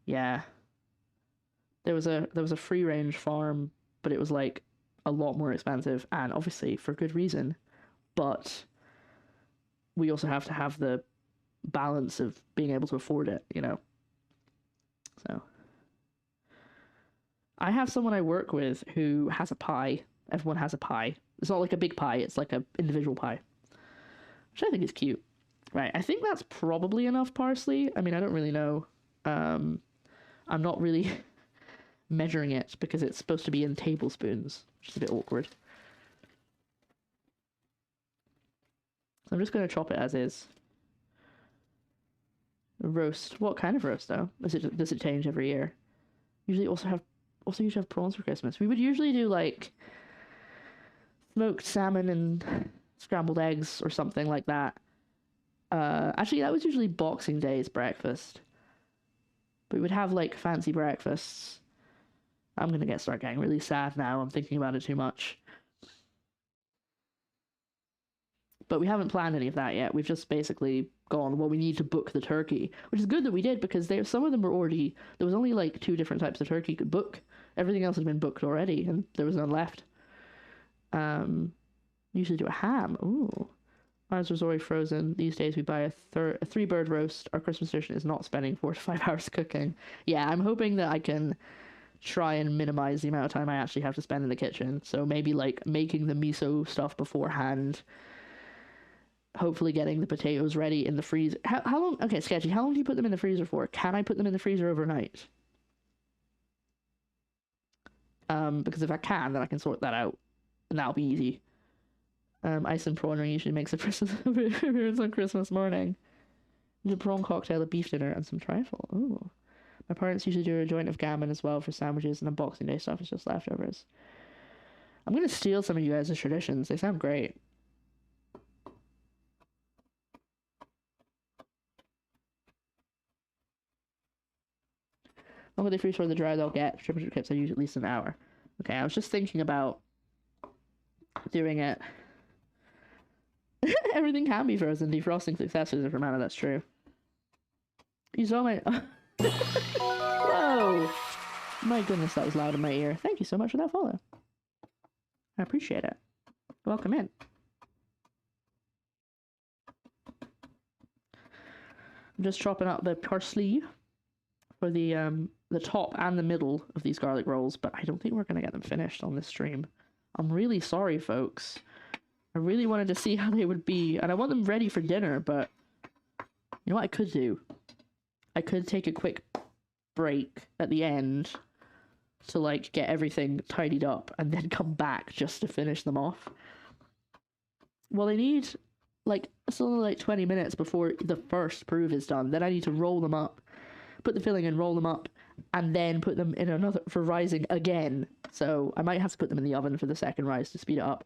Yeah. There was a free range farm, but it was like a lot more expensive, and obviously for good reason. But we also have to have the balance of being able to afford it, you know. So I have someone I work with who has a pie. Everyone has a pie. It's not like a big pie, it's like an individual pie, which I think is cute. Right, I think that's probably enough parsley. I mean, I don't really know. I'm not really measuring it because it's supposed to be in tablespoons, which is a bit awkward. So I'm just going to chop it as is. Roast. What kind of roast though? Does it change every year? Usually usually have prawns for Christmas. We would usually do like smoked salmon and scrambled eggs or something like that. Actually, that was usually Boxing Day's breakfast. But we would have like fancy breakfasts. I'm gonna start getting really sad now. I'm thinking about it too much. But we haven't planned any of that yet. We've just basically gone, well, we need to book the turkey, which is good that we did because some of them were already, there was only like 2 different types of turkey you could book. Everything else had been booked already, and there was none left. Usually do a ham. Ooh. Ours was already frozen. These days we buy a 3-bird roast. Our Christmas tradition is not spending 4 to 5 hours cooking. Yeah, I'm hoping that I can try and minimize the amount of time I actually have to spend in the kitchen. So maybe like making the miso stuff beforehand. Hopefully getting the potatoes ready in the freezer. How long? Okay, Sketchy, how long do you put them in the freezer for? Can I put them in the freezer overnight? Because if I can, then I can sort that out. And that'll be easy. Ice and prawn usually makes a Christmas appearance on Christmas morning. The prawn cocktail, a beef dinner, and some trifle. Ooh. My parents usually do a joint of gammon as well for sandwiches, and on Boxing Day stuff is just leftovers. I'm gonna steal some of you guys' traditions. They sound great. The longer they freeze for the drier they'll get. Temperature clips are usually at least an hour. Okay, I was just thinking about doing it. Everything can be frozen. Defrosting success is a amount of that's true. You saw my... Whoa! My goodness, that was loud in my ear. Thank you so much for that follow. I appreciate it. Welcome in. I'm just chopping up the parsley for the top and the middle of these garlic rolls, but I don't think we're gonna get them finished on this stream. I'm really sorry, folks. I really wanted to see how they would be, and I want them ready for dinner, but you know what I could do? I could take a quick break at the end to, like, get everything tidied up, and then come back just to finish them off. Well, they need, like, it's only like 20 minutes before the first proof is done. Then I need to roll them up, put the filling in, roll them up, and then put them in another for rising again. So I might have to put them in the oven for the second rise to speed it up.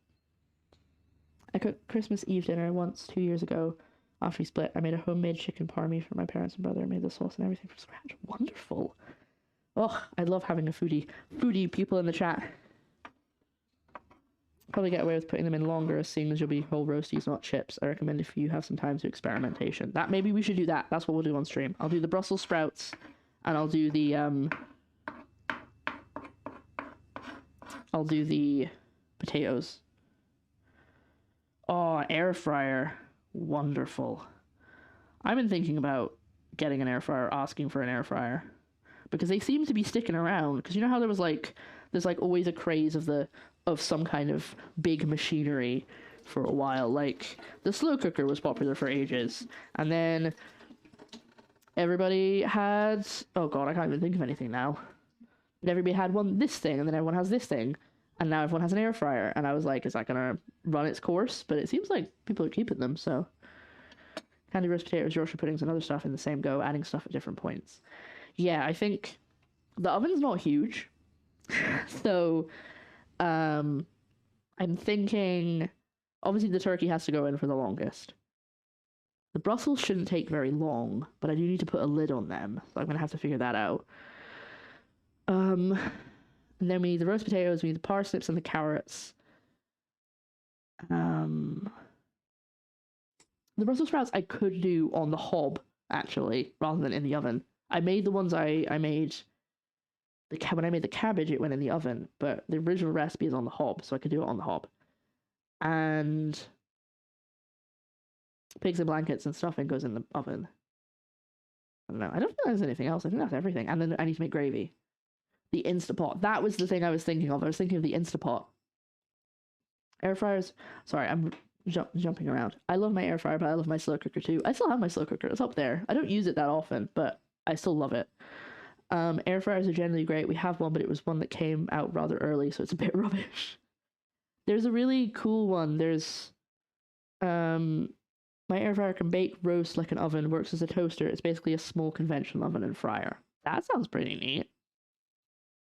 I cooked Christmas Eve dinner once 2 years ago. After we split, I made a homemade chicken parmy for my parents and brother. I made the sauce and everything from scratch. Wonderful. Oh, I love having a foodie people in the chat. Probably get away with putting them in longer, seeing as you'll be whole roasties, not chips. I recommend if you have some time to experimentation. That maybe we should do that. That's what we'll do on stream. I'll do the Brussels sprouts, and I'll do the potatoes. Oh, air fryer. Wonderful. I've been thinking about getting an air fryer, asking for an air fryer, because they seem to be sticking around. Because you know how there's like always a craze of some kind of big machinery for a while. Like the slow cooker was popular for ages, and then everybody had, oh god, I can't even think of anything now. Everybody had this thing, and then everyone has this thing, and now everyone has an air fryer. And I was like, is that gonna run its course? But it seems like people are keeping them. So candy roast potatoes, Yorkshire puddings, and other stuff in the same go, adding stuff at different points. Yeah, I think the oven's not huge. So I'm thinking, obviously the turkey has to go in for the longest. The Brussels shouldn't take very long, but I do need to put a lid on them, so I'm gonna have to figure that out. And then we need the roast potatoes, we need the parsnips and the carrots. The Brussels sprouts I could do on the hob, actually, rather than in the oven. I made the ones I made... When I made the cabbage, it went in the oven, but the original recipe is on the hob, so I could do it on the hob. And pigs and blankets and stuffing goes in the oven. I don't know. I don't think there's anything else. I think that's everything. And then I need to make gravy. The Instapot. That was the thing I was thinking of. I was thinking of the Instapot. Air fryers. Sorry, I'm jumping around. I love my air fryer, but I love my slow cooker too. I still have my slow cooker. It's up there. I don't use it that often, but I still love it. Air fryers are generally great. We have one, but it was one that came out rather early, so it's a bit rubbish. There's a really cool one. There's my air fryer can bake, roast like an oven, works as a toaster. It's basically a small conventional oven and fryer. That sounds pretty neat.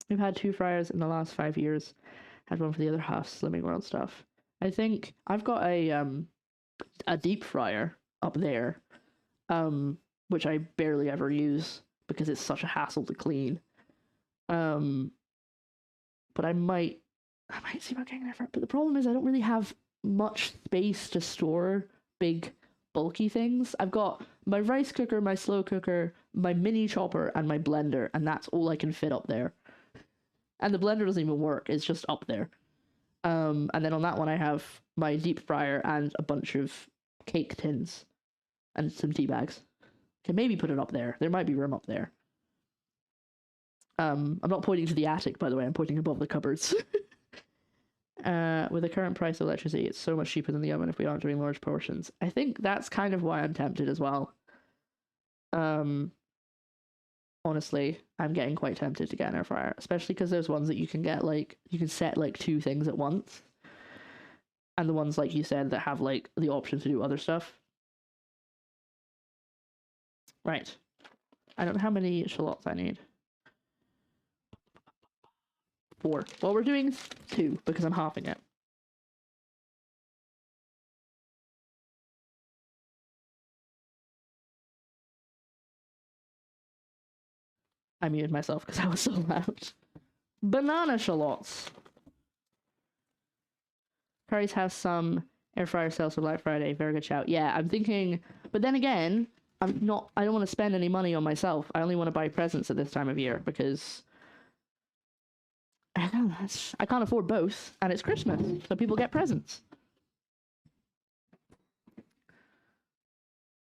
We've had 2 fryers in the last 5 years. Had one for the other half, Slimming World stuff. I think I've got a deep fryer up there, which I barely ever use, because it's such a hassle to clean. But I might see about getting an air fryer. But the problem is I don't really have much space to store big, bulky things. I've got my rice cooker, my slow cooker, my mini chopper, and my blender, and that's all I can fit up there. And the blender doesn't even work, it's just up there. And then on that one I have my deep fryer and a bunch of cake tins and some tea bags. Can maybe put it up there. There might be room up there. I'm not pointing to the attic, by the way. I'm pointing above the cupboards. With the current price of electricity, it's so much cheaper than the oven if we aren't doing large portions. I think that's kind of why I'm tempted as well. Honestly, I'm getting quite tempted to get an air fryer, especially because there's ones that you can get, like, you can set like 2 things at once. And the ones, like you said, that have like the option to do other stuff. Right. I don't know how many shallots I need. 4. Well, we're doing 2 because I'm halving it. I muted myself because I was so loud. Banana shallots. Curry's have some air fryer sales for Black Friday. Very good shout. Yeah, I'm thinking, but then again, I don't want to spend any money on myself. I only want to buy presents at this time of year because I can't afford both, and it's Christmas, so people get presents.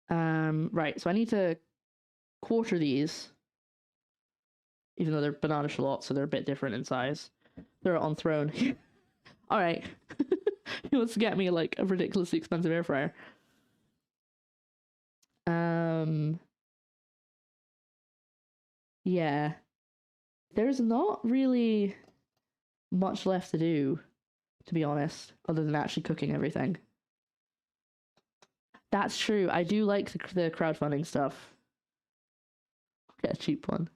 Right, so I need to quarter these, even though they're banana shallots, so they're a bit different in size. They're on throne. All right. He wants to get me like a ridiculously expensive air fryer. Yeah. There's not really much left to do, to be honest, other than actually cooking everything. That's true. I do like the crowdfunding stuff. Get a cheap one.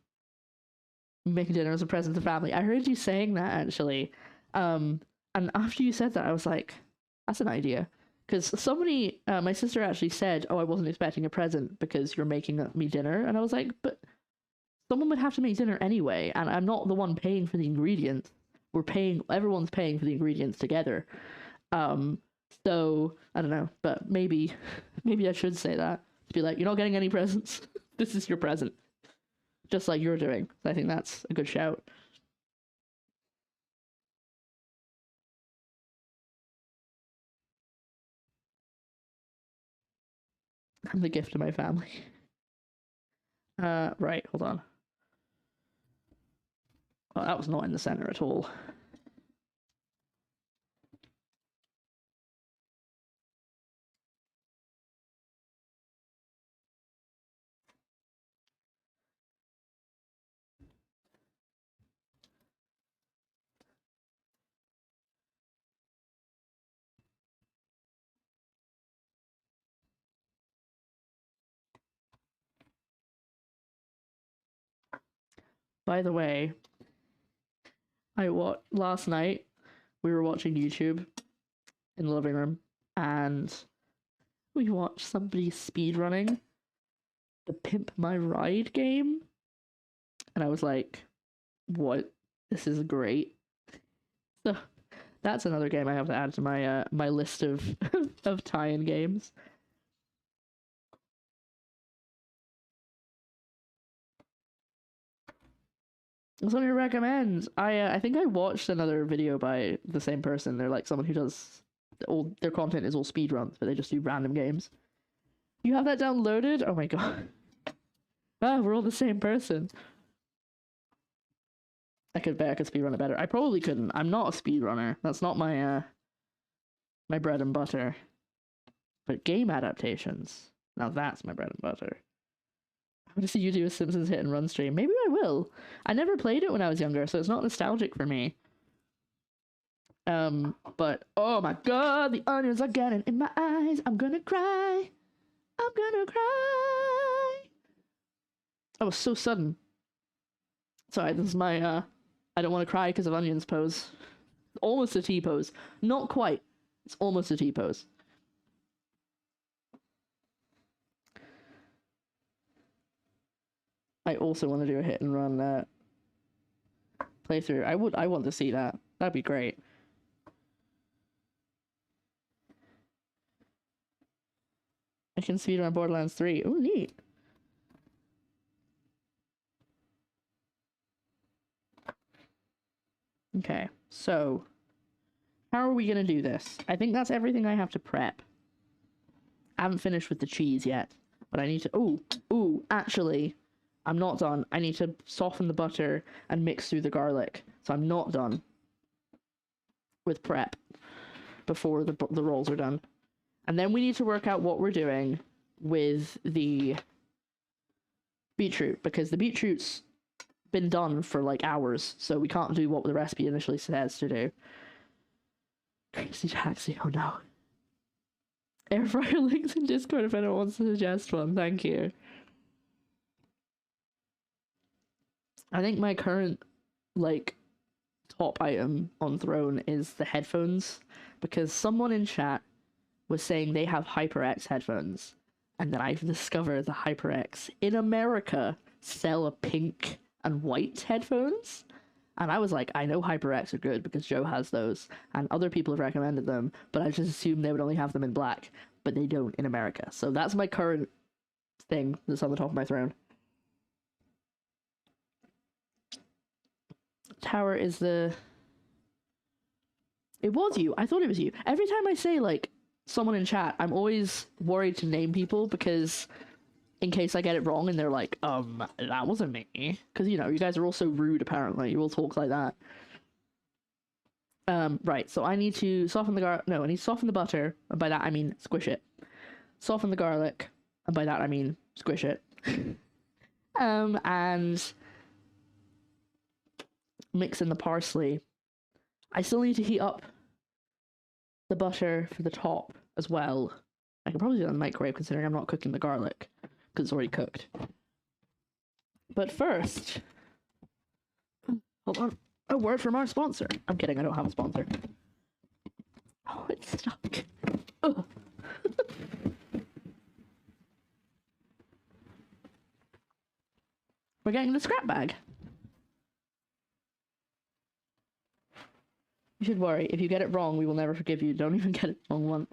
Making dinner as a present to family. I heard you saying that, actually. And after you said that, I was like, that's an idea. Because somebody, my sister actually said, oh, I wasn't expecting a present because you're making me dinner. And I was like, but someone would have to make dinner anyway. And I'm not the one paying for the ingredients. Everyone's paying for the ingredients together. So, I don't know. But maybe I should say that. To be like, you're not getting any presents. This is your present. Just like you're doing. I think that's a good shout. I'm the gift of my family. Right, hold on. Oh, that was not in the center at all. By the way, last night we were watching YouTube in the living room, and we watched somebody speedrunning the Pimp My Ride game, and I was like, what? This is great. So that's another game I have to add to my my list of of tie-in games. Something to recommend. I think I watched another video by the same person. They're like someone who does their content is all speedruns, but they just do random games. You have that downloaded? Oh my god. Ah, we're all the same person. I could speedrun it better. I probably couldn't. I'm not a speedrunner. That's not my my bread and butter. But game adaptations. Now that's my bread and butter. I want to see you do a Simpsons hit and run stream. Maybe I will. I never played it when I was younger, so it's not nostalgic for me. But oh my god, the onions are getting in my eyes. I'm gonna cry. I'm gonna cry. That was so sudden. Sorry, this is my I don't want to cry because of onions pose. Almost a T pose. Not quite. It's almost a T pose. I also want to do a hit and run playthrough. I want to see that. That'd be great. I can speedrun Borderlands 3. Oh, neat. Okay, so how are we gonna do this? I think that's everything I have to prep. I haven't finished with the cheese yet, but I need to. Ooh, actually, I'm not done. I need to soften the butter and mix through the garlic. So I'm not done with prep before the rolls are done. And then we need to work out what we're doing with the beetroot, because the beetroot's been done for like hours, so we can't do what the recipe initially says to do. Crazy taxi, oh no. Air fryer links in Discord if anyone wants to suggest one, thank you. I think my current, like, top item on Throne is the headphones, because someone in chat was saying they have HyperX headphones, and then I've discovered the HyperX in America sell a pink and white headphones. And I was like, I know HyperX are good because Joe has those, and other people have recommended them, but I just assumed they would only have them in black, but they don't in America. So that's my current thing that's on the top of my throne. Tower is the... It was you. I thought it was you. Every time I say, like, someone in chat, I'm always worried to name people because in case I get it wrong and they're like, that wasn't me. Because, you know, you guys are all so rude, apparently. You all talk like that. Right, so I need to soften the garlic. No, I need to soften the butter. And by that, I mean squish it. Soften the garlic. And by that, I mean squish it. And mix in the parsley. I still need to heat up the butter for the top as well. I can probably do it in the microwave considering I'm not cooking the garlic because it's already cooked. But first, hold on, a word from our sponsor. I'm kidding, I don't have a sponsor. Oh, it's stuck. Ugh. We're getting the scrap bag. You should worry. If you get it wrong, we will never forgive you. Don't even get it wrong once.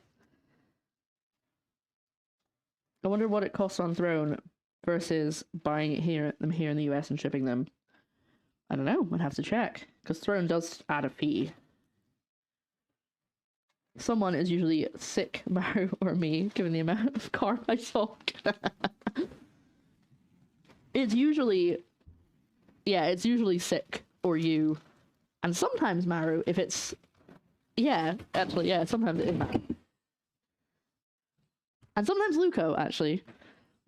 I wonder what it costs on Throne versus buying it here in the US and shipping them. I don't know. I'd have to check. Because Throne does add a fee. Someone is usually sick, Maru or me, given the amount of carb I talk. It's usually... Yeah, it's usually sick or you. And sometimes Maru, if it's... Yeah, actually, yeah, sometimes it is Maru. And sometimes Luco, actually.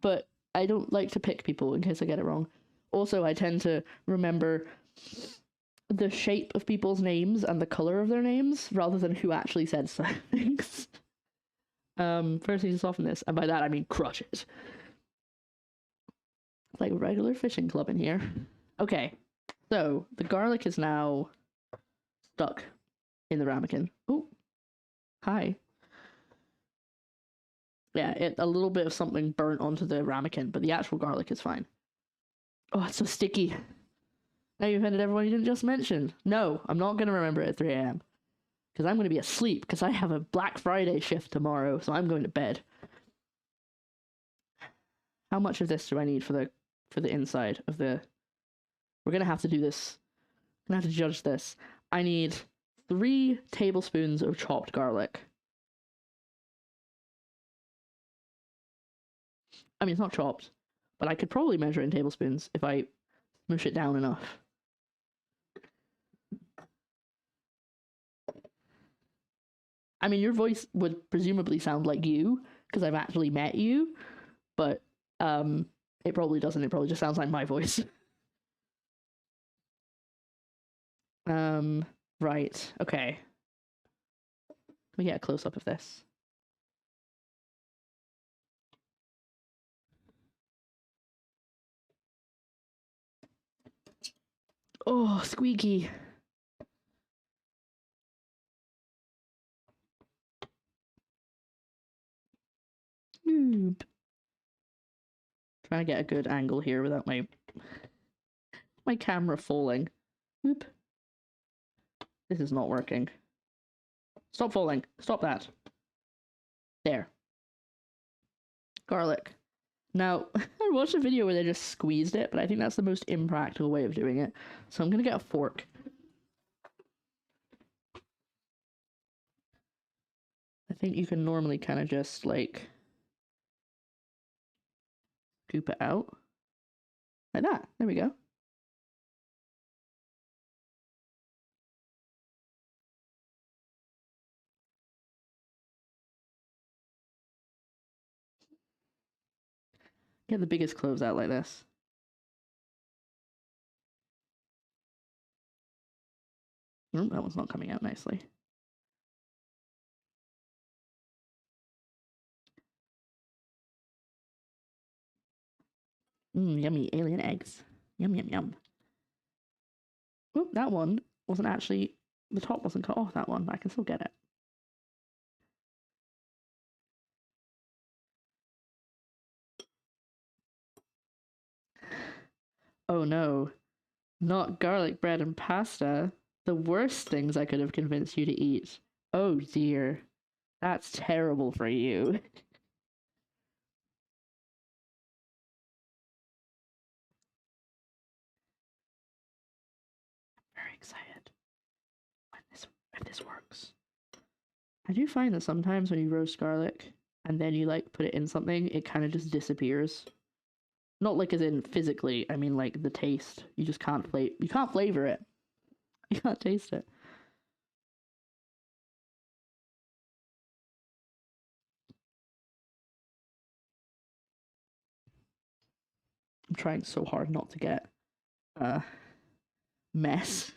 But I don't like to pick people in case I get it wrong. Also, I tend to remember the shape of people's names and the color of their names, rather than who actually said things. First need to soften this, and by that I mean crush it. Like a regular fishing club in here. Okay, so the garlic is now stuck in the ramekin. Oh, hi. Yeah, a little bit of something burnt onto the ramekin, but the actual garlic is fine. Oh, it's so sticky. Now you've offended everyone you didn't just mention. No, I'm not going to remember it at 3 a.m. Because I'm going to be asleep, because I have a Black Friday shift tomorrow, so I'm going to bed. How much of this do I need for the inside of the... We're going to have to do this. I'm going to have to judge this. I need 3 tablespoons of chopped garlic. I mean, it's not chopped, but I could probably measure it in tablespoons if I smush it down enough. I mean, your voice would presumably sound like you, because I've actually met you, but it probably doesn't. It probably just sounds like my voice. Right, okay. Let me get a close-up of this. Oh, squeaky. Noob. Trying to get a good angle here without my camera falling. Oop. This is not working. Stop falling. Stop that. There. Garlic. Now, I watched a video where they just squeezed it, but I think that's the most impractical way of doing it. So I'm gonna get a fork. I think you can normally kind of just, like, scoop it out. Like that. There we go. Get the biggest cloves out like this. Oh, that one's not coming out nicely. Yummy alien eggs. Yum, yum, yum. Oh, that one wasn't actually, the top wasn't cut off that one, but I can still get it. Oh no, not garlic bread and pasta. The worst things I could have convinced you to eat. Oh dear, that's terrible for you. Very excited if this works. I do find that sometimes when you roast garlic and then you like put it in something, it kind of just disappears. Not like as in physically, I mean like the taste. You just can't flavor it. You can't taste it. I'm trying so hard not to get mess.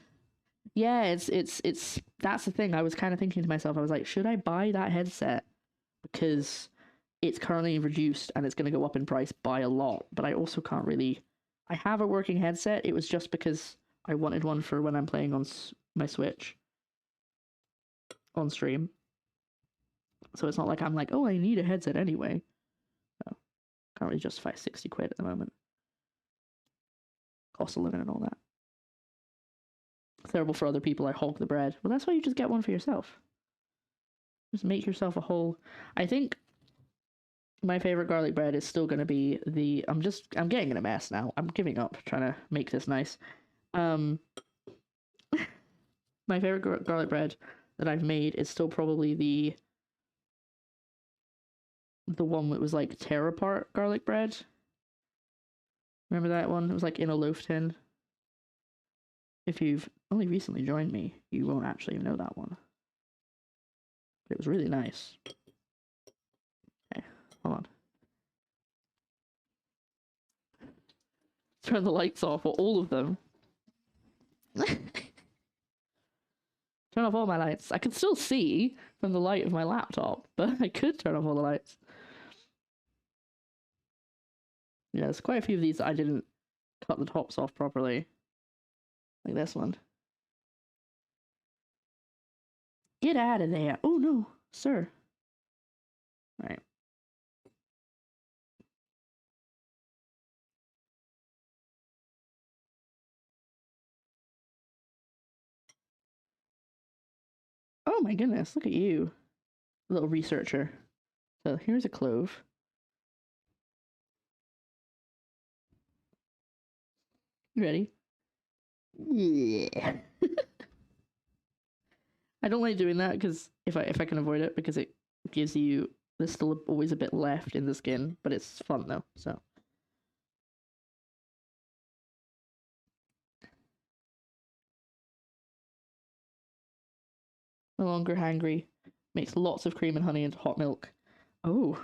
Yeah, it's that's the thing. I was kind of thinking to myself, I was like, should I buy that headset? Because it's currently reduced and it's going to go up in price by a lot, but I also can't really. I have a working headset. It was just because I wanted one for when I'm playing on my Switch on stream. So it's not like I'm like, oh, I need a headset anyway. No, can't really justify 60 quid at the moment. Cost of living and all that. Terrible for other people. I hog the bread. Well, that's why you just get one for yourself. Just make yourself a whole. I think my favorite garlic bread is still going to be the. I'm getting in a mess now. I'm giving up trying to make this nice. My favorite garlic bread that I've made is still probably the one that was like tear apart garlic bread. Remember that one? It was like in a loaf tin. If you've only recently joined me, you won't actually know that one. But it was really nice. Okay, hold on. Turn the lights off, or all of them. Turn off all my lights. I can still see from the light of my laptop, but I could turn off all the lights. Yeah, there's quite a few of these that I didn't cut the tops off properly. Like this one. Get out of there. Oh no, sir. Right. Oh my goodness, look at you. A little researcher. So here's a clove. You ready? Yeah. I don't like doing that because if I can avoid it, because it gives you, there's still always a bit left in the skin, but it's fun though. So no longer hangry. Makes lots of cream and honey into hot milk. Oh,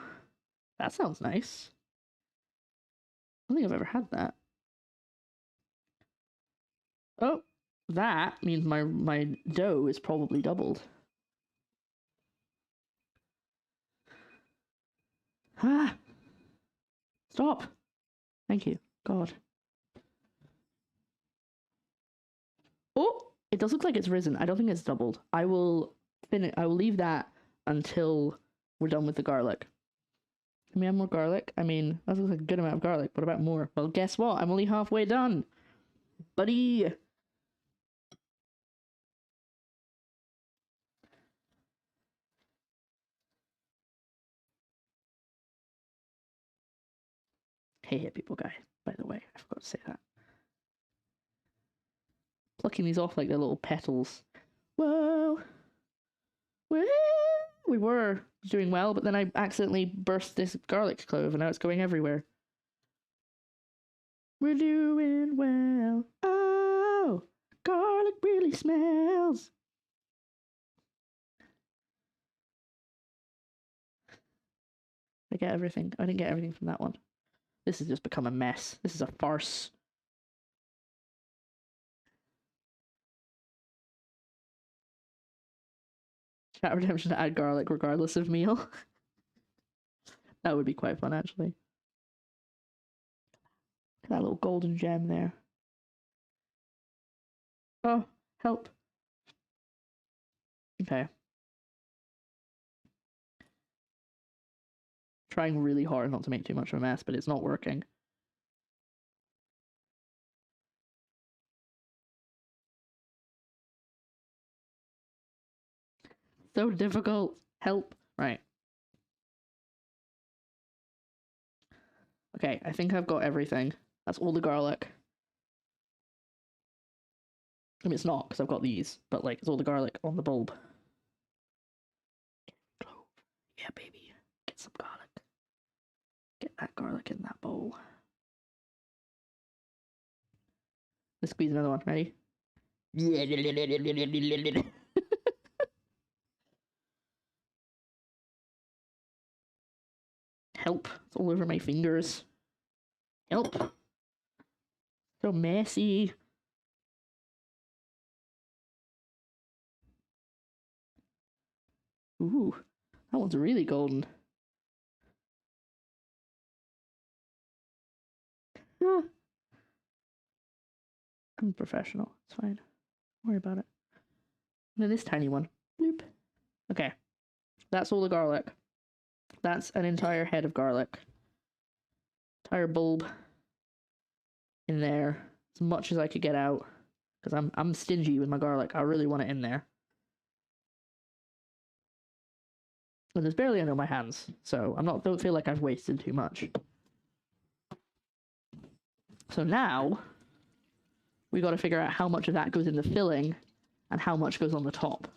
that sounds nice. I don't think I've ever had that. Oh, that means my dough is probably doubled. Ah! Stop! Thank you. God. Oh! It does look like it's risen. I don't think it's doubled. I will leave that until we're done with the garlic. Can we have more garlic? I mean, that looks like a good amount of garlic. What about more? Well, guess what? I'm only halfway done. Buddy! Hey, people guy, by the way. I forgot to say that. Plucking these off like they're little petals. Whoa! Woo! We were doing well, but then I accidentally burst this garlic clove and now it's going everywhere. We're doing well. Oh! Garlic really smells! I get everything. I didn't get everything from that one. This has just become a mess. This is a farce. Chat redemption to add garlic regardless of meal. That would be quite fun, actually. That little golden gem there. Oh, help. Okay. Trying really hard not to make too much of a mess, but it's not working. So difficult. Help. Right. Okay, I think I've got everything. That's all the garlic. I mean, it's not, because I've got these, but, like, it's all the garlic on the bulb. Clove. Yeah, baby. Get some garlic. Get that garlic in that bowl. Let's squeeze another one. Ready? Help. It's all over my fingers. Help. So messy. Ooh, that one's really golden. Ah. I'm a professional. It's fine. Don't worry about it. And then this tiny one. Bloop. Okay. That's all the garlic. That's an entire head of garlic. Entire bulb in there. As much as I could get out. Because I'm stingy with my garlic. I really want it in there. And there's barely any on my hands. So don't feel like I've wasted too much. So now we got to figure out how much of that goes in the filling and how much goes on the top.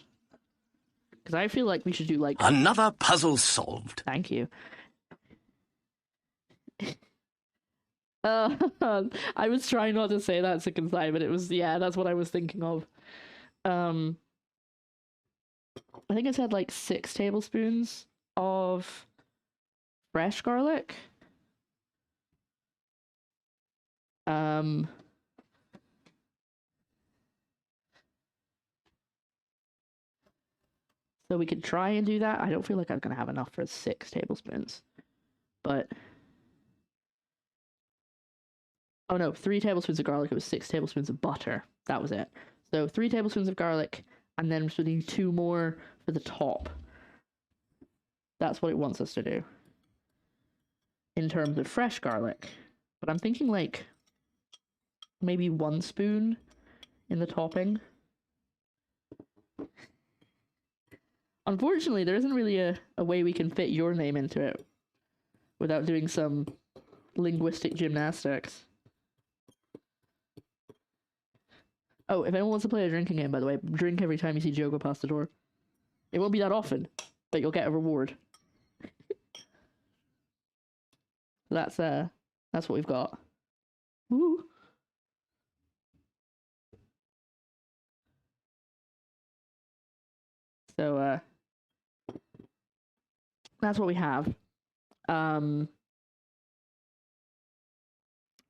Because I feel like we should do like... Another puzzle solved. Thank you. I was trying not to say that second time, but it was, yeah, that's what I was thinking of. I think I said like 6 tablespoons of fresh garlic. So we could try and do that. I don't feel like I'm going to have enough for 6 tablespoons. But... oh no, 3 tablespoons of garlic. It was 6 tablespoons of butter. That was it. So 3 tablespoons of garlic, and then we're doing 2 more for the top. That's what it wants us to do. In terms of fresh garlic. But I'm thinking like maybe 1 spoon in the topping. Unfortunately, there isn't really a way we can fit your name into it without doing some linguistic gymnastics. Oh, if anyone wants to play a drinking game, by the way, drink every time you see Joe go past the door. It won't be that often, but you'll get a reward. That's what we've got. Woo! So, that's what we have.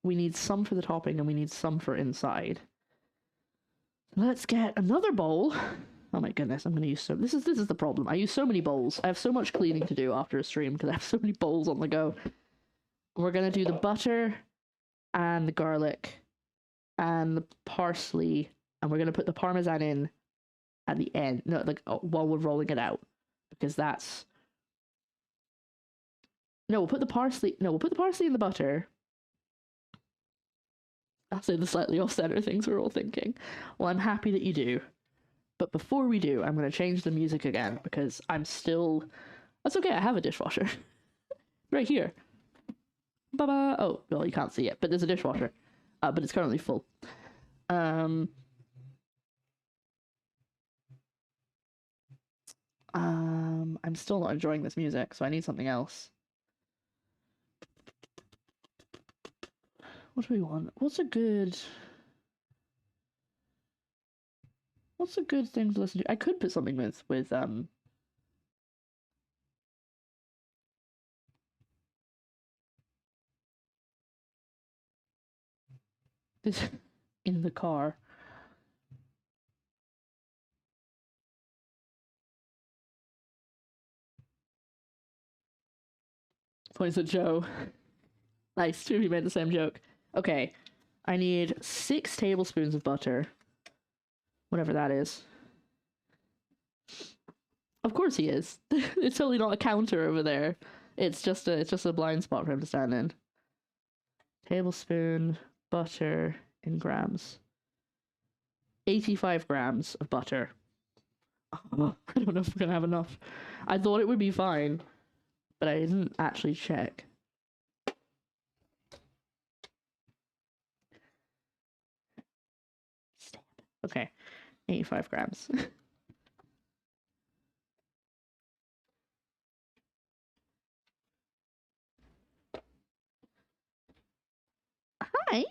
We need some for the topping and we need some for inside. Let's get another bowl. Oh my goodness, I'm gonna use so... This is the problem. I use so many bowls. I have so much cleaning to do after a stream because I have so many bowls on the go. We're gonna do the butter and the garlic and the parsley, and we're gonna put the parmesan in at the end. No, like while we're rolling it out, because that's... No, we'll put the parsley. No, we'll put the parsley in the butter. I'll say the slightly off-center things we're all thinking. Well, I'm happy that you do. But before we do, I'm going to change the music again, because I'm still... That's okay, I have a dishwasher. Right here. Ba-ba! Oh, well, you can't see it, but there's a dishwasher. But it's currently full. I'm still not enjoying this music, so I need something else. What do we want? What's a good thing to listen to? I could put something with this in the car. Points at Joe. Nice, two of you made the same joke. Okay, I need 6 tablespoons of butter. Whatever that is. Of course he is. It's totally not a counter over there. It's just a blind spot for him to stand in. Tablespoon butter in grams. 85 grams of butter. I don't know if we're gonna have enough. I thought it would be fine, but I didn't actually check. Okay, 85 grams. Hi!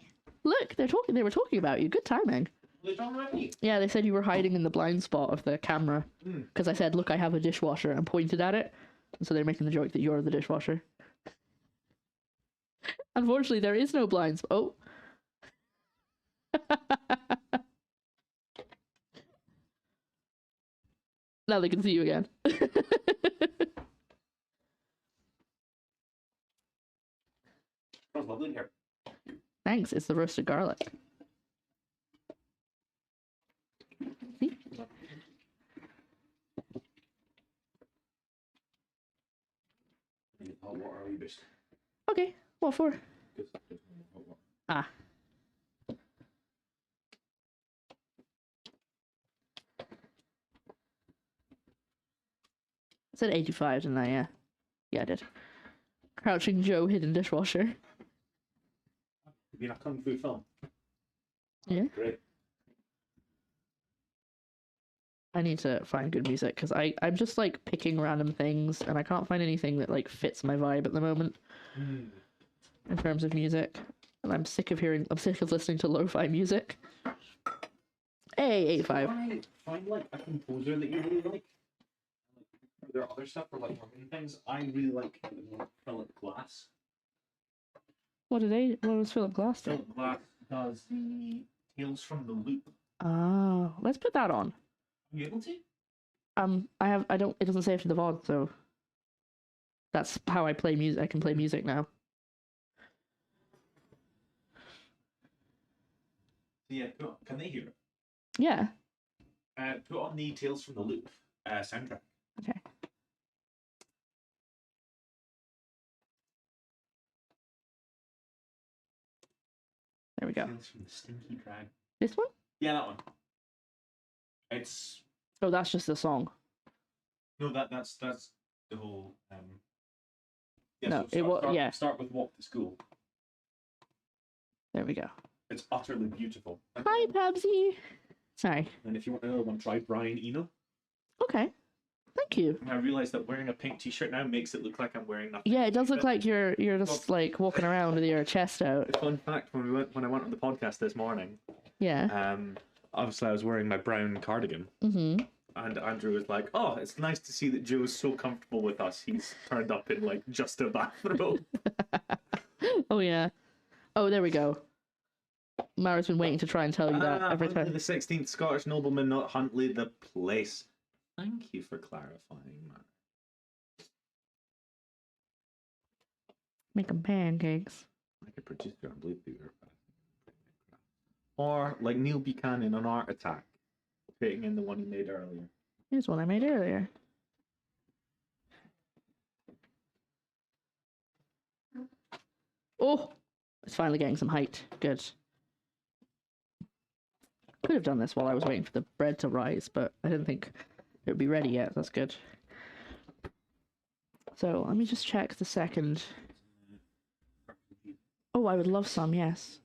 Look, they were talking about you. Good timing. They're talking about me. Yeah, they said you were hiding in the blind spot of the camera. Because I said, look, I have a dishwasher, and pointed at it. And so they're making the joke that you're the dishwasher. Unfortunately, there is no blind spot. Oh. Now they can see you again. Smells lovely in here. Thanks, it's the roasted garlic. See? I need hot water, a wee bit. Okay, what for? Hot water. Ah. I said 85, didn't I? Yeah. Yeah, I did. Crouching Joe, hidden dishwasher. You mean a kung fu film? Yeah. Great. I need to find good music because I'm just like picking random things and I can't find anything that like fits my vibe at the moment in terms of music. And I'm sick of listening to lo-fi music. Hey, 85. Find like a composer that you really like. Are there other stuff for like working things? I really like Philip Glass. What was Philip Glass doing? Philip Glass does the Tales from the Loop. Oh, let's put that on. Are you able to? It doesn't save to the VOD, so that's how I play music. I can play music now. Yeah, can they hear it? Yeah. Put on the Tales from the Loop soundtrack. Okay. There we go. Tales from the Stinky Drag. This one? Yeah, that one. It's Oh, that's just the song. no, that's the whole. Yeah, No, so yeah. Start with Walk to School. There we go. It's utterly beautiful. Hi, Pabsy. Sorry. And if you want another one, try Brian Eno. Okay. Thank you. And I realised that wearing a pink T-shirt now makes it look like I'm wearing nothing. Yeah, it does look like you're just like walking around with your chest out. Fun fact: when I went on the podcast this morning, Yeah. obviously I was wearing my brown cardigan, Mm-hmm. and Andrew was like, "Oh, it's nice to see that Joe's so comfortable with us. He's turned up in like just a bathrobe." Oh yeah. Oh, there we go. Mara's been waiting to try and tell you that every Huntley time. the 16th Scottish nobleman, not Huntley the place. Thank you for clarifying, Mara. Making pancakes. Like a producer on Blue Theater. Or like Neil Buchanan on Art Attack, fitting in the one he made earlier. Here's one I made earlier. Oh, it's finally getting some height. Good. Could have done this while I was waiting for the bread to rise, but I didn't think it would be ready yet. That's good. So let me just check the second. Oh, I would love some, yes.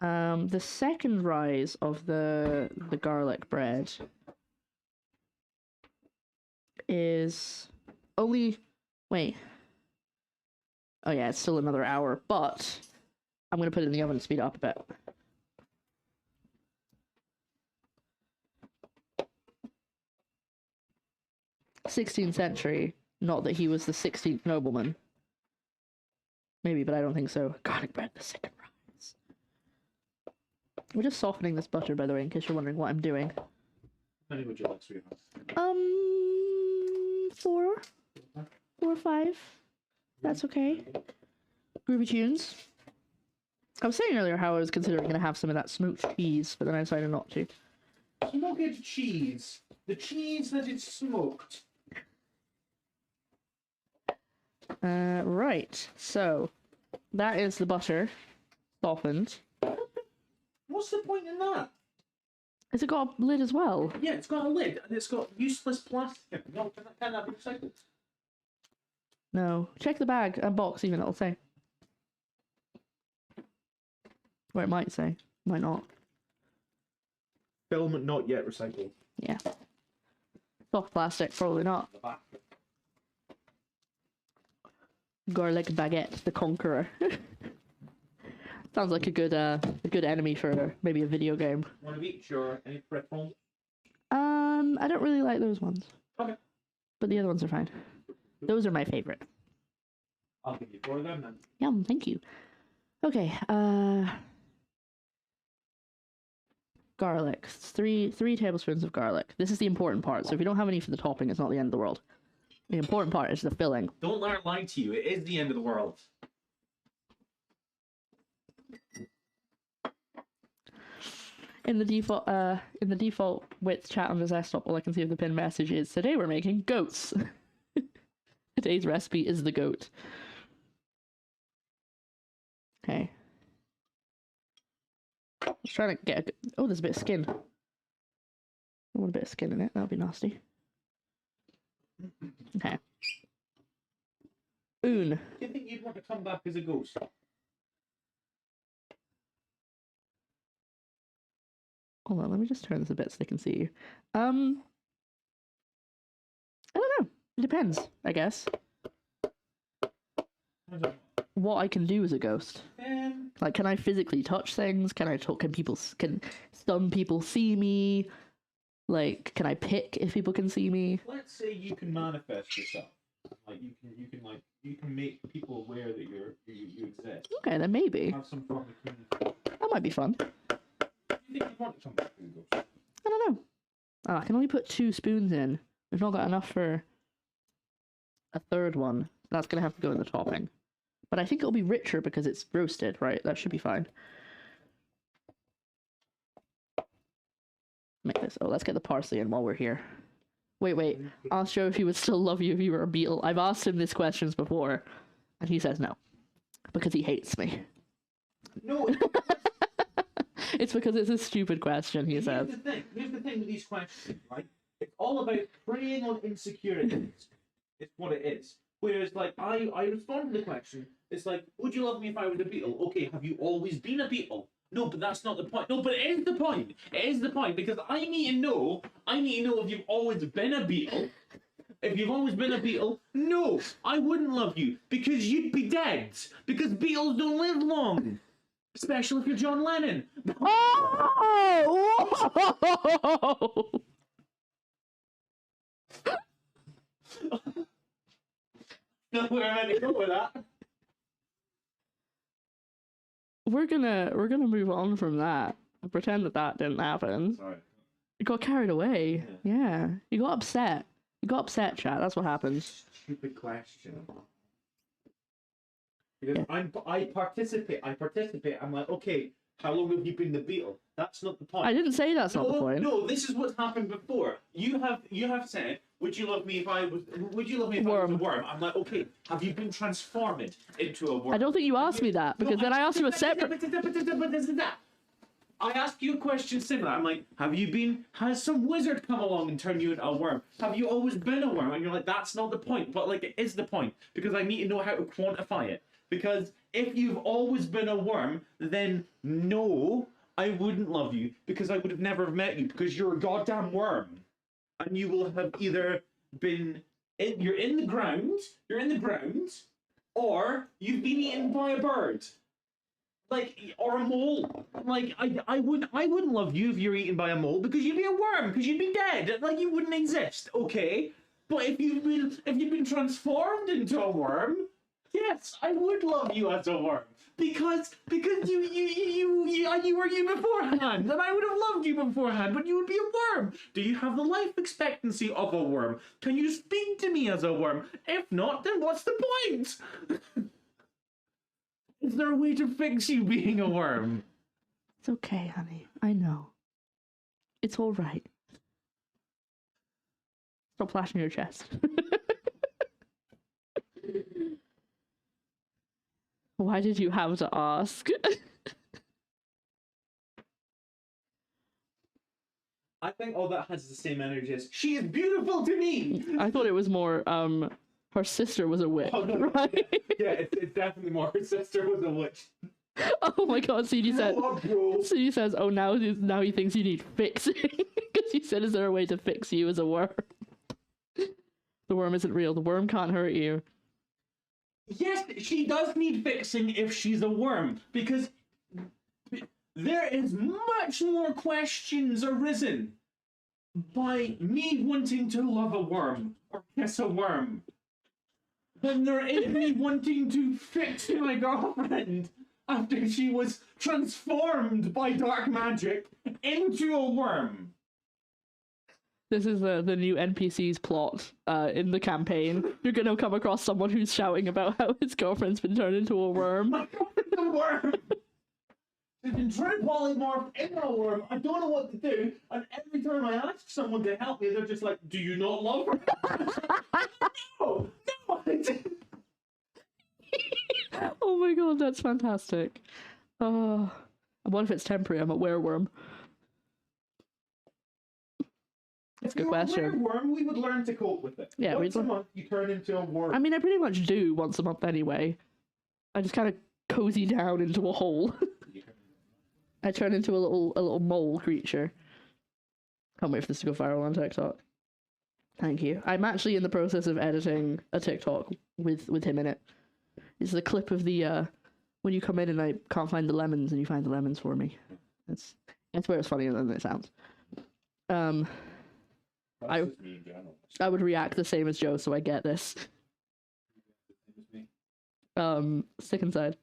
The second rise of the garlic bread is only... Wait. Oh yeah, it's still another hour, but I'm going to put it in the oven to speed it up a bit. '16th century, not that he was the 16th nobleman. Maybe, but I don't think so. Garlic bread, the second rise. We're just softening this butter, by the way, in case you're wondering what I'm doing. How many would you like, sweetheart? 4 or 5. That's okay. Groovy tunes. I was saying earlier how I was considering going to have some of that smoked cheese, but then I decided not to. Smoked cheese. The cheese that is smoked. Right. So, that is the butter softened. What's the point in that? Has it got a lid as well? Yeah, it's got a lid and it's got useless plastic. No, can that be recycled? No. Check the bag and box even, it'll say. Or it might say. Might not. Film not yet recycled. Yeah. Soft plastic, probably not. The back. Garlic baguette, the conqueror. Sounds like a good enemy for maybe a video game. One of each or any peripheral? I don't really like those ones. Okay. But the other ones are fine. Those are my favorite. I'll give you 4 of them then. Yum, thank you. Okay, garlic. 3 tablespoons of garlic. This is the important part. So if you don't have any for the topping, it's not the end of the world. The important part is the filling. Don't let her lie to you. It is the end of the world. In the default width chat on the desktop, all I can see of the pinned message is, today we're making goats. Today's recipe is the goat. Okay. I was trying to get oh, there's a bit of skin. I want a bit of skin in it, that would be nasty. Okay. Oon. Do you think you'd want to come back as a ghost? Hold on, let me just turn this a bit so they can see you. I don't know. It depends, I guess. What I can do as a ghost. Like, can I physically touch things? Can I talk? Can some people see me? Like, can I pick if people can see me? Let's say you can manifest yourself. Like you can make people aware that you exist. Okay, then maybe. Have some form of communication. That might be fun. Do you think you'd want to come back as a ghost? I don't know. Oh, I can only put 2 spoons in. We've not got enough for a third one. That's gonna have to go in the topping. But I think it'll be richer because it's roasted, right? That should be fine. Make this. Oh, let's get the parsley in while we're here. Wait. I'll show if he would still love you if you were a beetle. I've asked him these questions before, and he says no. Because he hates me. No. It's because it's a stupid question, he says. Here's the thing with these questions, right? It's all about preying on insecurities. It's what it is. Whereas, like, I respond to the question, it's like, would you love me if I was a beetle? Okay, have you always been a beetle? No, but that's not the point. No, but it is the point. It is the point, because I need to know if you've always been a beetle. If you've always been a beetle, no, I wouldn't love you, because you'd be dead. Because beetles don't live long. Especially if you're John Lennon. Oh! Know where I'm gonna go with that. We're gonna move on from that and pretend that didn't happen. Sorry. You got carried away. Yeah. You got upset. Chat. That's what happens. Stupid question. Because I participate. I'm like, okay, how long have you been the beetle? That's not the point. I didn't say that's not the point. No, this is what's happened before. You have said, would you love me if I was a worm? I'm like, okay, have you been transformed into a worm? I don't think you asked me that, because then I asked you a separate... I asked you a question similar. I'm like, has some wizard come along and turned you into a worm? Have you always been a worm? And you're like, that's not the point. But like, it is the point, because I need to know how to quantify it. Because if you've always been a worm, then no, I wouldn't love you, because I would have never met you, because you're a goddamn worm. And you will have either been you're in the ground, or you've been eaten by a bird. Like, or a mole. Like, I wouldn't love you if you're eaten by a mole, because you'd be a worm, because you'd be dead. Like, you wouldn't exist, okay? But if you've been transformed into a worm, yes, I would love you as a worm. Because you were you beforehand, and I would have loved you beforehand, but you would be a worm. Do you have the life expectancy of a worm? Can you speak to me as a worm? If not, then what's the point? Is there a way to fix you being a worm? It's okay, honey. I know. It's all right. Stop flashing your chest. Why did you have to ask? I think all that has the same energy as she is beautiful to me. I thought it was more, her sister was a witch, Oh, no, right? Yeah, it's definitely more. Her sister was a witch. Oh my god, CD said. What, bro? CD says, oh, now he thinks you need fixing. Because he said, is there a way to fix you as a worm? The worm isn't real. The worm can't hurt you. Yes, she does need fixing if she's a worm, because there is much more questions arisen by me wanting to love a worm or kiss a worm than there is me wanting to fix my girlfriend after she was transformed by dark magic into a worm. This is the new NPC's plot in the campaign. You're gonna come across someone who's shouting about how his girlfriend's been turned into a worm. My girlfriend's a worm! She's been trying to polymorph into a worm. I don't know what to do. And every time I ask someone to help me, they're just like, do you not love her? No! No! I didn't. Oh my god, that's fantastic. Oh, what if it's temporary? I'm a wereworm. That's a good question. If you were a worm, we would learn to cope with it. Yeah, Once we'd a month, you turn into a worm. I mean, I pretty much do once a month anyway. I just kind of cozy down into a hole. I turn into a little mole creature. Can't wait for this to go viral on TikTok. Thank you. I'm actually in the process of editing a TikTok with him in it. It's the clip of the when you come in and I can't find the lemons and you find the lemons for me. That's where it's funnier than it sounds. I would react the same as Joe, so I get this. Stick inside.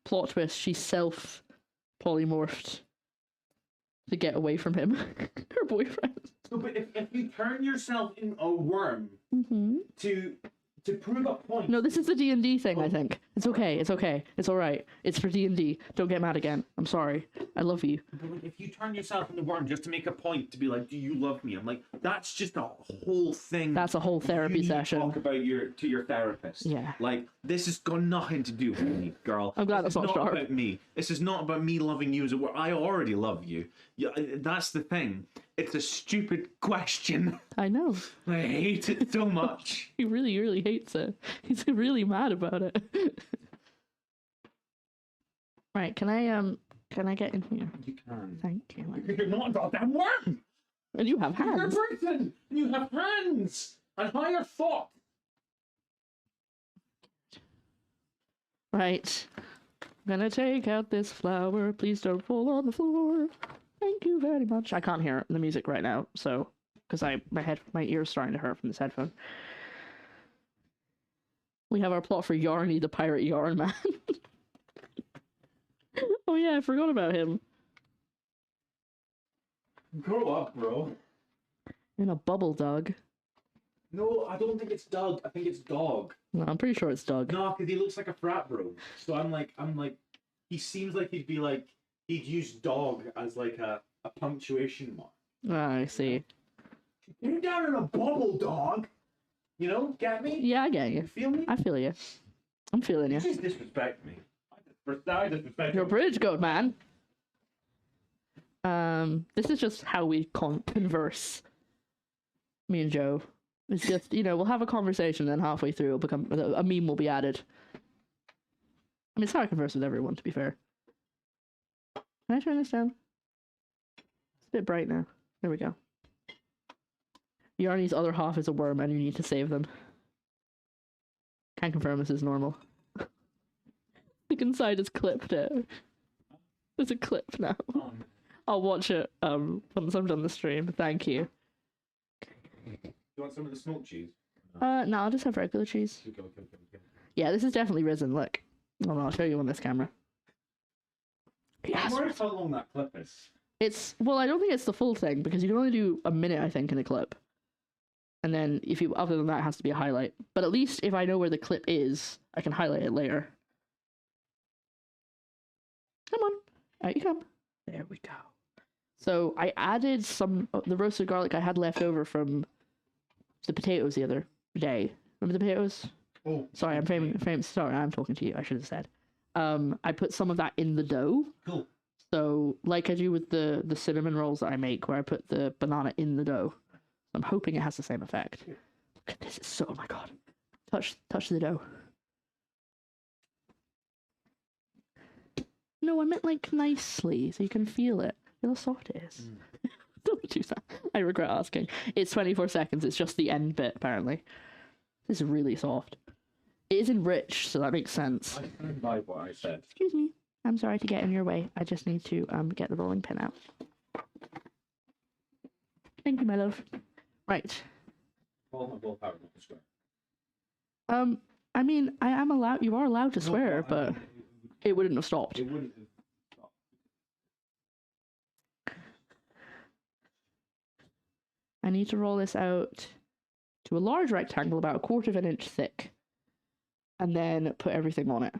Plot twist, she self-polymorphed to get away from him. Her boyfriend. So, but if you turn yourself into a worm to prove a point... No, this is the D&D thing, I think. It's okay, it's okay. It's alright. It's for D&D. Don't get mad again. I'm sorry. I love you. But like, if you turn yourself into a worm just to make a point, to be like, do you love me? I'm like, that's just a whole thing. That's a whole therapy you need to session. talk about to your therapist. Yeah. Like, this has got nothing to do with me, girl. I'm glad this that's is not not sharp. about me. This is not about me loving you as a worm. I already love you. Yeah, that's the thing. It's a stupid question. I know. I hate it so much. He really, really hates it. He's really mad about it. Right, can I get in here? You can. Thank you. Because you're not a goddamn worm. And you have You're a hands. person. And you have hands. And higher thought. Right. I'm gonna take out this flower. Please don't fall on the floor. Thank you very much. I can't hear the music right now, so because my ear's starting to hurt from this headphone. We have our plot for Yarny, the pirate yarn man. Oh yeah, I forgot about him. Grow up, bro. In a bubble, Doug. No, I don't think it's Doug. I think it's Dog. No, I'm pretty sure it's Doug. No, because he looks like a frat bro. So I'm like, he seems like he'd use Dog as like a punctuation mark. Ah, I see. You're down in a bubble, Dog. You know, get me? Yeah, I get You you. feel me? I feel you. I'm feeling You you. just disrespect me. I disrespect You're a you. bridge goat, man. This is just how we converse. Me and Joe. It's just, we'll have a conversation, then halfway through, it'll become a meme will be added. I mean, it's how I converse with everyone, to be fair. Can I turn this down? It's a bit bright now. There we go. Yarny's other half is a worm, and you need to save them. Can't confirm this is normal. The inside is clipped now. There's a clip now. I'll watch it once I'm done the stream. Thank you. You want some of the smoked cheese? No, I'll just have regular cheese. Okay. Yeah, this is definitely risen. Look. Oh no, I'll show you on this camera. I'm Yes. worried how long that clip is. Well, I don't think it's the full thing because you can only do a minute, I think, in a clip. And then other than that, it has to be a highlight. But at least if I know where the clip is, I can highlight it later. Come on. Out you come. There we go. So I added some the roasted garlic I had left over from the potatoes the other day. Remember the potatoes? Oh, Sorry, I'm framing. Sorry, I'm talking to you. I should have said. I put some of that in the dough. cool. So, like I do with the cinnamon rolls that I make, where I put the banana in the dough. I'm hoping it has the same effect. Look at this. It's so, oh my god. Touch the dough. No, I meant like nicely, so you can feel it. Feel how soft it is. Don't do that. I regret asking. It's 24 seconds. It's just the end bit, apparently. This is really soft. It is enriched, so that makes sense. I stand by what I said. Excuse me. I'm sorry to get in your way. I just need to get the rolling pin out. Thank you, my love. Right. Call my willpower, not the swear. I mean, I am allowed. You are allowed to swear, but it wouldn't have stopped. It wouldn't have stopped. I need to roll this out to a large rectangle about 1/4 of an inch thick, and then put everything on it.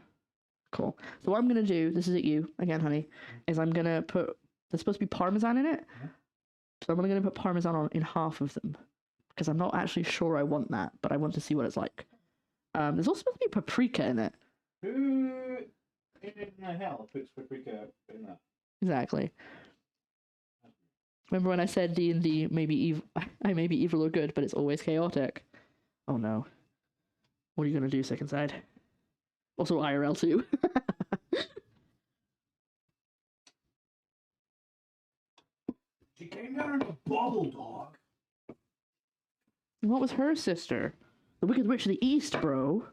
Cool. So what I'm gonna do, this is at you again, honey, is I'm gonna put. There's supposed to be parmesan in it, so I'm gonna put parmesan on in half of them because I'm not actually sure I want that, but I want to see what it's like. There's also supposed to be paprika in it. Who in the hell puts paprika in that? Exactly. Remember when I said D&D maybe evil? I may be evil or good, but it's always chaotic. Oh no. What are you gonna do, Sick Inside? Also IRL too. She came down in a bubble, dog. What was her sister? The Wicked Witch of the East, bro.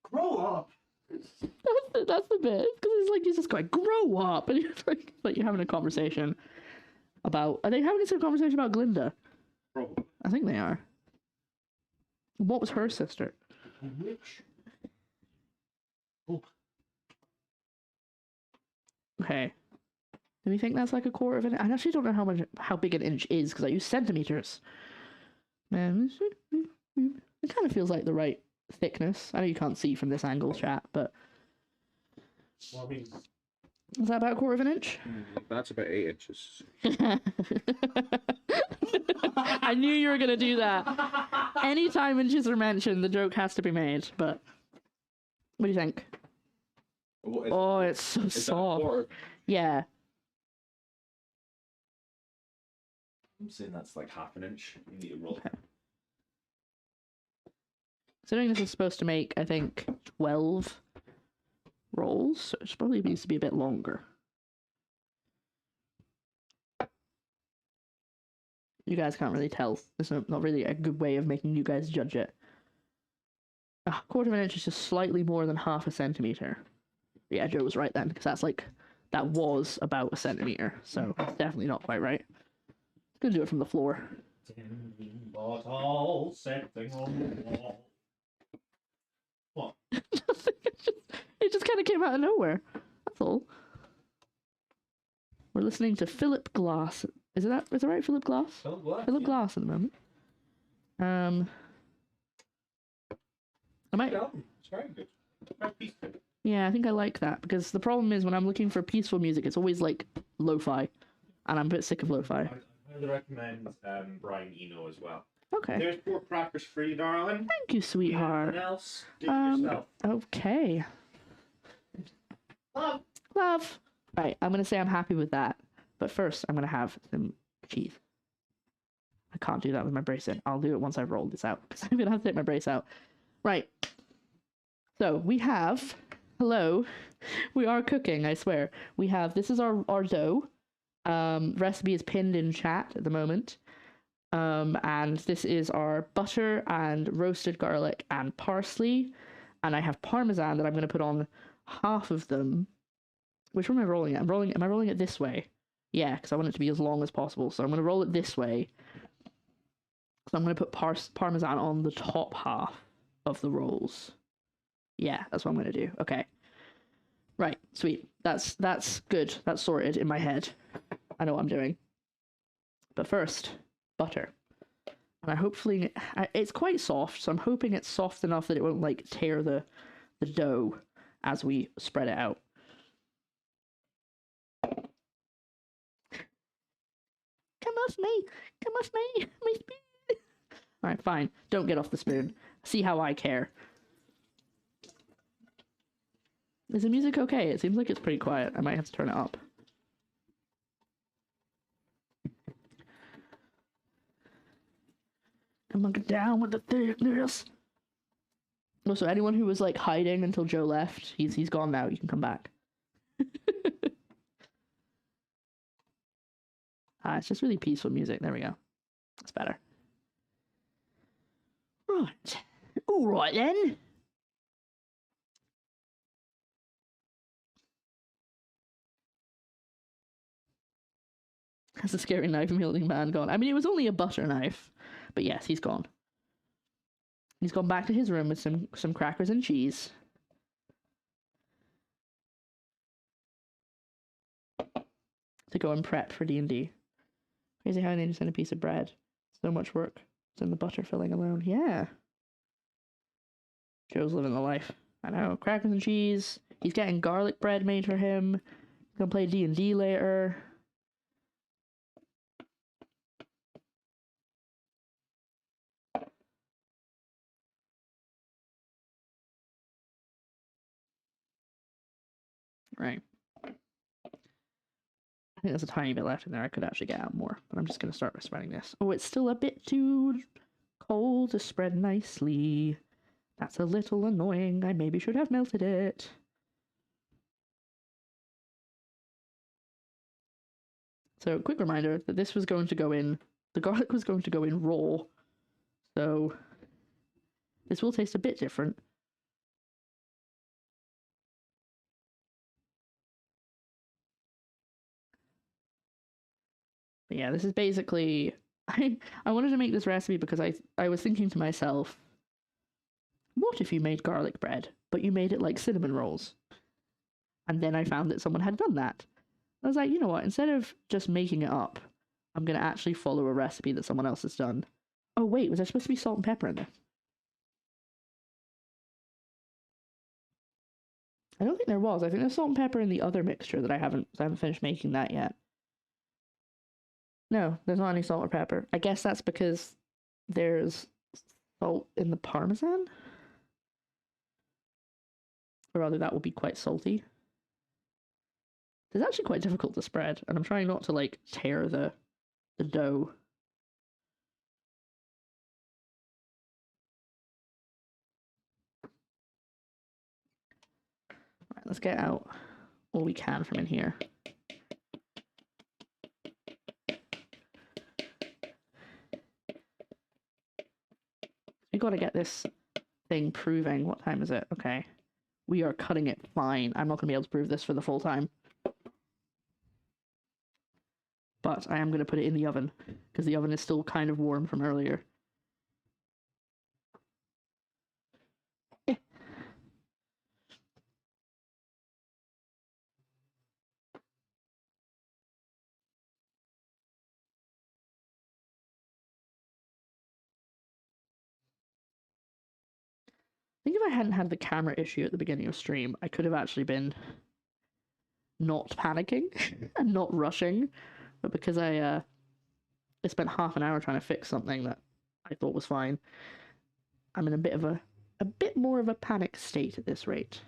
Grow up. That's the bit. Because it's like he's just going, grow up, and you're like you're having a conversation about. Are they having some conversation about Glinda? Probably. I think they are. What was her sister? Which? Oh. Okay. Do we think that's like 1/4 of an inch? I actually don't know how big an inch is because I use centimeters. Man, it kind of feels like the right thickness. I know you can't see from this angle, chat, but Well, I mean, is that about 1/4 of an inch? That's about 8 inches. I knew you were gonna do that. Anytime inches are mentioned, the joke has to be made. But what do you think? Oh, it's so soft. Yeah. I'm saying that's like 1/2 inch. You need to roll. Okay. Considering this is supposed to make, I think, 12 rolls, so it probably needs to be a bit longer. You guys can't really tell. There's not really a good way of making you guys judge it. 1/4 of an inch is just slightly more than 1/2 centimeter. Yeah, Joe was right then, because that was about 1 centimeter, so it's definitely not quite right. Gonna do it from the floor. Bottle setting on the wall. What? It just kind of came out of nowhere. That's all. We're listening to Philip Glass. Is it right, Philip Glass? Philip Glass. Philip Glass at the moment. I might. It's very good. Very peaceful. Yeah, I think I like that because the problem is when I'm looking for peaceful music, it's always like lo-fi, and I'm a bit sick of lo-fi. I highly recommend Brian Eno as well. Okay. There's 4 crackers for you, darling. Thank you, sweetheart. Anything else? Do it yourself. Okay. Love. Right, I'm gonna say I'm happy with that, but first I'm gonna have some cheese. I can't do that with my brace in. I'll do it once I've rolled this out because I'm gonna have to take my brace out. Right. So we have. Hello. We are cooking, I swear. We have. This is our dough. Recipe is pinned in chat at the moment. And this is our butter and roasted garlic and parsley. And I have parmesan that I'm going to put on half of them. Which one am I rolling it? Am I rolling it this way? Yeah, because I want it to be as long as possible. So I'm going to roll it this way. So I'm going to put parmesan on the top half of the rolls. Yeah, that's what I'm going to do. Okay. Right, sweet. That's good. That's sorted in my head. I know what I'm doing. But first, butter. And it's quite soft, so I'm hoping it's soft enough that it won't like tear the dough. as we spread it out. Come off me! Come off me! My spoon! Alright, fine. Don't get off the spoon. See how I care. Is the music okay? It seems like it's pretty quiet. I might have to turn it up. Come on, get down with the thickness. Also, anyone who was like hiding until Joe left, he's gone now. You can come back. It's just really peaceful music. There we go. That's better. Right. All right then. Has the scary knife wielding man gone? I mean, it was only a butter knife, but yes, he's gone. He's gone back to his room with some crackers and cheese. To go and prep for D&D. Crazy how they just send a piece of bread. So much work. It's in the butter filling alone. Yeah. Joe's living the life. I know. Crackers and cheese. He's getting garlic bread made for him. He's gonna play D&D later. Right. I think there's a tiny bit left in there. I could actually get out more, but I'm just going to start spreading this. Oh, it's still a bit too cold to spread nicely. That's a little annoying. I maybe should have melted it. So, quick reminder that this was going to go in, the garlic was going to go in raw. So, this will taste a bit different. But yeah, this is basically... I wanted to make this recipe because I was thinking to myself, what if you made garlic bread, but you made it like cinnamon rolls? And then I found that someone had done that. I was like, you know what, instead of just making it up, I'm going to actually follow a recipe that someone else has done. Oh wait, was there supposed to be salt and pepper in this? I don't think there was. I think there's salt and pepper in the other mixture that I haven't finished making that yet. No, there's not any salt or pepper. I guess that's because there's salt in the parmesan? Or rather, that will be quite salty. It's actually quite difficult to spread, and I'm trying not to, like, tear the dough. Right, let's get out all we can from in here. We gotta get this thing proving. What time is it? Okay. We are cutting it fine. I'm not gonna be able to prove this for the full time. But I am gonna put it in the oven, because the oven is still kind of warm from earlier. I think if I hadn't had the camera issue at the beginning of stream, I could have actually been not panicking and not rushing. But because I spent half an hour trying to fix something that I thought was fine, I'm in a bit more of a panic state at this rate.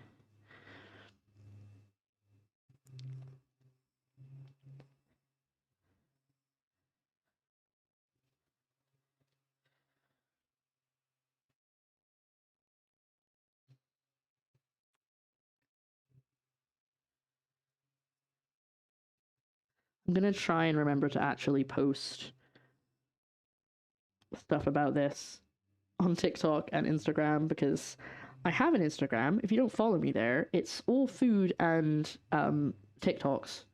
I'm gonna try and remember to actually post stuff about this on TikTok and Instagram, because I have an Instagram. If you don't follow me there, it's all food and TikToks.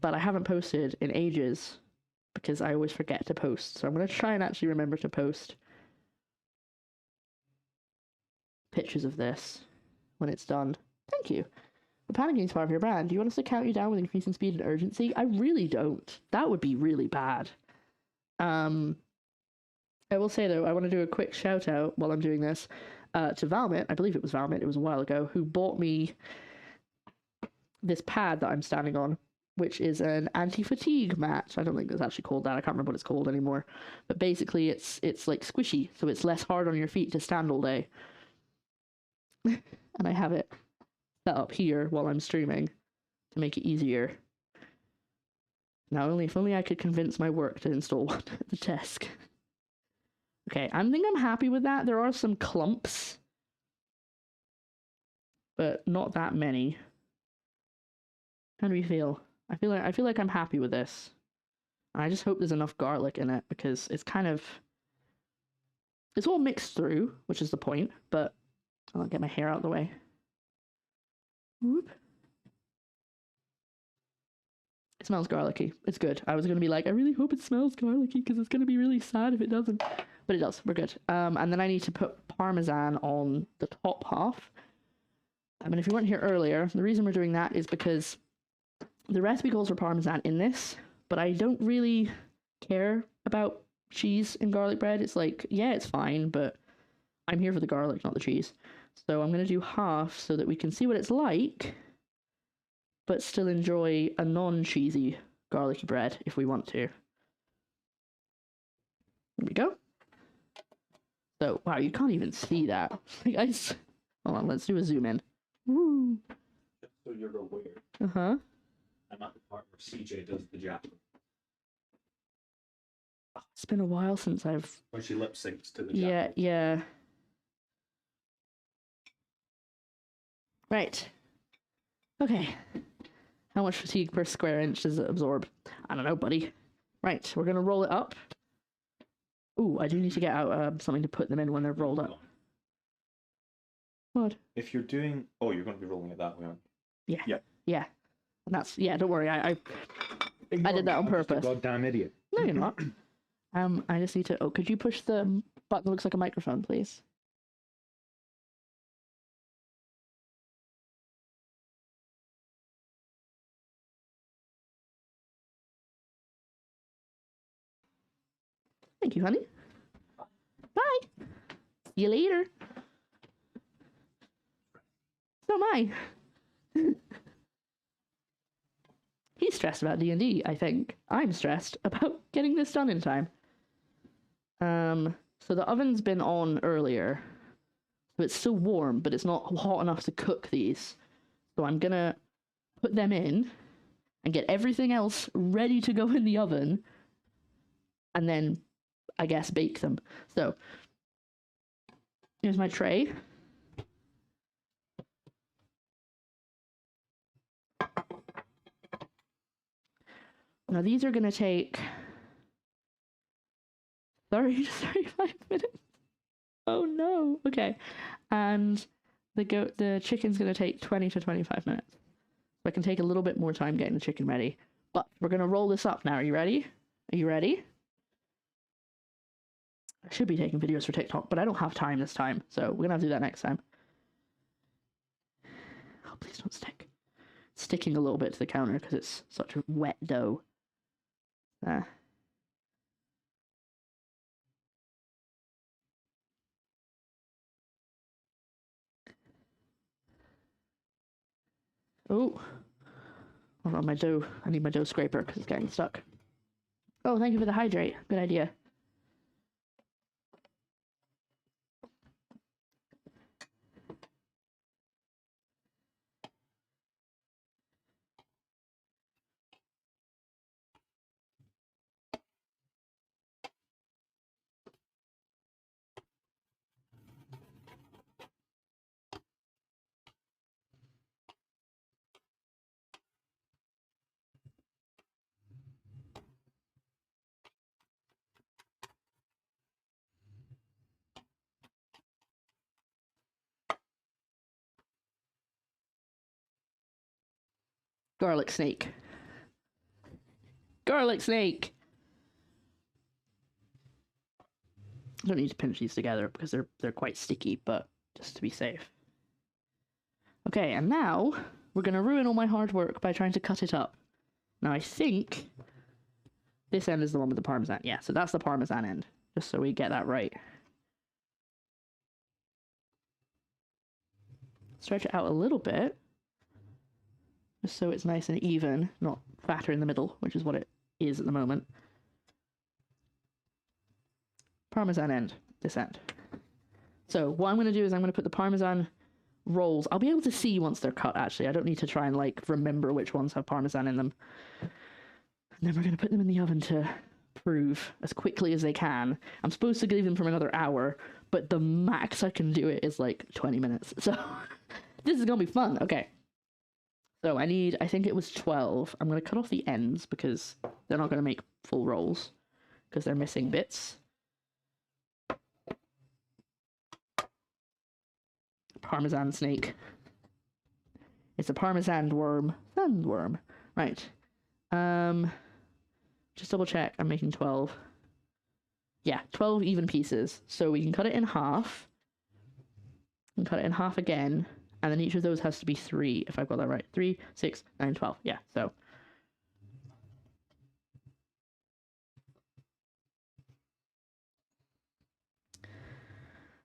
But I haven't posted in ages because I always forget to post. So I'm gonna try and actually remember to post pictures of this when it's done. Thank you. The panicking is part of your brand. Do you want us to count you down with increasing speed and urgency? I really don't. That would be really bad. I will say, though, I want to do a quick shout out while I'm doing this. to Valmit, I believe it was Valmit, it was a while ago, who bought me this pad that I'm standing on, which is an anti-fatigue mat. I don't think it's actually called that. I can't remember what it's called anymore. But basically, it's like squishy, so it's less hard on your feet to stand all day. And I have it set up here while I'm streaming to make it easier. Now, if only I could convince my work to install one at the desk. Okay, I think I'm happy with that. There are some clumps, but not that many. How do we feel? I feel like I'm happy with this. I just hope there's enough garlic in it, because it's kind of... It's all mixed through, which is the point, but I'll get my hair out of the way. Whoop. It smells garlicky. It's good. I was going to be like, I really hope it smells garlicky, because it's going to be really sad if it doesn't. But it does. We're good. And then I need to put Parmesan on the top half. And if you weren't here earlier, the reason we're doing that is because the recipe calls for Parmesan in this, but I don't really care about cheese and garlic bread. It's like, yeah, it's fine, but I'm here for the garlic, not the cheese. So I'm going to do half so that we can see what it's like, but still enjoy a non-cheesy garlicky bread if we want to. There we go. So, wow, you can't even see that. Like, hold on, let's do a zoom in. Woo! Just so you're aware, Uh-huh. I'm at the part where CJ does the javelin. Oh, it's been a while since I've... Where she lip syncs to the Yeah, javelin. yeah. Right. Okay. How much fatigue per square inch does it absorb? I don't know, buddy. Right, we're gonna roll it up. Ooh, I do need to get out something to put them in when they're rolled up. What? If you're doing... Oh, you're going to be rolling it that way, aren't you? Yeah. Yeah. Yeah. And that's... Yeah, don't worry, I did that on purpose. Goddamn idiot. No, you're not. I just need to... Oh, could you push the button that looks like a microphone, please? Thank you, honey. Bye. See you later. So am I. He's stressed about D&D, I think. I'm stressed about getting this done in time. So the oven's been on earlier. So it's still warm, but it's not hot enough to cook these. So I'm gonna put them in and get everything else ready to go in the oven. And then, I guess, bake them. So, here's my tray. Now these are going to take 30 to 35 minutes. Oh no. Okay. And the chicken's going to take 20 to 25 minutes. So I can take a little bit more time getting the chicken ready. But we're going to roll this up now. Are you ready? Are you ready? I should be taking videos for TikTok, but I don't have time this time. So we're going to have to do that next time. Oh, please don't stick. It's sticking a little bit to the counter because it's such a wet dough. Oh, hold on, my dough. I need my dough scraper because it's getting stuck. Oh, thank you for the hydrate. Good idea. Garlic snake. Garlic snake! I don't need to pinch these together because they're quite sticky, but just to be safe. Okay, and now we're going to ruin all my hard work by trying to cut it up. Now I think this end is the one with the Parmesan. Yeah, so that's the Parmesan end, just so we get that right. stretch it out a little bit, just so it's nice and even, not fatter in the middle, which is what it is at the moment. Parmesan end, this end. So what I'm going to do is I'm going to put the Parmesan rolls. I'll be able to see once they're cut, actually. I don't need to try and, like, remember which ones have Parmesan in them. And then we're going to put them in the oven to prove as quickly as they can. I'm supposed to leave them for another hour, but the max I can do it is, like, 20 minutes. So this is going to be fun. Okay. So I think it was 12. I'm going to cut off the ends because they're not going to make full rolls because they're missing bits. Parmesan snake. It's a Parmesan worm. Sandworm. Right. Just double check. I'm making 12. Yeah, 12 even pieces. So we can cut it in half. And cut it in half again. And then each of those has to be 3, if I've got that right. 3, 6, 9, 12. Yeah, so.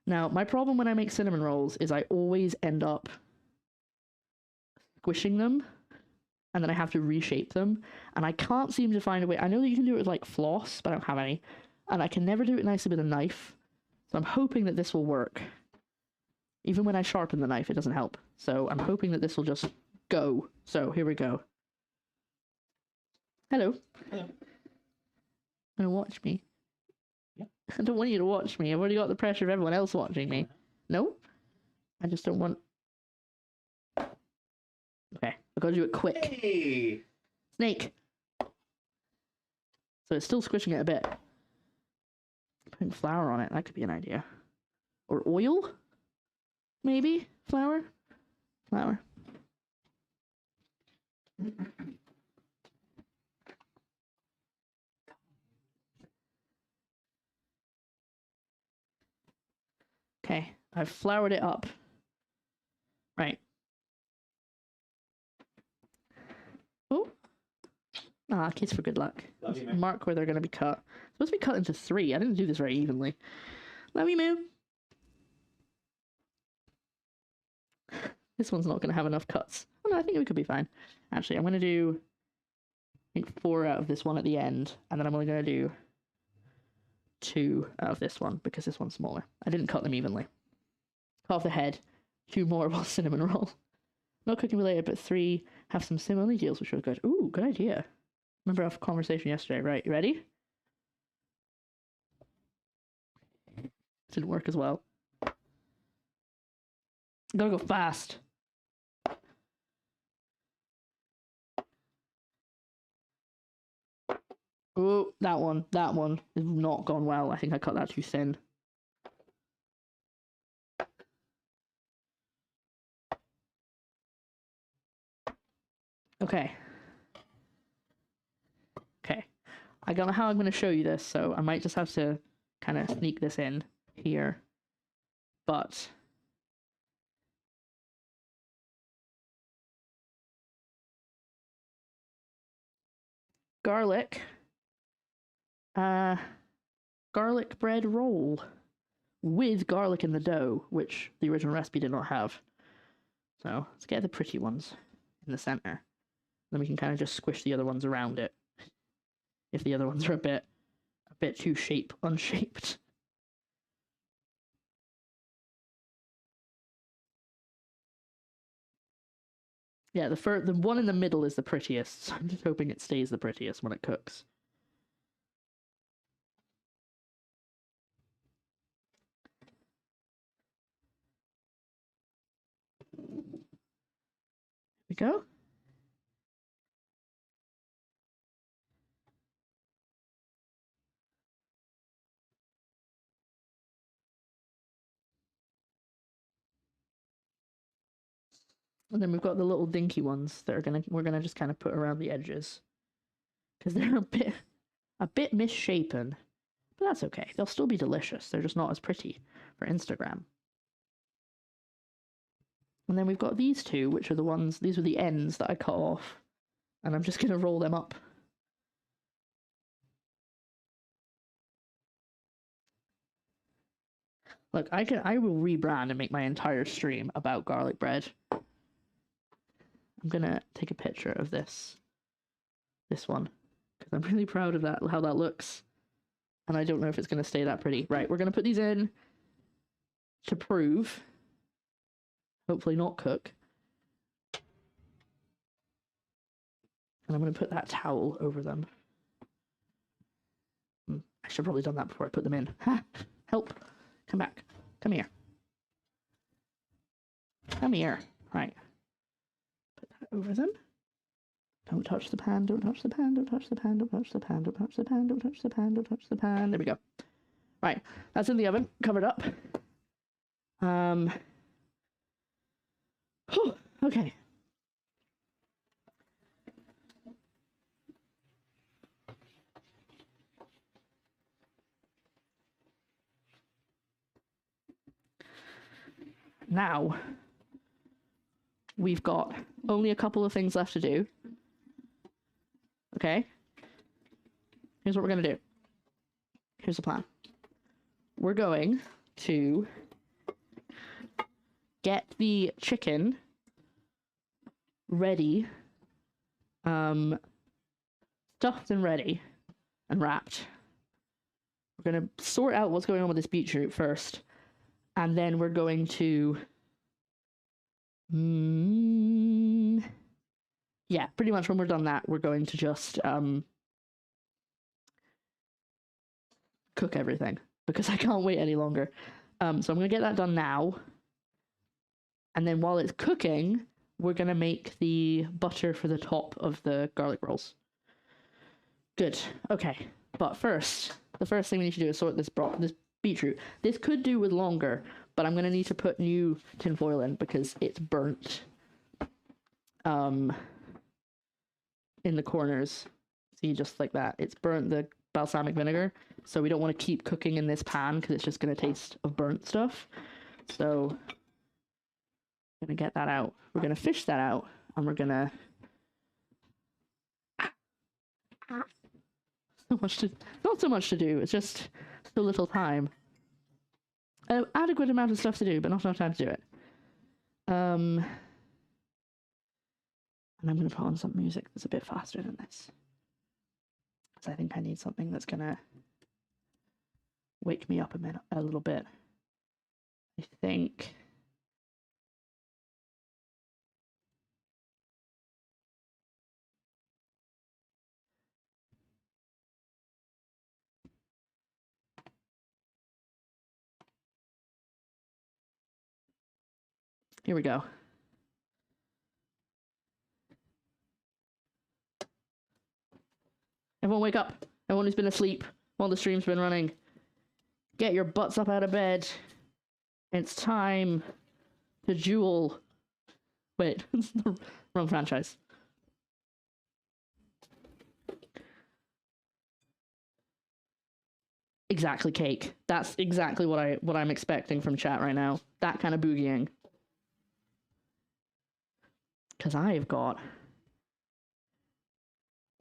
Now, my problem when I make cinnamon rolls is I always end up squishing them, and then I have to reshape them, and I can't seem to find a way. I know that you can do it with, like, floss, but I don't have any, and I can never do it nicely with a knife, so I'm hoping that this will work. Even when I sharpen the knife, it doesn't help, so I'm hoping that this will just go. So, here we go. Hello. Hello. Gonna watch me? Yeah. I don't want you to watch me. I've already got the pressure of everyone else watching me. No? I just don't want... Okay, I've got to do it quick. Hey! Snake! So it's still squishing it a bit. Putting flour on it, that could be an idea. Or oil? Maybe? Flour? Flour. Okay, I've floured it up. Right. Oh. Ah, kids for good luck. Love you, Let's man. mark where they're going to be cut. It's supposed to be cut into 3. I didn't do this very evenly. Love you, Moo. This one's not going to have enough cuts. Oh, no, I think it could be fine. Actually, I'm going to do, I think, 4 out of this one at the end, and then I'm only going to do 2 out of this one, because this one's smaller. I didn't cut them evenly. Cut off the head. 2 more will cinnamon roll. Not cooking related, but 3 have some simile deals, which are good. Ooh, good idea. Remember our conversation yesterday, right? You ready? Didn't work as well. Gotta go fast. Oh, that one has not gone well. I think I cut that too thin. Okay. Okay. I don't know how I'm going to show you this, so I might just have to kind of sneak this in here. But garlic bread roll with garlic in the dough, which the original recipe did not have. So let's get the pretty ones in the center. Then we can kind of just squish the other ones around it if the other ones are a bit too unshaped. Yeah, the one in the middle is the prettiest, so I'm just hoping it stays the prettiest when it cooks. Here we go. And then we've got the little dinky ones that we're gonna just kind of put around the edges, because they're a bit misshapen, but that's okay. They'll still be delicious. They're just not as pretty for Instagram. And then we've got these two, which are the ones. These are the ends that I cut off, and I'm just gonna roll them up. Look, I will rebrand and make my entire stream about garlic bread. I'm gonna take a picture of this one, because I'm really proud of that, how that looks. And I don't know if it's gonna stay that pretty. Right, we're gonna put these in to prove. Hopefully not cook. And I'm gonna put that towel over them. I should have probably done that before I put them in. Ha! Help! Come back. Come here. Come here. Right. Put that over them. Don't touch the pan, don't touch the pan, don't touch the pan, don't touch the pan, don't touch the pan, don't touch the pan, don't touch the pan. There we go. Right. That's in the oven, covered up. Okay. Now, we've got only a couple of things left to do. Okay? Here's what we're going to do. Here's the plan. We're going to get the chicken ready, stuffed and ready, and wrapped. We're going to sort out what's going on with this beetroot first. And then we're going to, yeah, pretty much when we're done that, we're going to just cook everything, because I can't wait any longer. So I'm going to get that done now. And then while it's cooking, we're going to make the butter for the top of the garlic rolls. Good. Okay. But first, the first thing we need to do is sort this beetroot. This could do with longer, but I'm going to need to put new tinfoil in because it's burnt in the corners. See, just like that. It's burnt the balsamic vinegar, so we don't want to keep cooking in this pan because it's just going to taste of burnt stuff. So I'm going to get that out. We're going to fish that out, and we're going to... Not so much to do, it's just so little time. Adequate amount of stuff to do, but not enough time to do it. And I'm going to put on some music that's a bit faster than this. Because I think I need something that's going to wake me up a little bit. I think... Here we go. Everyone wake up. Everyone who's been asleep while the stream's been running. Get your butts up out of bed. It's time to jewel. Wait, it's the wrong franchise. Exactly, cake. That's exactly what I'm expecting from chat right now. That kind of boogieing. Because I've got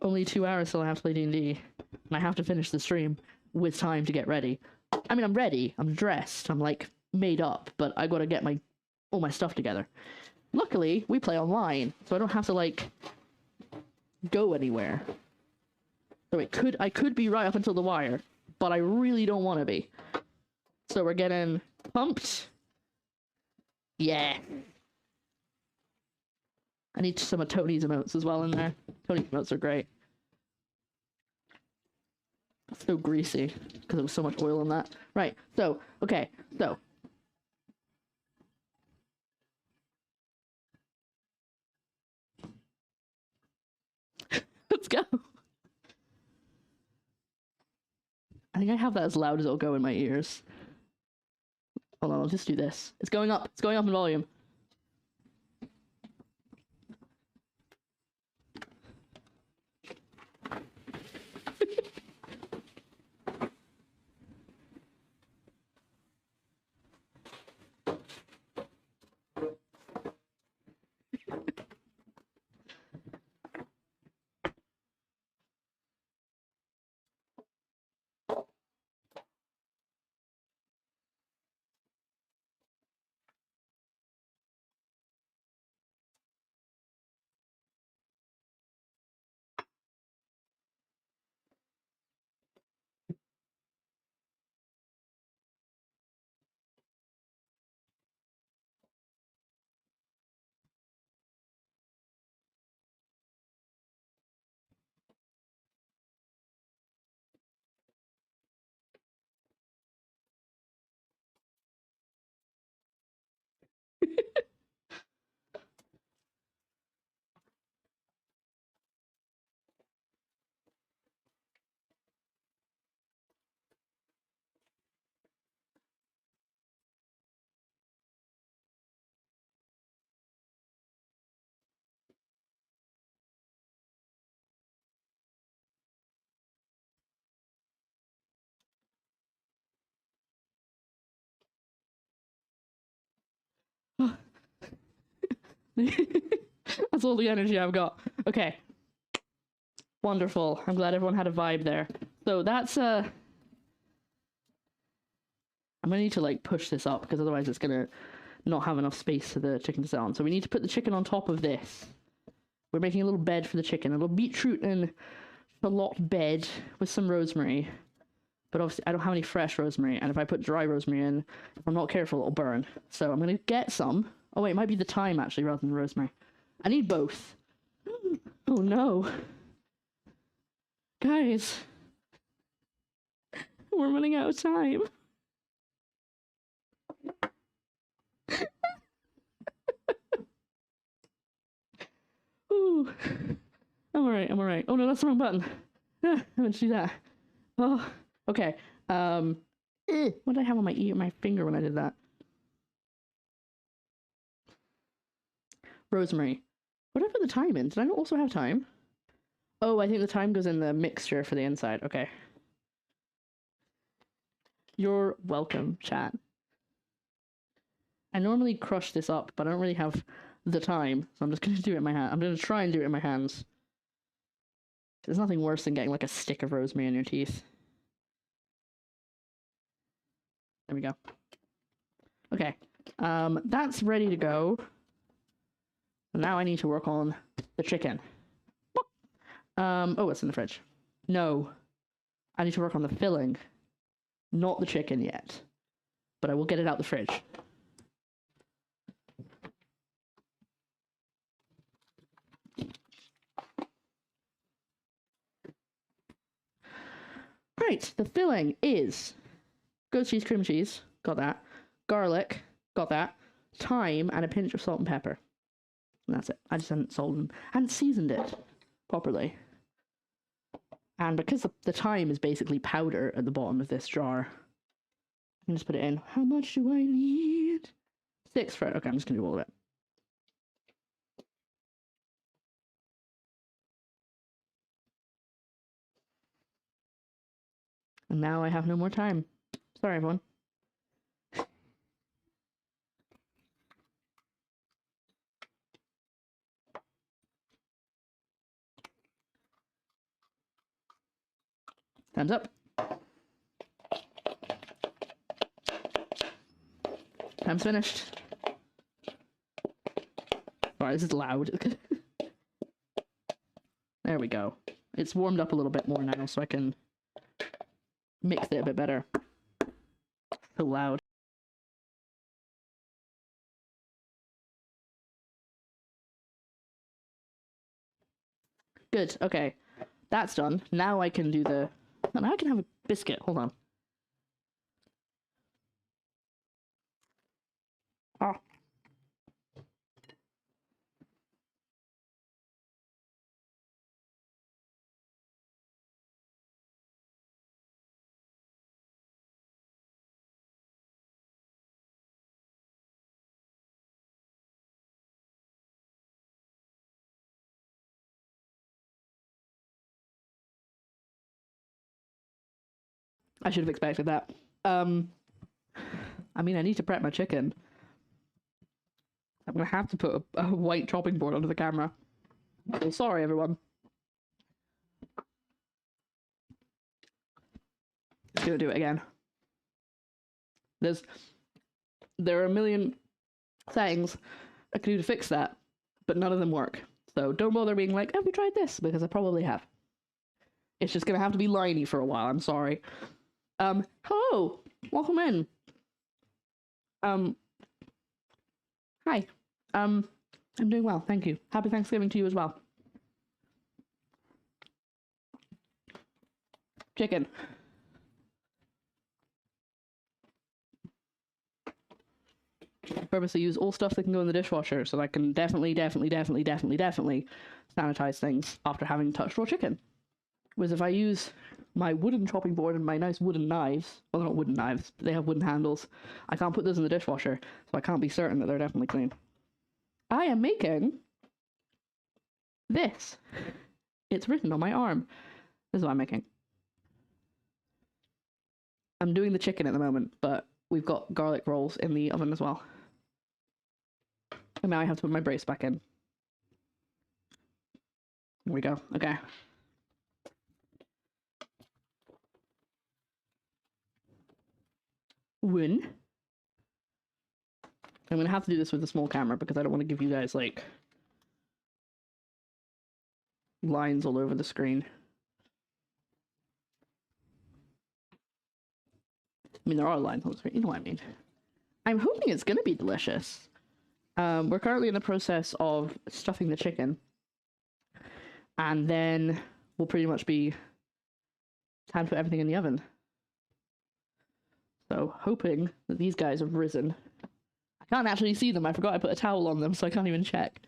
only 2 hours till I have to play D&D, and I have to finish the stream with time to get ready. I mean, I'm ready, I'm dressed, I'm like made up, but I gotta get all my stuff together. Luckily, we play online, so I don't have to like go anywhere. So I could be right up until the wire, but I really don't want to be. So we're getting pumped. Yeah. I need some of Tony's emotes as well in there. Tony's emotes are great. It's so greasy because there was so much oil in that. Right, so, okay, so. Let's go. I think I have that as loud as it'll go in my ears. Hold on, I'll just do this. It's going up in volume. That's all the energy I've got. Okay. Wonderful. I'm glad everyone had a vibe there. So that's I'm gonna need to like push this up because otherwise it's gonna not have enough space for the chicken to sit on. So we need to put the chicken on top of this. We're making a little bed for the chicken. A little beetroot and shallot bed with some rosemary. But obviously I don't have any fresh rosemary, and if I put dry rosemary in, if I'm not careful, it'll burn. So I'm gonna get some. Oh wait, it might be the thyme actually rather than the rosemary. I need both. Oh no. Guys. We're running out of time. Ooh. I'm alright. Oh no, that's the wrong button. I meant to do that. Oh, okay. What did I have on my my finger when I did that? Rosemary. What did I put the thyme in? Did I not also have thyme? Oh, I think the thyme goes in the mixture for the inside. Okay. You're welcome, chat. I normally crush this up, but I don't really have the time, so I'm just going to do it in my hand. I'm going to try and do it in my hands. There's nothing worse than getting like a stick of rosemary in your teeth. There we go. Okay. That's ready to go. Now I need to work on the chicken. Oh, it's in the fridge. No. I need to work on the filling. Not the chicken yet. But I will get it out the fridge. Right, the filling is goat cheese, cream cheese, got that. Garlic, got that. Thyme, and a pinch of salt and pepper. And that's it. I just hadn't seasoned it properly. And because the thyme is basically powder at the bottom of this jar, I can just put it in. How much do I need? 6 for it. Okay, I'm just gonna do all of it. And now I have no more time. Sorry, everyone. Time's up. Time's finished. Sorry, this is loud. There we go. It's warmed up a little bit more now, so I can mix it a bit better. So loud. Good, okay. That's done. Now I can do the... Oh, now I can have a biscuit. Hold on. Oh. I should have expected that. I mean, I need to prep my chicken. I'm gonna have to put a white chopping board onto the camera. So sorry, everyone. Just gonna do it again. There are a million things I can do to fix that, but none of them work. So don't bother being like, have we tried this? Because I probably have. It's just gonna have to be liney for a while, I'm sorry. Hello! Welcome in. Hi. I'm doing well, thank you. Happy Thanksgiving to you as well. Chicken. I purposely use all stuff that can go in the dishwasher so that I can definitely sanitize things after having touched raw chicken. Whereas if I use my wooden chopping board and my nice wooden knives, well, they're not wooden knives, but they have wooden handles, I can't put those in the dishwasher, so I can't be certain that they're definitely clean. I am making this. It's written on my arm. This is what I'm making. I'm doing the chicken at the moment, but we've got garlic rolls in the oven as well. And now I have to put my brace back in. There we go. Okay. One. I'm going to have to do this with a small camera because I don't want to give you guys, like, lines all over the screen. I mean, there are lines on the screen. You know what I mean. I'm hoping it's going to be delicious. We're currently in the process of stuffing the chicken. And then we'll pretty much be time to put everything in the oven. So, hoping that these guys have risen. I can't actually see them. I forgot I put a towel on them, so I can't even check.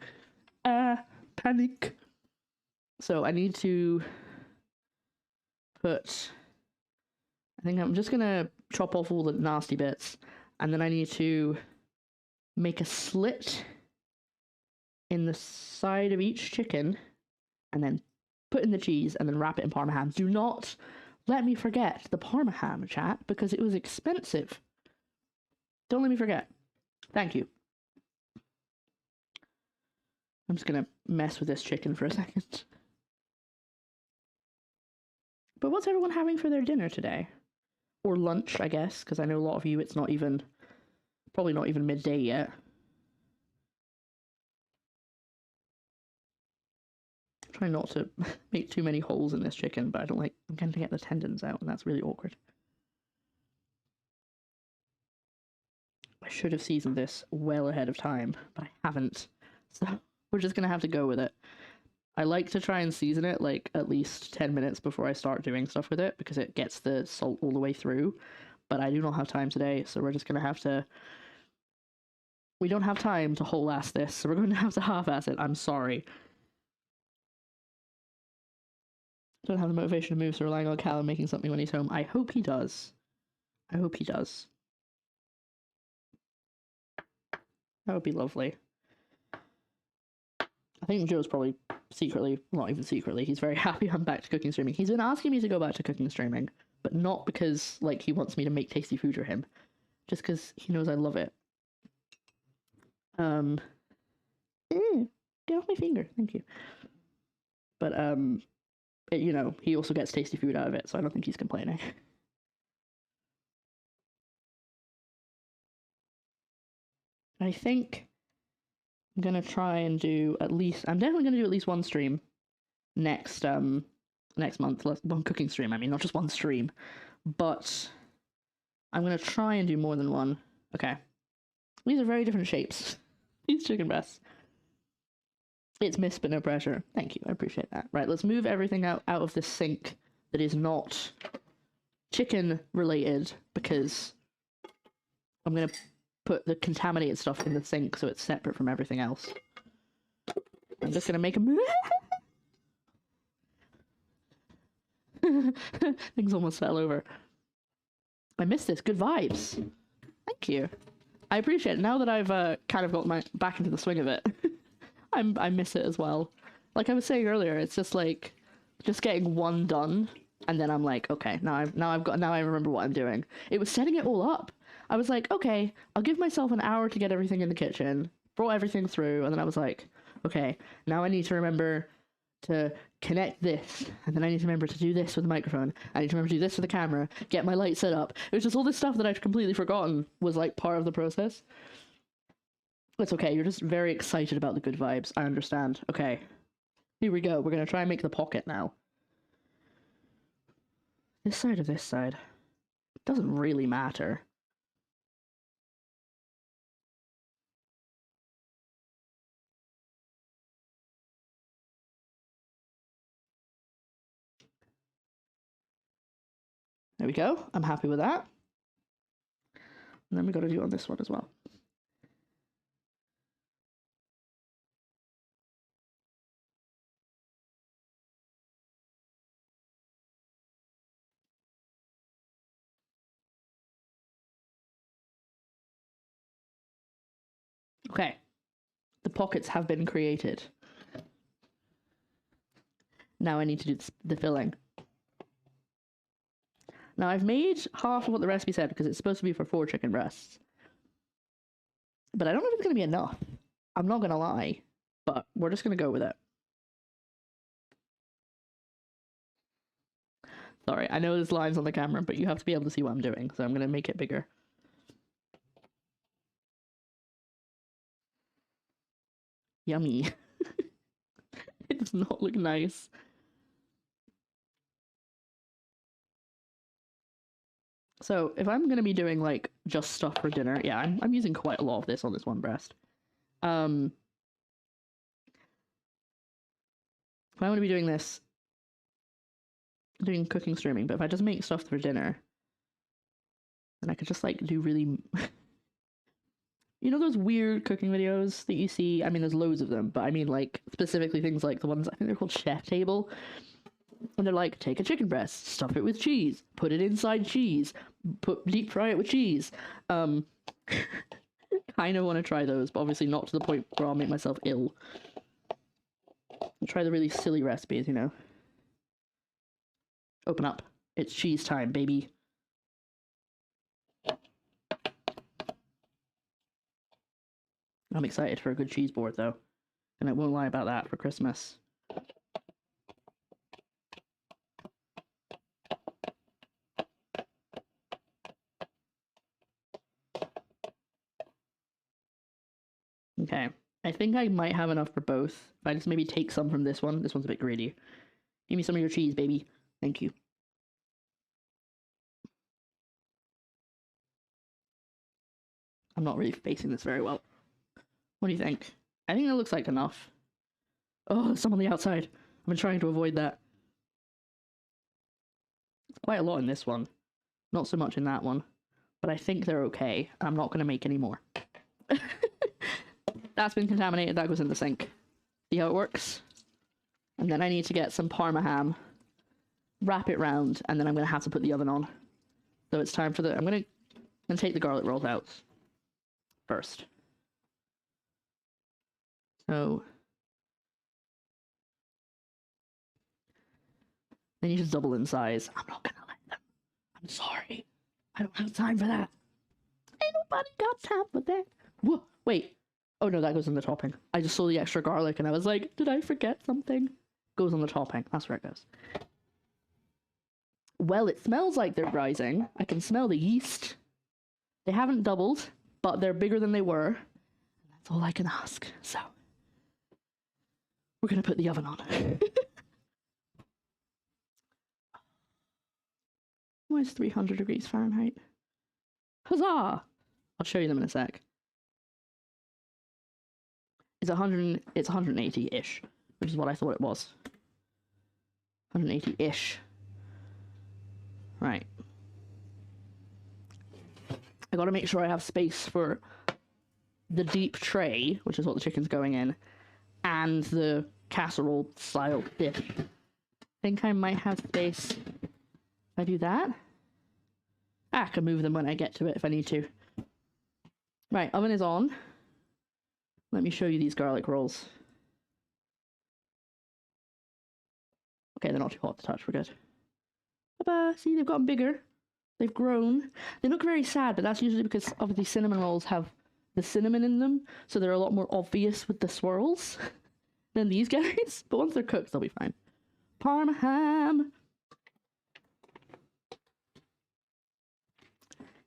Panic. So, I need to put... I think I'm just gonna chop off all the nasty bits. And then I need to make a slit in the side of each chicken. And then put in the cheese and then wrap it in Parma ham. Do not let me forget the Parma ham, chat, because it was expensive. Don't let me forget. Thank you. I'm just gonna mess with this chicken for a second. But what's everyone having for their dinner today? Or lunch, I guess, because I know a lot of you, it's not even, probably not even midday yet. Try not to make too many holes in this chicken, but I don't like, I'm going to get the tendons out, and that's really awkward. I should have seasoned this well ahead of time, but I haven't. So we're just going to have to go with it. I like to try and season it like at least 10 minutes before I start doing stuff with it, because it gets the salt all the way through, but I do not have time today, so we're just going to have to... We don't have time to whole-ass this, so we're going to have to half-ass it. I'm sorry. Don't have the motivation to move, so relying on Callum making something when he's home. I hope he does. I hope he does. That would be lovely. I think Joe's probably secretly, not even secretly, he's very happy I'm back to cooking streaming. He's been asking me to go back to cooking streaming, but not because, like, he wants me to make tasty food for him. Just because he knows I love it. Get off my finger, thank you. But, you know, he also gets tasty food out of it, so I don't think he's complaining. I think I'm gonna try and do at least, I'm definitely gonna do at least one stream next month. One cooking stream, I mean, not just one stream. But I'm gonna try and do more than one. Okay. These are very different shapes. These chicken breasts. It's missed but no pressure. Thank you, I appreciate that. Right, let's move everything out of this sink that is not chicken related, because I'm gonna put the contaminated stuff in the sink so it's separate from everything else. I'm just gonna make a... Things almost fell over. I missed this. Good vibes. Thank you. I appreciate it. Now that I've kind of got my back into the swing of it, I miss it as well. Like I was saying earlier, it's just like just getting one done, and then I'm like, okay, now I remember what I'm doing. It was setting it all up. I was like, okay, I'll give myself an hour to get everything in the kitchen, brought everything through, and then I was like, okay, now I need to remember to connect this, and then I need to remember to do this with the microphone. I need to remember to do this with the camera, get my light set up. It was just all this stuff that I'd completely forgotten was like part of the process. It's okay, you're just very excited about the good vibes. I understand. Okay, here we go. We're gonna try and make the pocket now. This side or this side? It doesn't really matter. There we go. I'm happy with that. And then we got to do on this one as well. Okay. The pockets have been created. Now I need to do the filling. Now I've made half of what the recipe said because it's supposed to be for 4 chicken breasts. But I don't know if it's going to be enough. I'm not going to lie. But we're just going to go with it. Sorry, I know there's lines on the camera, but you have to be able to see what I'm doing. So I'm going to make it bigger. Yummy. It does not look nice. So if I'm gonna be doing like just stuff for dinner, yeah, I'm using quite a lot of this on this one breast. If I'm gonna be doing this, doing cooking streaming, but if I just make stuff for dinner, then I could just like do really, you know, those weird cooking videos that you see. I mean, there's loads of them, but I mean like specifically things like the ones I think they're called Chef Table. And they're like, take a chicken breast, stuff it with cheese, put it inside cheese, deep fry it with cheese. Kind of want to try those, but obviously not to the point where I'll make myself ill. I'll try the really silly recipes, you know. Open up. It's cheese time, baby. I'm excited for a good cheese board, though. And I won't lie about that for Christmas. Okay, I think I might have enough for both. If I just maybe take some from this one. This one's a bit greedy. Give me some of your cheese, baby. Thank you. I'm not really facing this very well. What do you think? I think that looks like enough. Oh, there's some on the outside. I've been trying to avoid that. It's quite a lot in this one. Not so much in that one. But I think they're okay. I'm not going to make any more. That's been contaminated. That goes in the sink. See how it works? And then I need to get some Parma ham, wrap it round, and then I'm going to have to put the oven on. So it's time for the... I'm going to take the garlic rolls out first. So... they need to double in size. I'm not going to let them. I'm sorry. I don't have time for that. Ain't nobody got time for that. Whoa, wait. Oh no, that goes in the topping. I just saw the extra garlic and I was like, did I forget something? Goes on the topping. That's where it goes. Well, it smells like they're rising. I can smell the yeast. They haven't doubled, but they're bigger than they were. That's all I can ask. So, we're going to put the oven on. Why is 300 degrees Fahrenheit? Huzzah! I'll show you them in a sec. It's 180-ish, which is what I thought it was. 180-ish. Right. I gotta make sure I have space for the deep tray, which is what the chicken's going in, and the casserole-style dish. I think I might have space if I do that. I can move them when I get to it if I need to. Right, oven is on. Let me show you these garlic rolls. Okay, they're not too hot to touch, we're good. Ta-da! See, they've gotten bigger. They've grown. They look very sad, but that's usually because obviously cinnamon rolls have the cinnamon in them, so they're a lot more obvious with the swirls than these guys. But once they're cooked, they'll be fine. Parma ham!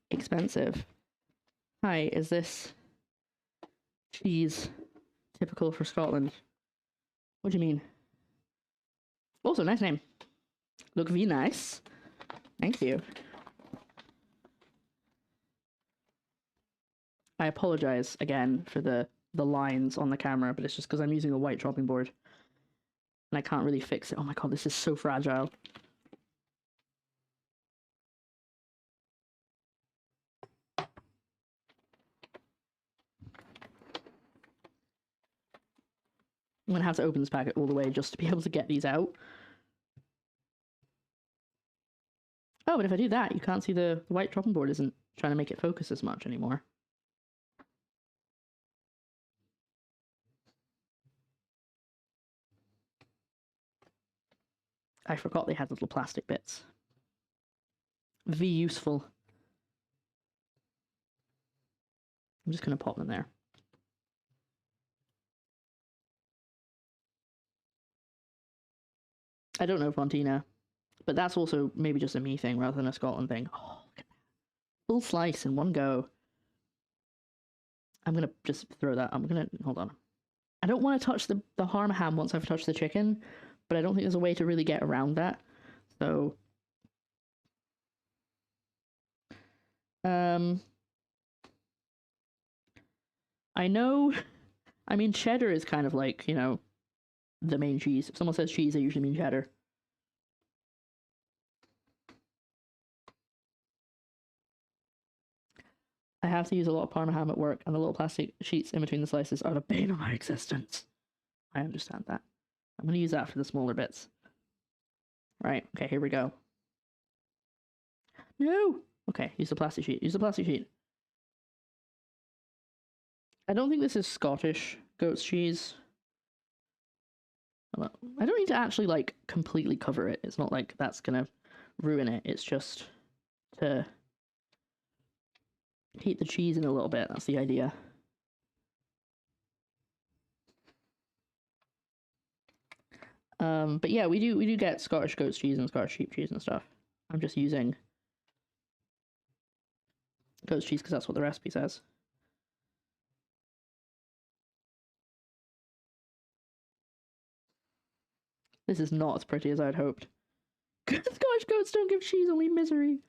Expensive. Hi, is this cheese typical for Scotland? What do you mean? Also, nice name. Look very nice. Thank you. I apologize again for the lines on the camera, but it's just because I'm using a white chopping board. And I can't really fix it. Oh my god, this is so fragile. I'm gonna have to open this packet all the way just to be able to get these out. Oh, but if I do that, you can't see the white chopping board isn't trying to make it focus as much anymore. I forgot they had little plastic bits. Very useful. I'm just going to pop them there. I don't know Fontina, but that's also maybe just a me thing rather than a Scotland thing. Oh, look at that. Full slice in one go. I'm going to just throw that. I'm going to... Hold on. I don't want to touch the Parma ham once I've touched the chicken, but I don't think there's a way to really get around that. So... I know... I mean, cheddar is kind of like, you know, the main cheese. If someone says cheese, they usually mean cheddar. I have to use a lot of Parma ham at work, and the little plastic sheets in between the slices are the bane of my existence. I understand that. I'm going to use that for the smaller bits. Right, okay, here we go. No! Okay, use the plastic sheet. Use the plastic sheet. I don't think this is Scottish goat's cheese. I don't need to actually, like, completely cover it. It's not like that's gonna ruin it. It's just to heat the cheese in a little bit. That's the idea. But yeah, we do get Scottish goat's cheese and Scottish sheep cheese and stuff. I'm just using goat's cheese because that's what the recipe says. This is not as pretty as I'd hoped. Scottish goats don't give cheese, only misery.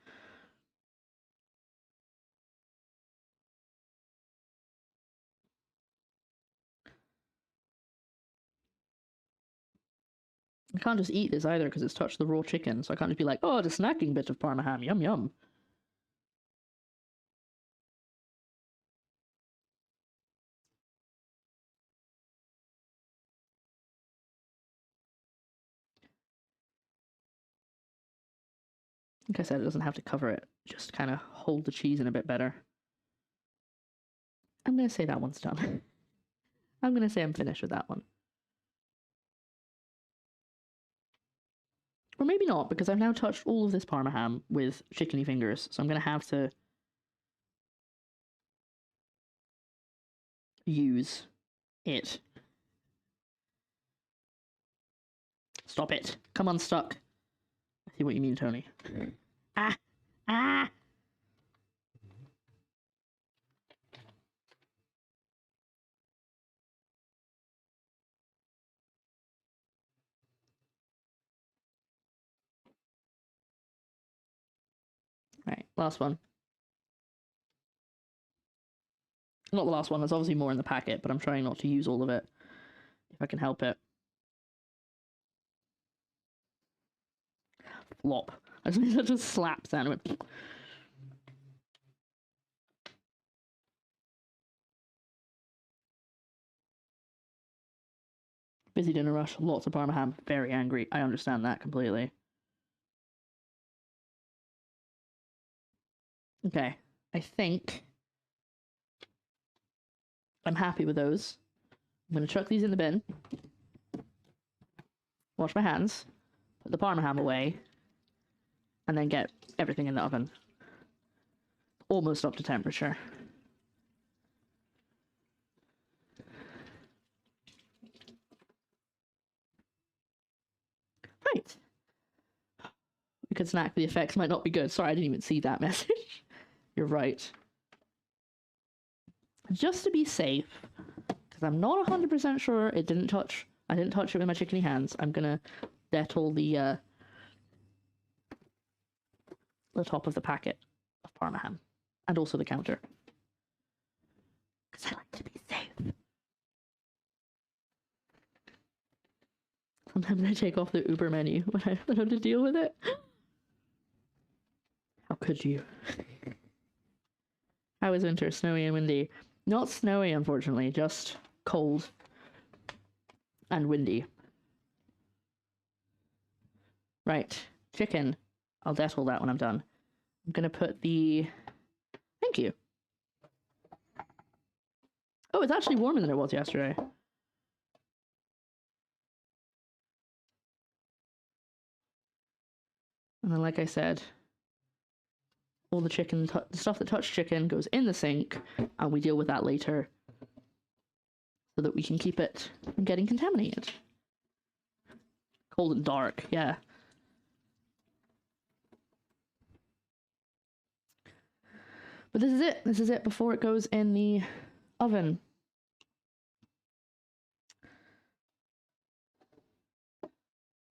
I can't just eat this either because it's touched the raw chicken, so I can't just be like, oh, the snacking bit of Parma ham, yum yum. Like I said, it doesn't have to cover it, just kind of hold the cheese in a bit better. I'm going to say that one's done. I'm going to say I'm finished with that one. Or maybe not, because I've now touched all of this Parma ham with chickeny fingers, so I'm going to have to use it. Stop it. Come unstuck. I see what you mean, Tony. Ah! Ah! Right, last one. Not the last one, there's obviously more in the packet, but I'm trying not to use all of it, if I can help it. Flop. I just made such a slap sound. It went... Busy dinner rush, lots of Parma ham, very angry. I understand that completely. Okay, I think I'm happy with those. I'm going to chuck these in the bin. Wash my hands. Put the Parma ham away. And then get everything in the oven. Almost up to temperature. Right. We could snack, the effects might not be good. Sorry, I didn't even see that message. You're right. Just to be safe, because I'm not 100% sure I didn't touch it with my chickeny hands, I'm gonna Dettol the top of the packet of Parma ham. And also the counter. Because I like to be safe. Sometimes I take off the Uber menu when I don't know how to deal with it. How could you? How is winter? Snowy and windy. Not snowy, unfortunately, just cold and windy. Right, chicken. I'll Dettol that when I'm done. I'm gonna put the... Thank you. Oh, it's actually warmer than it was yesterday. And then, like I said, all the chicken, the stuff that touched chicken goes in the sink, and we deal with that later so that we can keep it from getting contaminated. Cold and dark, yeah. But this is it. This is it before it goes in the oven.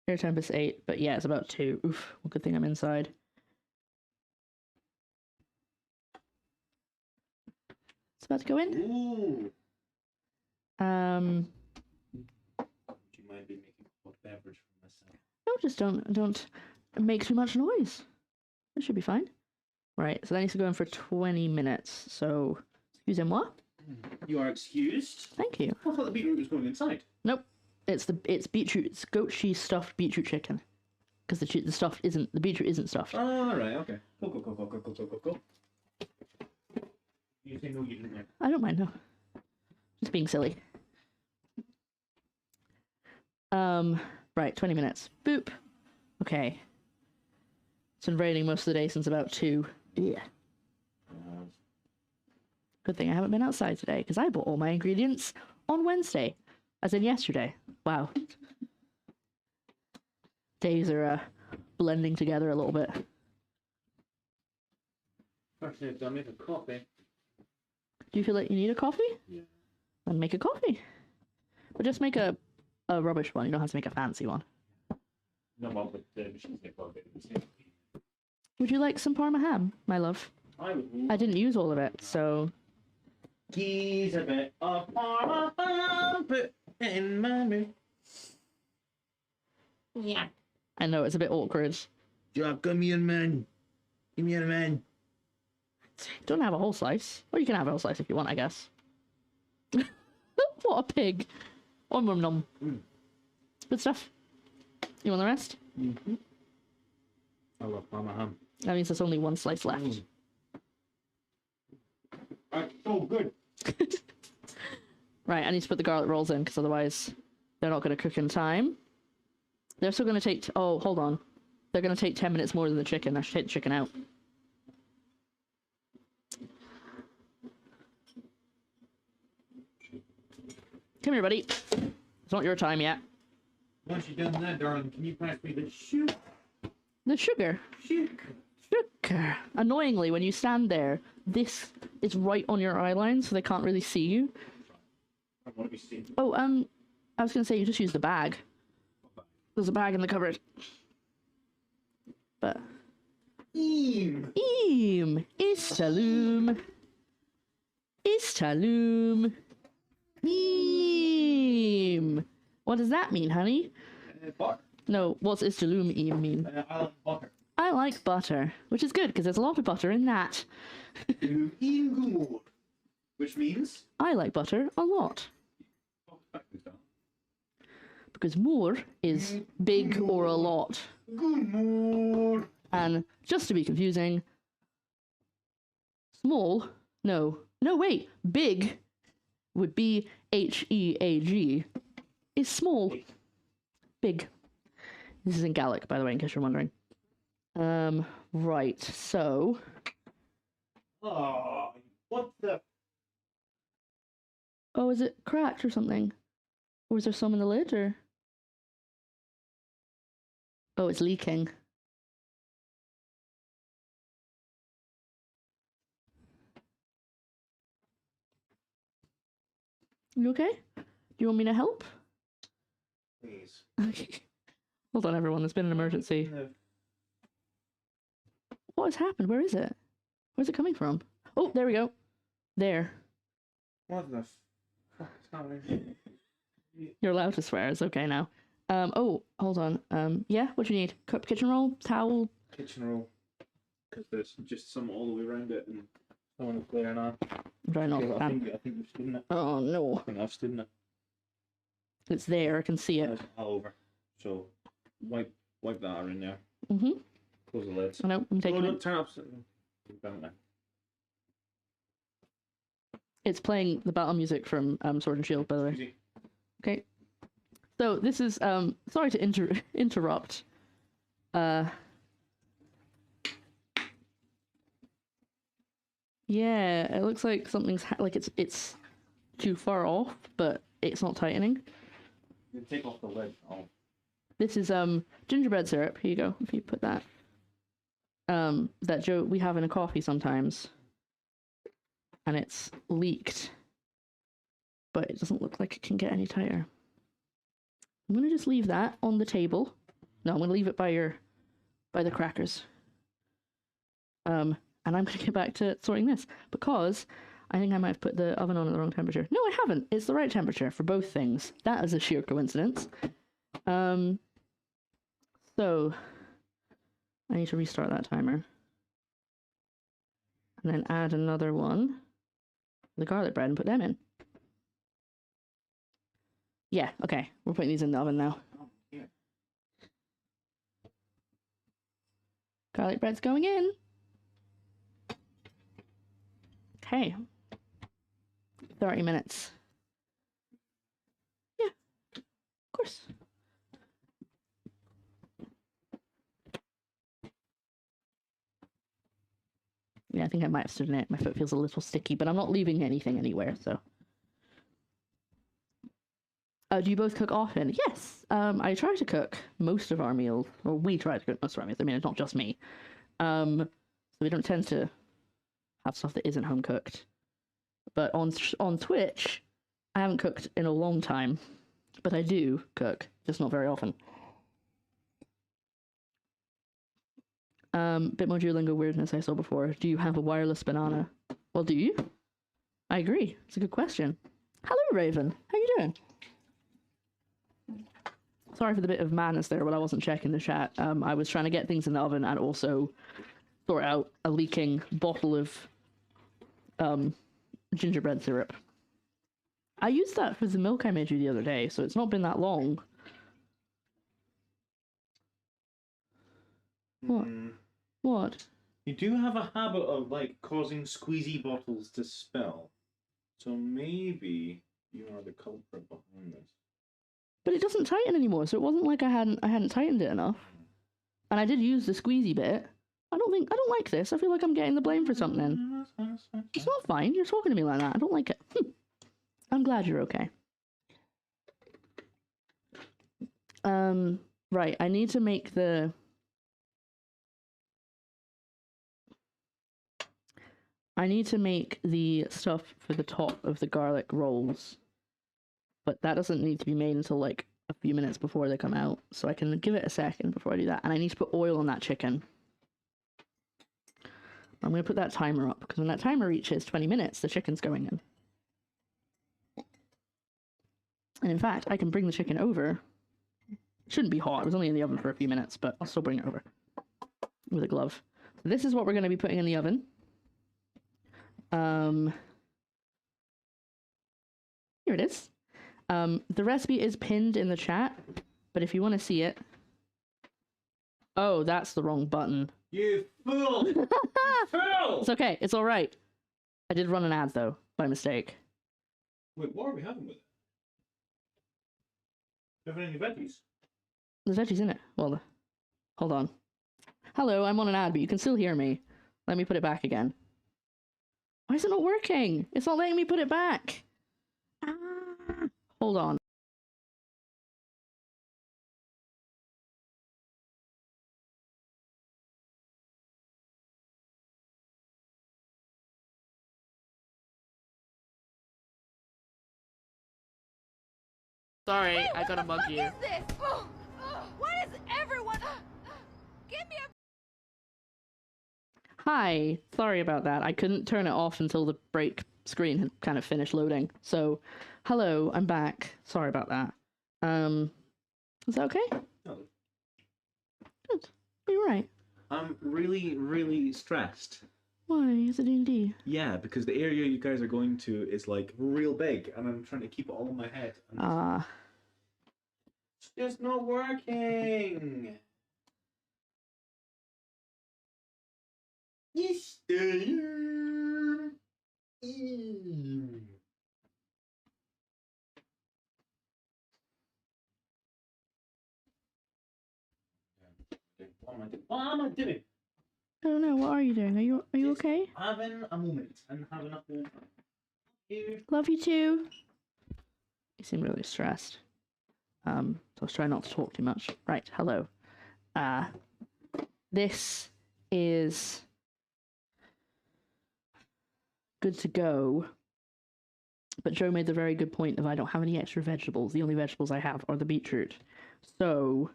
Air temp is 8, but yeah, it's about 2. Oof, well, good thing I'm inside. It's about to go in. Ooh. Um, Would you mind me making a hot beverage for myself? no, just don't make too much noise. It should be fine. Right, so that needs to go in for 20 minutes. So, excusez-moi. You are excused. Thank you. I thought the beetroot was going inside. Nope, it's beetroot. It's goat cheese stuffed beetroot chicken. Because the beetroot isn't stuffed. Oh, right, okay. Go. You say no, you didn't like. I don't mind, no. Just being silly. Right, 20 minutes. Boop. Okay. It's been raining most of the day since about 2. Yeah. Good thing I haven't been outside today, because I bought all my ingredients on Wednesday. As in yesterday. Wow. Days are blending together a little bit. Actually, I'll make a coffee. Do you feel like you need a coffee? Yeah. Then make a coffee. But just make a rubbish one. You don't have to make a fancy one. No, well, but the machines make coffee. Would you like some Parma ham, my love? I would. I didn't use all of it, so... Geez, a bit of Parma ham, put in my mouth. Yeah. I know, it's a bit awkward. Jack, give me a man. Give me a man. Don't have a whole slice. Or you can have a whole slice if you want, I guess. What a pig. Om nom nom. Good stuff. You want the rest? Mm-hmm. I love Parma ham. That means there's only one slice left. Oh, good. Right, I need to put the garlic rolls in, because otherwise they're not going to cook in time. They're still going to take... Oh, hold on. They're going to take 10 minutes more than the chicken. I should take the chicken out. Come here, buddy. It's not your time yet. Once you've done that, darling, can you pass me the sugar? The sugar. Sugar. Annoyingly, when you stand there, this is right on your eye line, so they can't really see you. What have you seen? Oh, I was going to say you just use the bag. There's a bag in the cupboard. But... Eem. Istaloom. Eem. What does that mean, honey? Butter. No, what's istaloom mean? I like butter. I like butter, which is good because there's a lot of butter in that. Which means? I like butter a lot. Because more is big or a lot. And just to be confusing, small, no, wait, big would be H-E-A-G, is small. Big. This is in Gaelic, by the way, in case you're wondering. Right, so... Oh, what the... Oh, is it cracked or something? Or is there some in the lid, or... Oh, it's leaking. You okay? Do you want me to help? Please. Okay. Hold on, everyone. There's been an emergency. No. What has happened? Where is it? Where's it coming from? Oh, there we go. There. What the fuck is happening? You're allowed to swear. It's okay now. Oh, hold on. Yeah, what do you need? Kitchen roll? Towel? Kitchen roll. Because there's just some all the way around it and no one is there now. I'm trying not to I think we've stood in it. Oh, no. I think I've stood in it. It's there. I can see it. It's all over. So, wipe that in there. Mm-hmm. Close the lids. I know. I'm taking Oh, it. don't turn up. Down there. It's playing the battle music from Sword and Shield, by the way. Easy. Okay. So this is sorry to interrupt. Yeah, it looks like something's like it's too far off, but it's not tightening. You can take off the lid. Oh. This is gingerbread syrup. Here you go. If you put that that Joe we have in a coffee sometimes, and it's leaked, but it doesn't look like it can get any tighter. I'm gonna just leave that on the table. No, I'm gonna leave it by the crackers. And I'm gonna get back to sorting this because I think I might have put the oven on at the wrong temperature. No, I haven't. It's the right temperature for both things. That is a sheer coincidence. So I need to restart that timer. And then add another one, the garlic bread, and put them in. Yeah, okay. We're putting these in the oven now. Oh, yeah. Garlic bread's going in. Okay. 30 minutes. Yeah, of course. Yeah, I think I might have stood in it. My foot feels a little sticky, but I'm not leaving anything anywhere, so. Do you both cook often? Yes. I try to cook most of our meals. Well, we try to cook most of our meals. I mean, it's not just me. So we don't tend to have stuff that isn't home cooked. But on Twitch, I haven't cooked in a long time. But I do cook, just not very often. Bit more Duolingo weirdness I saw before. Do you have a wireless banana? Well, do you? I agree. It's a good question. Hello, Raven. How you doing? Sorry for the bit of madness there when I wasn't checking the chat. I was trying to get things in the oven and also sort out a leaking bottle of gingerbread syrup. I used that for the milk I made you the other day, so it's not been that long. What? What? You do have a habit of like causing squeezy bottles to spill, so maybe you are the culprit behind this. But it doesn't tighten anymore, so it wasn't like I hadn't tightened it enough. And I did use the squeezy bit. I don't like this. I feel like I'm getting the blame for something. It's not fine. You're talking to me like that. I don't like it. I'm glad you're okay. Right. I need to make the stuff for the top of the garlic rolls. But that doesn't need to be made until like a few minutes before they come out. So I can give it a second before I do that. And I need to put oil on that chicken. I'm going to put that timer up because when that timer reaches 20 minutes, the chicken's going in. And in fact, I can bring the chicken over. It shouldn't be hot. It was only in the oven for a few minutes, but I'll still bring it over with a glove. So this is what we're going to be putting in the oven. Here it is. The recipe is pinned in the chat, but if you want to see it... Oh, that's the wrong button. You fool! You fool! It's okay. It's all right. I did run an ad, though, by mistake. Wait, what are we having with it? Do you have any veggies? There's veggies in it. Well, hold on. Hello, I'm on an ad, but you can still hear me. Let me put it back again. Why is it not working? It's not letting me put it back. Ah. Hold on. Sorry, I gotta mug you. What is this? Why is everyone... Give me a... Hi, sorry about that. I couldn't turn it off until the break screen had kind of finished loading. So, hello, I'm back. Sorry about that. Is that okay? No. Good. You're right. I'm really, really stressed. Why? Is it D&D? Yeah, because the area you guys are going to is like real big, and I'm trying to keep it all in my head. And it's just not working. Yes. What am I doing? What am I doing? I don't know. What are you doing? Are you okay? Having a moment and having a whole. You. Love you too. You seem really stressed. So I was trying not to talk too much. Right. Hello. This is good to go. But Joe made the very good point of I don't have any extra vegetables. The only vegetables I have are the beetroot. So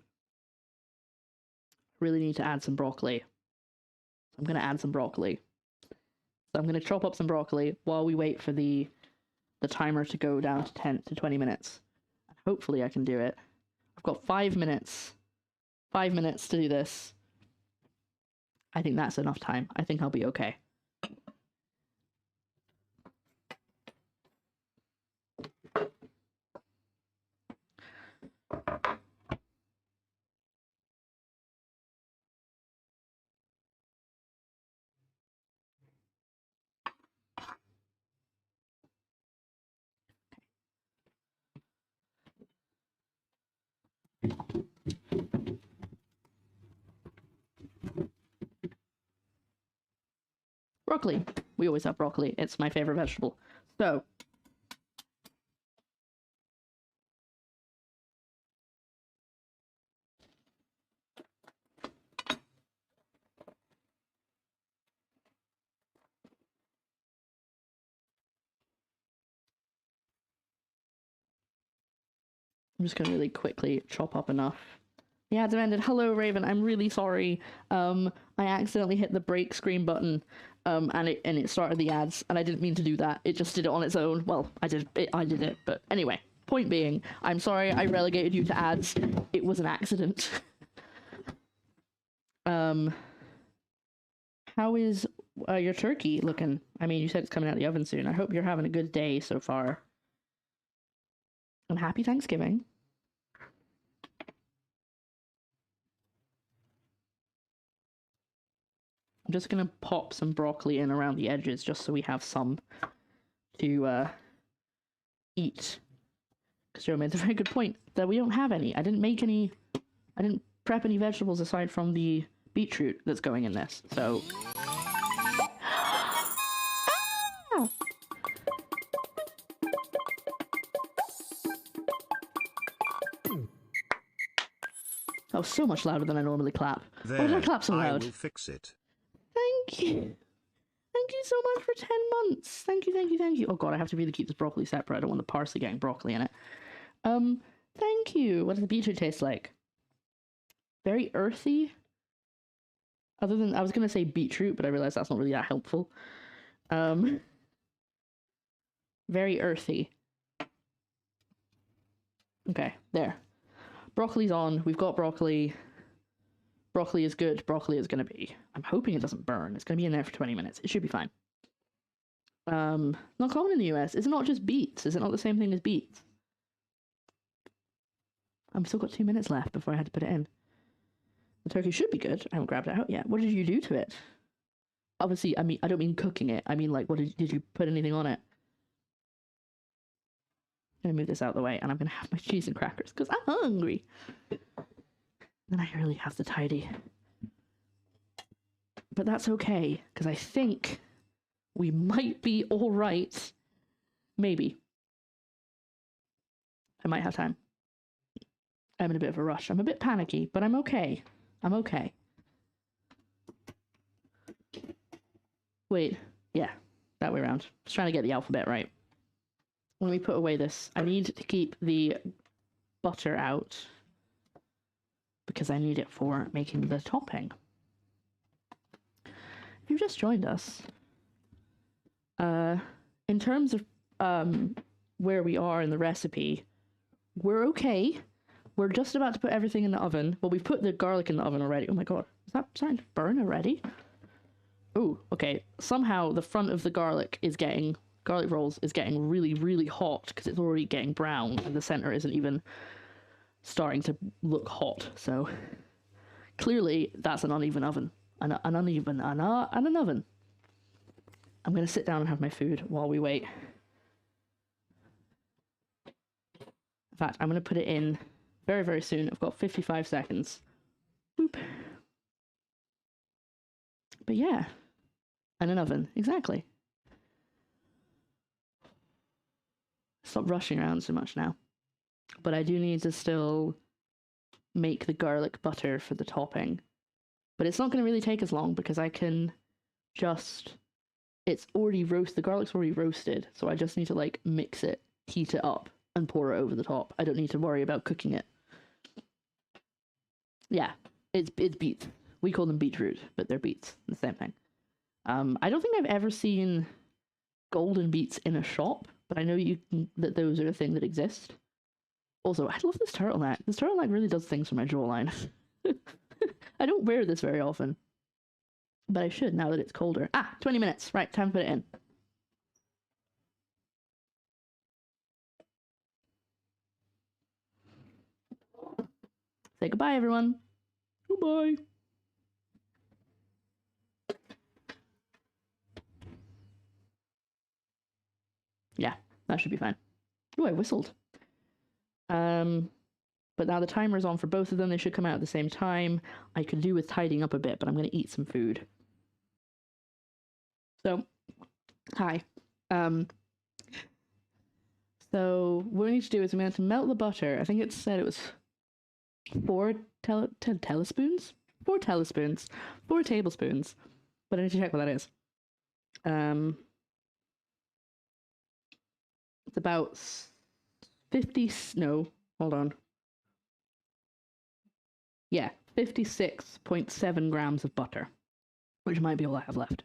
I really need to add some broccoli. I'm going to add some broccoli. So I'm going to chop up some broccoli while we wait for the timer to go down to 10 to 20 minutes. Hopefully I can do it. I've got 5 minutes. 5 minutes to do this. I think that's enough time. I think I'll be okay. Broccoli. We always have broccoli. It's my favorite vegetable. So, I'm just going to really quickly chop up enough. The ads have ended. Hello, Raven. I'm really sorry. I accidentally hit the break screen button, and it started the ads, and I didn't mean to do that. It just did it on its own. Well, I did it, but anyway. Point being, I'm sorry I relegated you to ads. It was an accident. How is your turkey looking? I mean, you said it's coming out of the oven soon. I hope you're having a good day so far. And happy Thanksgiving. I'm just going to pop some broccoli in around the edges just so we have some to eat. Because Joe made a very good point that we don't have any. I didn't prep any vegetables aside from the beetroot that's going in this. So... Ah! That was so much louder than I normally clap. Why did I clap so loud? I will fix it. Thank you. Thank you so much for 10 months. Thank you, thank you, thank you. Oh god, I have to really keep this broccoli separate. I don't want the parsley getting broccoli in it. Thank you. What does the beetroot taste like? Very earthy. Other than, I was going to say beetroot, but I realized that's not really that helpful. Very earthy. Okay, there. Broccoli's on. We've got broccoli. Broccoli is good. Broccoli is going to be... I'm hoping it doesn't burn. It's going to be in there for 20 minutes. It should be fine. Not common in the US. Is it not just beets? Is it not the same thing as beets? I've still got 2 minutes left before I had to put it in. The turkey should be good. I haven't grabbed it out yet. What did you do to it? Obviously, I mean, I don't mean cooking it. I mean, like, what did you put anything on it? I'm going to move this out of the way, and I'm going to have my cheese and crackers, because I'm hungry. Then I really have to tidy. But that's okay, because I think we might be all right. Maybe. I might have time. I'm in a bit of a rush. I'm a bit panicky, but I'm okay. I'm okay. Wait. Yeah, that way around. I was trying to get the alphabet right. Let me put away this. I need to keep the butter out because I need it for making the topping. If you've just joined us, in terms of where we are in the recipe, we're okay. We're just about to put everything in the oven. Well, we've put the garlic in the oven already. Oh my god, is that starting to burn already? Oh, okay. Somehow the front of the garlic rolls is getting really, really hot because it's already getting brown and the center isn't even starting to look hot. So clearly that's an uneven oven. An oven. I'm going to sit down and have my food while we wait. In fact, I'm going to put it in very, very soon. I've got 55 seconds. Boop. But yeah. And an oven. Exactly. Stop rushing around so much now. But I do need to still make the garlic butter for the topping. But it's not going to really take as long because I can just... It's already the garlic's already roasted, so I just need to, like, mix it, heat it up, and pour it over the top. I don't need to worry about cooking it. Yeah, it's beets. We call them beetroot, but they're beets. The same thing. I don't think I've ever seen golden beets in a shop, but I know that those are a thing that exist. Also, I love this turtleneck. This turtleneck really does things for my jawline. I don't wear this very often. But I should now that it's colder. 20 minutes. Right, time to put it in. Say goodbye, everyone. Goodbye. Yeah, that should be fine. Oh, I whistled. But now the timer's on for both of them. They should come out at the same time. I could do with tidying up a bit, but I'm going to eat some food. So, hi. So what we need to do is we need to melt the butter. I think it said it was 4 tablespoons? 4 tablespoons. 4 tablespoons. But I need to check what that is. It's about 50... No, hold on. Yeah, 56.7 grams of butter, which might be all I have left.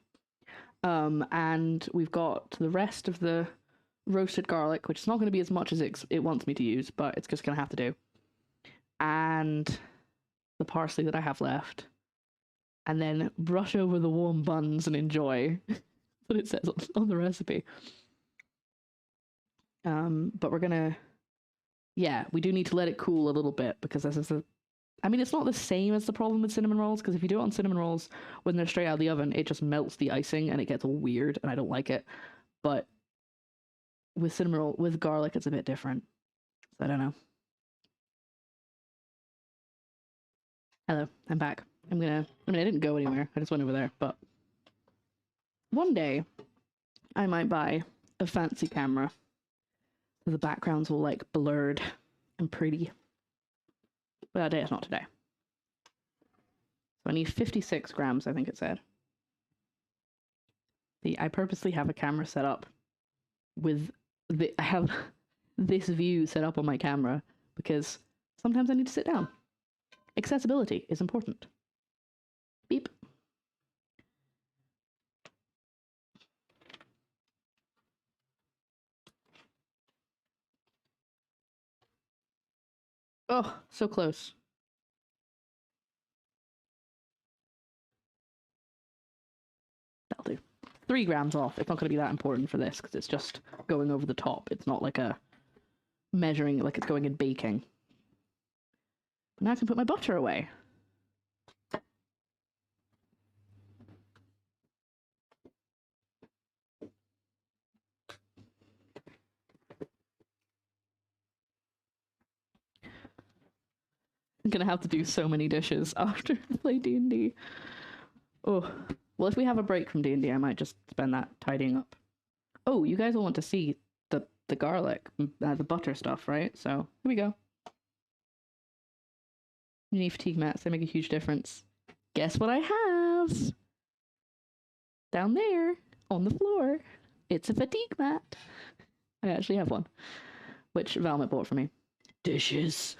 And we've got the rest of the roasted garlic, which is not going to be as much as it wants me to use, but it's just going to have to do. And the parsley that I have left. And then brush over the warm buns and enjoy. That's what it says on the recipe. But we're going to... Yeah, we do need to let it cool a little bit, because this is I mean, it's not the same as the problem with cinnamon rolls, because if you do it on cinnamon rolls, when they're straight out of the oven, it just melts the icing and it gets all weird, and I don't like it. But with with garlic, it's a bit different. So I don't know. Hello, I'm back. I didn't go anywhere. I just went over there, but one day I might buy a fancy camera. So the background's all like blurred and pretty. But that day is not today. So I need 56 grams, I think it said. I purposely have a camera set up with I have this view set up on my camera because sometimes I need to sit down. Accessibility is important. Beep. Oh, so close. That'll do. 3 grams off. It's not going to be that important for this because it's just going over the top. It's not like a measuring like it's going in baking. But now I can put my butter away. I'm gonna have to do so many dishes after I play D&D. Oh, well, if we have a break from D&D, I might just spend that tidying up. Oh, you guys all want to see the garlic, the butter stuff, right? So here we go. You need fatigue mats. They make a huge difference. Guess what I have? Down there on the floor. It's a fatigue mat. I actually have one, which Valmet bought for me. Dishes.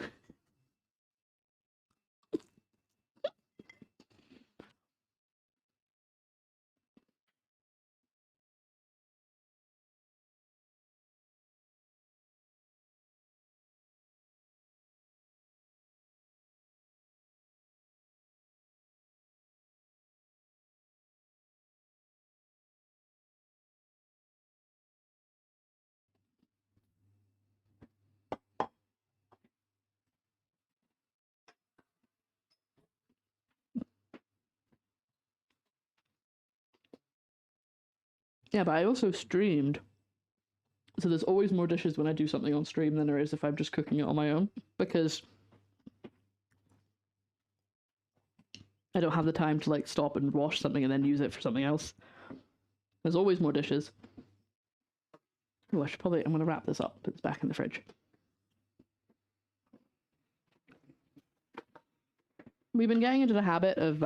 Yeah, but I also streamed. So there's always more dishes when I do something on stream than there is if I'm just cooking it on my own. Because I don't have the time to like stop and wash something and then use it for something else. There's always more dishes. Oh, I should probably, I'm going to wrap this up. It's back in the fridge. We've been getting into the habit of,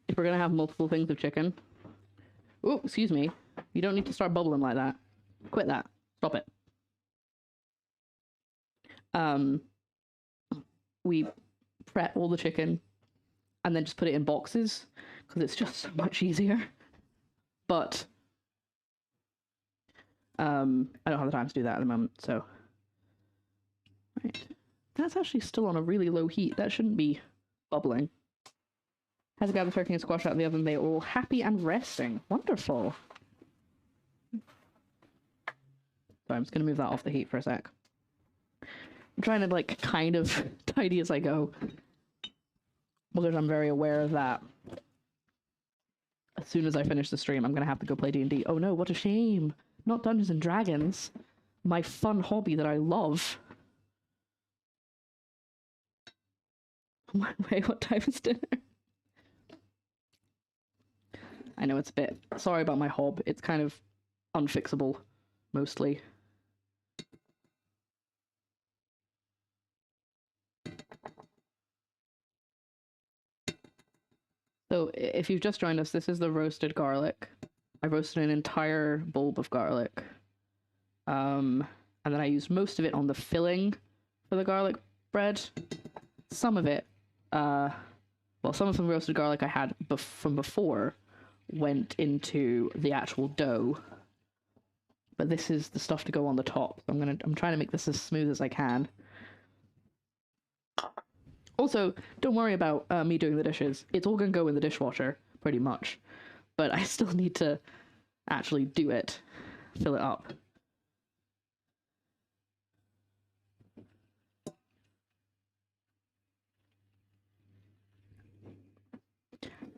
if we're going to have multiple things of chicken. Oh, excuse me. You don't need to start bubbling like that. Quit that. Stop it. We prep all the chicken and then just put it in boxes because it's just so much easier. But I don't have the time to do that at the moment, so. Right. That's actually still on a really low heat. That shouldn't be bubbling. Has a gather turkey and squash out of the oven. They're all happy and resting. Wonderful. So I'm just going to move that off the heat for a sec. I'm trying to, like, kind of tidy as I go. Because I'm very aware of that. As soon as I finish the stream, I'm going to have to go play D&D. Oh no, what a shame. Not Dungeons and Dragons. My fun hobby that I love. Wait, what time is dinner? I know it's a bit... Sorry about my hob. It's kind of unfixable, mostly. So, if you've just joined us, this is the roasted garlic. I roasted an entire bulb of garlic. And then I used most of it on the filling for the garlic bread. Some of it, well, some of the roasted garlic I had from before went into the actual dough. But this is the stuff to go on the top. I'm trying to make this as smooth as I can. Also, don't worry about me doing the dishes. It's all going to go in the dishwasher, pretty much. But I still need to actually do it. Fill it up.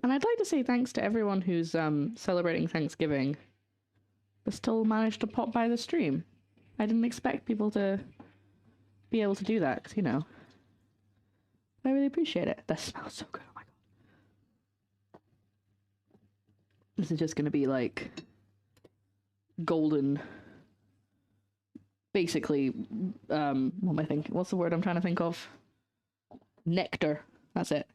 And I'd like to say thanks to everyone who's celebrating Thanksgiving, but still managed to pop by the stream. I didn't expect people to be able to do that, because, you know, I really appreciate it. That smells so good. Oh my god. This is just going to be like golden. Basically, what am I thinking? What's the word I'm trying to think of? Nectar. That's it.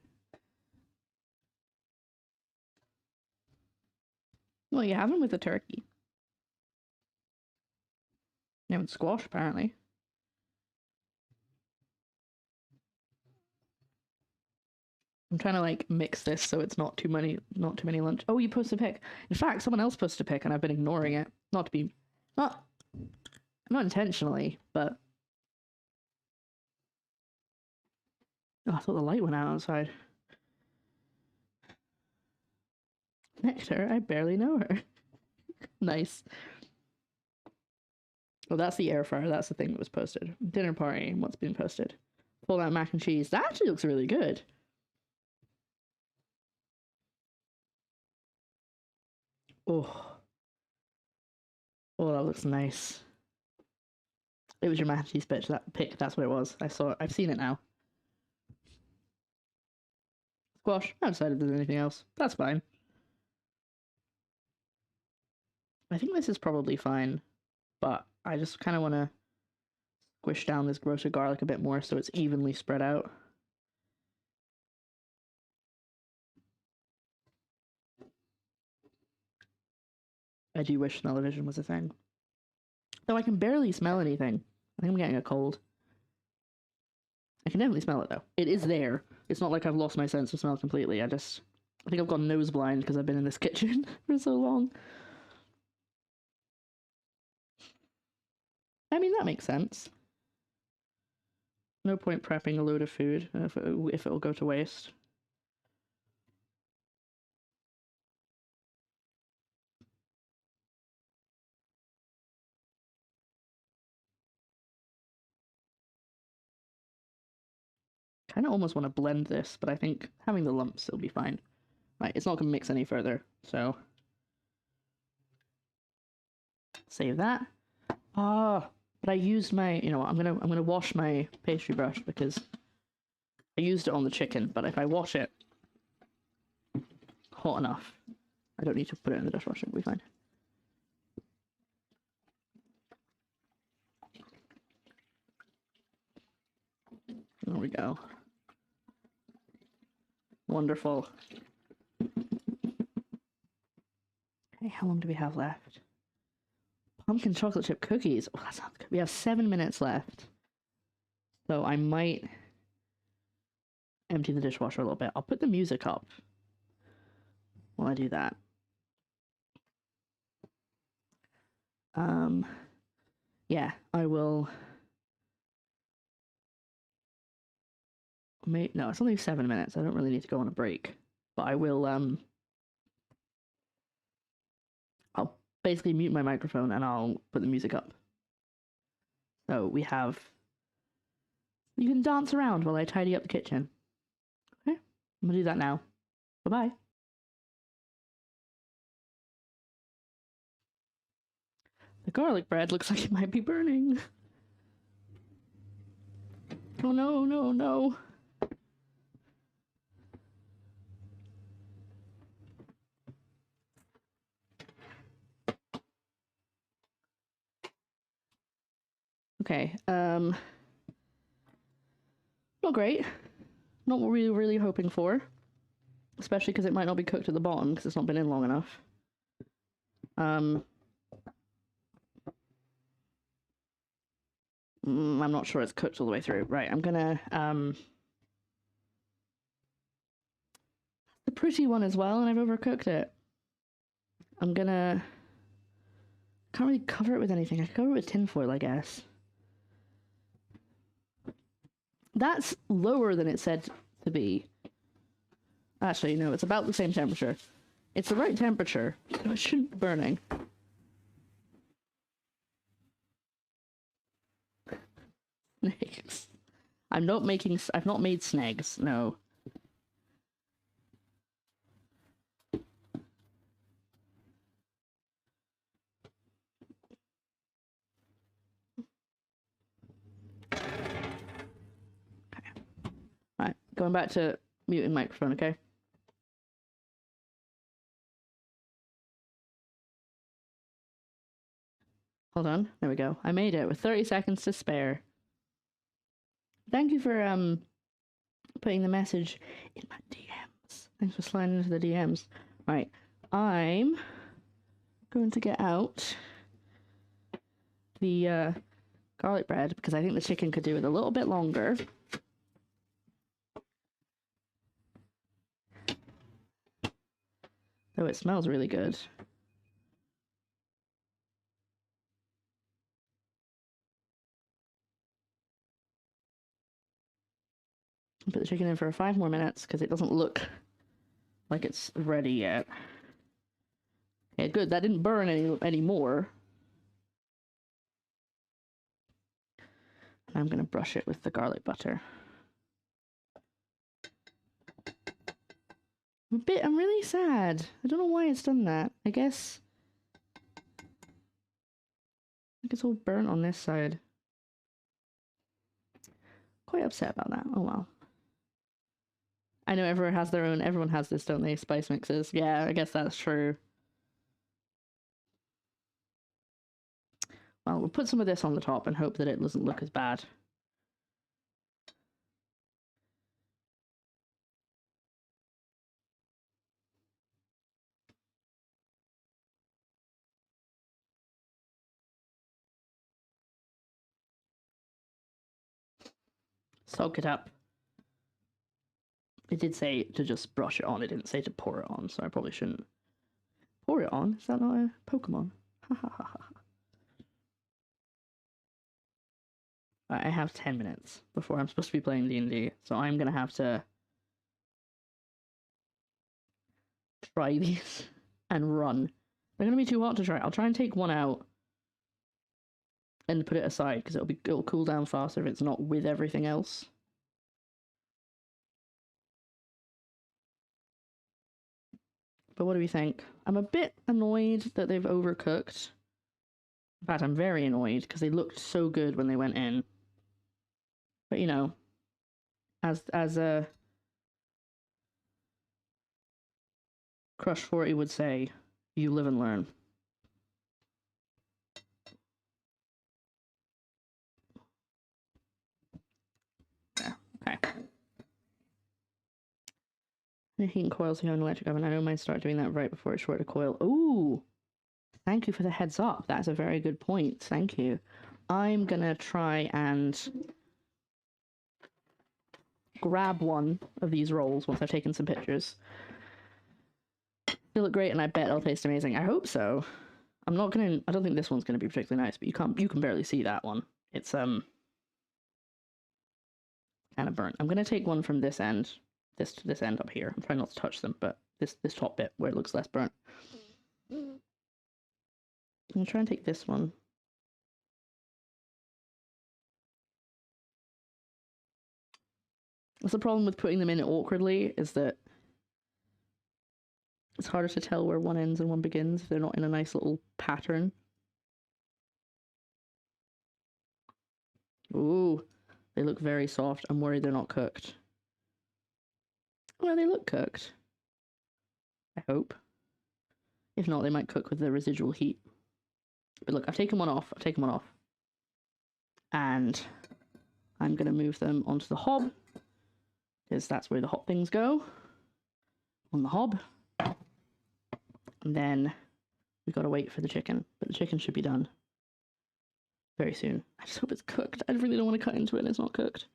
Well, you have them with the turkey. You haven't squash, apparently. I'm trying to like mix this so it's not too many lunch. Oh, you posted a pic. In fact, someone else posted a pic and I've been ignoring it. Not intentionally, but oh, I thought the light went out outside. Nectar, I barely know her. Nice. Oh, that's the air fryer. That's the thing that was posted. Dinner party. What's been posted? Pulled out mac and cheese. That actually looks really good. Oh. Oh, that looks nice. It was your mac and cheese pitch. That pic. That's what it was. I saw it. I've seen it now. Squash. I haven't decided if there's anything else. That's fine. I think this is probably fine, but I just kind of want to squish down this roasted garlic a bit more so it's evenly spread out. I do wish smell-o-vision was a thing. Though I can barely smell anything. I think I'm getting a cold. I can definitely smell it, though. It is there. It's not like I've lost my sense of smell completely. I think I've gone nose blind because I've been in this kitchen for so long. I mean, that makes sense. No point prepping a load of food if it'll go to waste. Kind of almost want to blend this, but I think having the lumps will be fine. Right, it's not going to mix any further, so save that. Ah, but I used my, you know what, I'm gonna wash my pastry brush because I used it on the chicken, but if I wash it hot enough, I don't need to put it in the dishwasher, it'll be fine. There we go. Wonderful. Okay, how long do we have left? Pumpkin chocolate chip cookies. Oh, that sounds good. We have 7 minutes left. So I might empty the dishwasher a little bit. I'll put the music up while I do that. Yeah, I will. No, it's only 7 minutes. I don't really need to go on a break. But I will, I'll basically mute my microphone and I'll put the music up. So we have, you can dance around while I tidy up the kitchen. Okay, I'm gonna do that now. Bye-bye. The garlic bread looks like it might be burning. Oh no, no, no. Okay, not great. Not what we were really hoping for. Especially because it might not be cooked at the bottom because it's not been in long enough. I'm not sure it's cooked all the way through. Right, I'm gonna, the pretty one as well, and I've overcooked it. I'm gonna, can't really cover it with anything. I can cover it with tinfoil, I guess. That's lower than it said to be. Actually, no, it's about the same temperature. It's the right temperature, so it shouldn't be burning. Snags. I've not made snags, no. Okay. Right, going back to muting microphone, okay? Hold on, there we go. I made it with 30 seconds to spare. Thank you for putting the message in my DMs. Thanks for sliding into the DMs. Right, I'm going to get out the garlic bread because I think the chicken could do with a little bit longer. Though it smells really good. Put the chicken in for 5 more minutes because it doesn't look like it's ready yet. Yeah, good. That didn't burn any more. I'm gonna brush it with the garlic butter. I'm really sad. I don't know why it's done that. I guess it's all burnt on this side. Quite upset about that. Oh well. I know everyone has this, don't they? Spice mixes. Yeah, I guess that's true. Well, we'll put some of this on the top and hope that it doesn't look as bad. Soak it up. It did say to just brush it on. It didn't say to pour it on, so I probably shouldn't. Pour it on? Is that not a Pokemon? Ha ha ha ha. I have 10 minutes before I'm supposed to be playing D&D, so I'm gonna have to try these and run. They're gonna be too hot to try. I'll try and take one out and put it aside because it'll cool down faster if it's not with everything else. But what do we think? I'm a bit annoyed that they've overcooked. In fact, I'm very annoyed because they looked so good when they went in. But you know, As a Crush 40 would say, you live and learn. Yeah, okay. The heating coils, you have an electric oven. I know mine start doing that right before it's short to coil. Ooh! Thank you for the heads up. That's a very good point. Thank you. I'm gonna try and grab one of these rolls once I've taken some pictures. They look great, and I bet they'll taste amazing. I hope so. I don't think this one's gonna be particularly nice, but you can barely see that one. It's kind of burnt. I'm gonna take one from this end, this end up here. I'm trying not to touch them, but this top bit where it looks less burnt. I'm gonna try and take this one. What's the problem with putting them in awkwardly is that it's harder to tell where one ends and one begins if they're not in a nice little pattern. Ooh, they look very soft. I'm worried they're not cooked. Well, they look cooked. I hope. If not, they might cook with the residual heat. But look, I've taken one off. And I'm going to move them onto the hob, because that's where the hot things go. On the hob. And then we've got to wait for the chicken. But the chicken should be done very soon. I just hope it's cooked. I really don't want to cut into it and it's not cooked.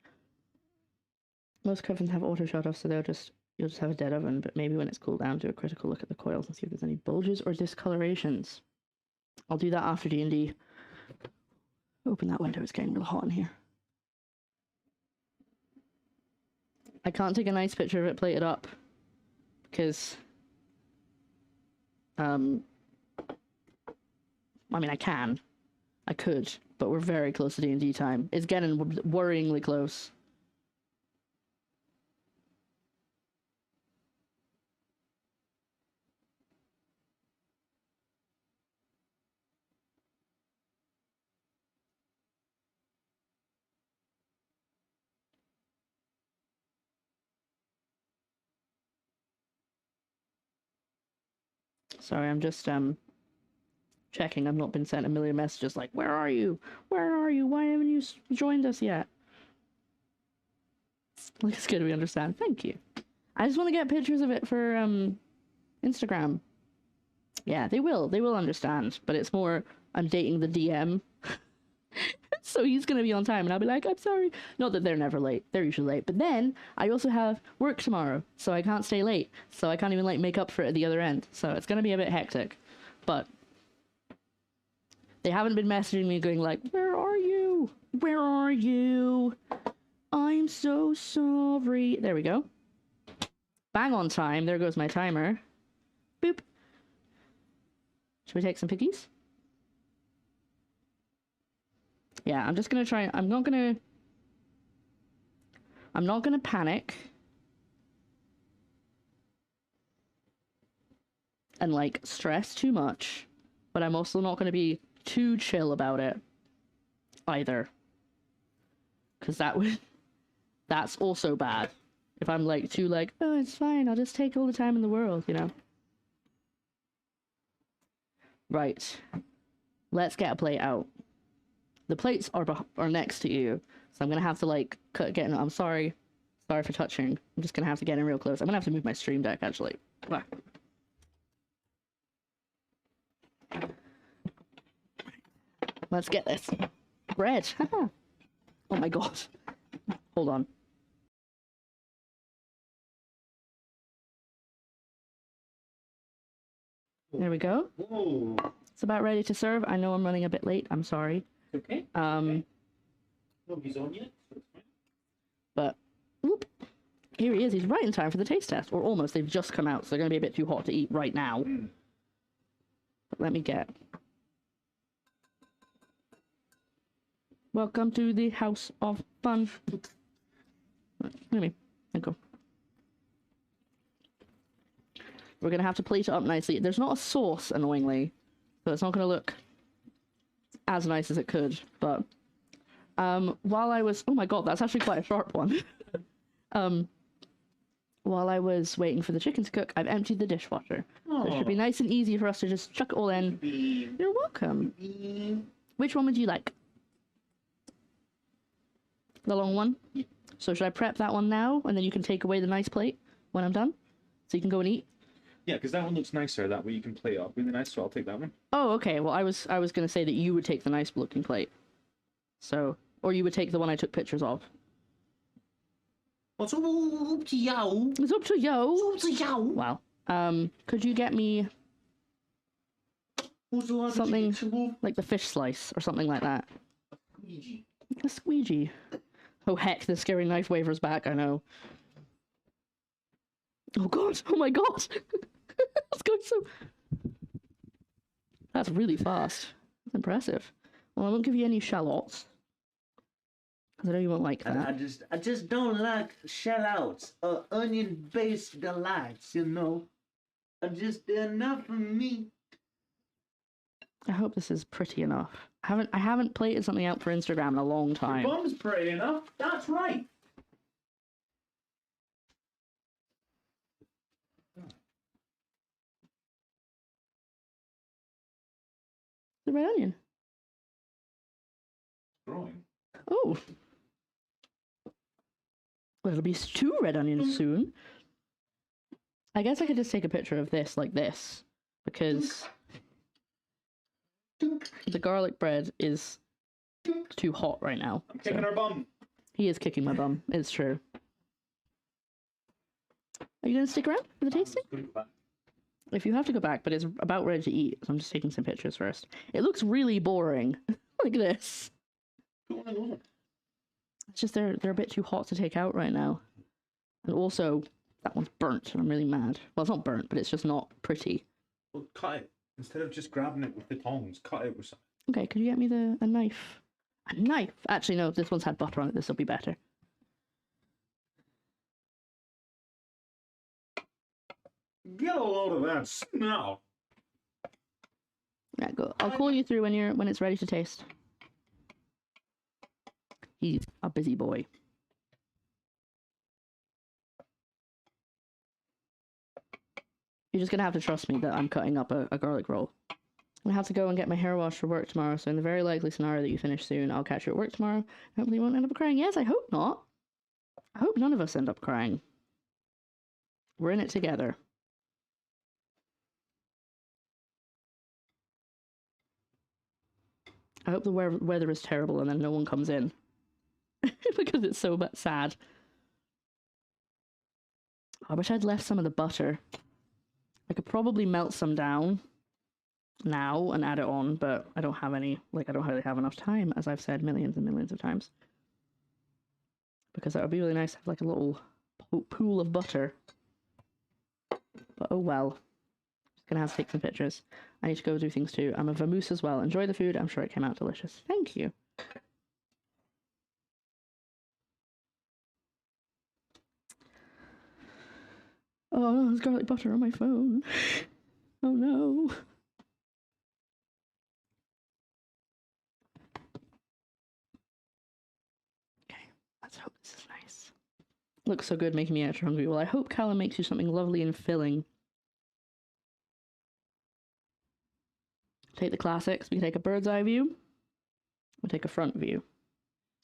Most coffins have auto shut off, so you'll just have a dead oven, but maybe when it's cooled down, do a critical look at the coils and see if there's any bulges or discolorations. I'll do that after D&D. Open that window, it's getting real hot in here. I can't take a nice picture of it plated up, because I mean, I could, but we're very close to D&D time. It's getting worryingly close. Sorry, I'm just checking. I've not been sent a million messages like, where are you? Where are you? Why haven't you joined us yet? Like, it's good we understand. Thank you. I just want to get pictures of it for Instagram. Yeah, they will understand, but it's more I'm dating the DM. So he's gonna be on time and I'll be like, I'm sorry. Not that they're never late, they're usually late, but then I also have work tomorrow, so I can't stay late, so I can't even like make up for it at the other end, so it's gonna be a bit hectic. But they haven't been messaging me going like, where are you? Where are you? I'm so sorry. There we go. Bang on time. There goes my timer. Boop. Should we take some pickies? Yeah, I'm just gonna try. I'm not gonna panic and like stress too much, but I'm also not gonna be too chill about it either, because that's also bad if I'm like too like, oh, it's fine, I'll just take all the time in the world, you know. Right, let's get a plate out. The plates are next to you, so I'm gonna have to like I'm sorry for touching. I'm just gonna have to get in real close. I'm gonna have to move my stream deck actually. Let's get this bread. Oh my god! Hold on. There we go. Ooh. It's about ready to serve. I know I'm running a bit late. I'm sorry. Okay. Nobody's on yet, so it's fine. But whoop, here he is. He's right in time for the taste test, or almost. They've just come out, so they're going to be a bit too hot to eat right now. But let me get. Welcome to the House of Fun. Let me go. We're going to have to plate it up nicely. There's not a sauce, annoyingly, so it's not going to look as nice as it could, but while I was... Oh my god, that's actually quite a sharp one. While I was waiting for the chicken to cook, I've emptied the dishwasher. So it should be nice and easy for us to just chuck it all in. You're welcome. Which one would you like? The long one? So should I prep that one now, and then you can take away the nice plate when I'm done? So you can go and eat? Yeah, because that one looks nicer. That way you can play it up really nice, so I'll take that one. Oh, okay. Well, I was going to say that you would take the nice looking plate. So, or you would take the one I took pictures of. It's up to you. It's up to you. It's up to you. Wow. Could you get me something like the fish slice or something like that? A squeegee. Oh heck, the scary knife waver's back, I know. Oh god, oh my god! That's going so... That's really fast. That's impressive. Well, I won't give you any shallots. Because I know you won't like that. I just don't like shell-outs or onion-based delights, you know. They're enough for me. I hope this is pretty enough. I haven't plated something out for Instagram in a long time. Your bum's pretty enough. That's right. The red onion. Growing. Oh. Well, it'll be 2 red onions soon. I guess I could just take a picture of this like this, because the garlic bread is too hot right now. I'm kicking her bum. He is kicking my bum. It's true. Are you going to stick around for the tasting? If you have to go back, but it's about ready to eat, so I'm just taking some pictures first. It looks really boring, like this. It's just they're a bit too hot to take out right now. And also, that one's burnt, and I'm really mad. Well, it's not burnt, but it's just not pretty. Well, cut it. Instead of just grabbing it with the tongs, cut it with something. Okay, could you get me a knife? A knife? Actually, no, this one's had butter on it. This will be better. Get a load of that smell. Yeah, go. I'll call you through when it's ready to taste. He's a busy boy. You're just gonna have to trust me that I'm cutting up a garlic roll. I have to go and get my hair washed for work tomorrow, so in the very likely scenario that you finish soon, I'll catch you at work tomorrow. Hopefully you won't end up crying. Yes, I hope not. I hope none of us end up crying. We're in it together. I hope the weather is terrible and then no one comes in. Because it's so sad. I wish I'd left some of the butter. I could probably melt some down now and add it on, but I don't have any, I don't really have enough time, as I've said millions and millions of times. Because that would be really nice to have a little pool of butter. But oh well. Just gonna have to take some pictures. I need to go do things too. I'm a vamoose as well. Enjoy the food. I'm sure it came out delicious. Thank you. Oh, there's garlic butter on my phone. Oh no. Okay, let's hope this is nice. Looks so good, making me extra hungry. Well, I hope Callum makes you something lovely and filling. Take the classics. We can take a bird's eye view. We'll take a front view.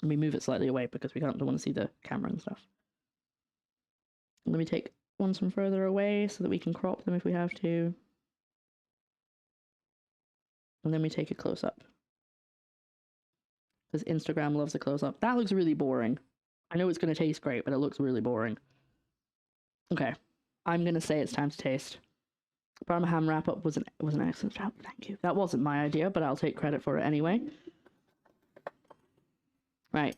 And we move it slightly away because we don't want to see the camera and stuff. And let me take ones from further away so that we can crop them if we have to. And then we take a close-up. Because Instagram loves a close-up. That looks really boring. I know it's going to taste great, but it looks really boring. Okay. I'm going to say it's time to taste. Parma ham wrap-up was an excellent job. Thank you. That wasn't my idea, but I'll take credit for it anyway. Right.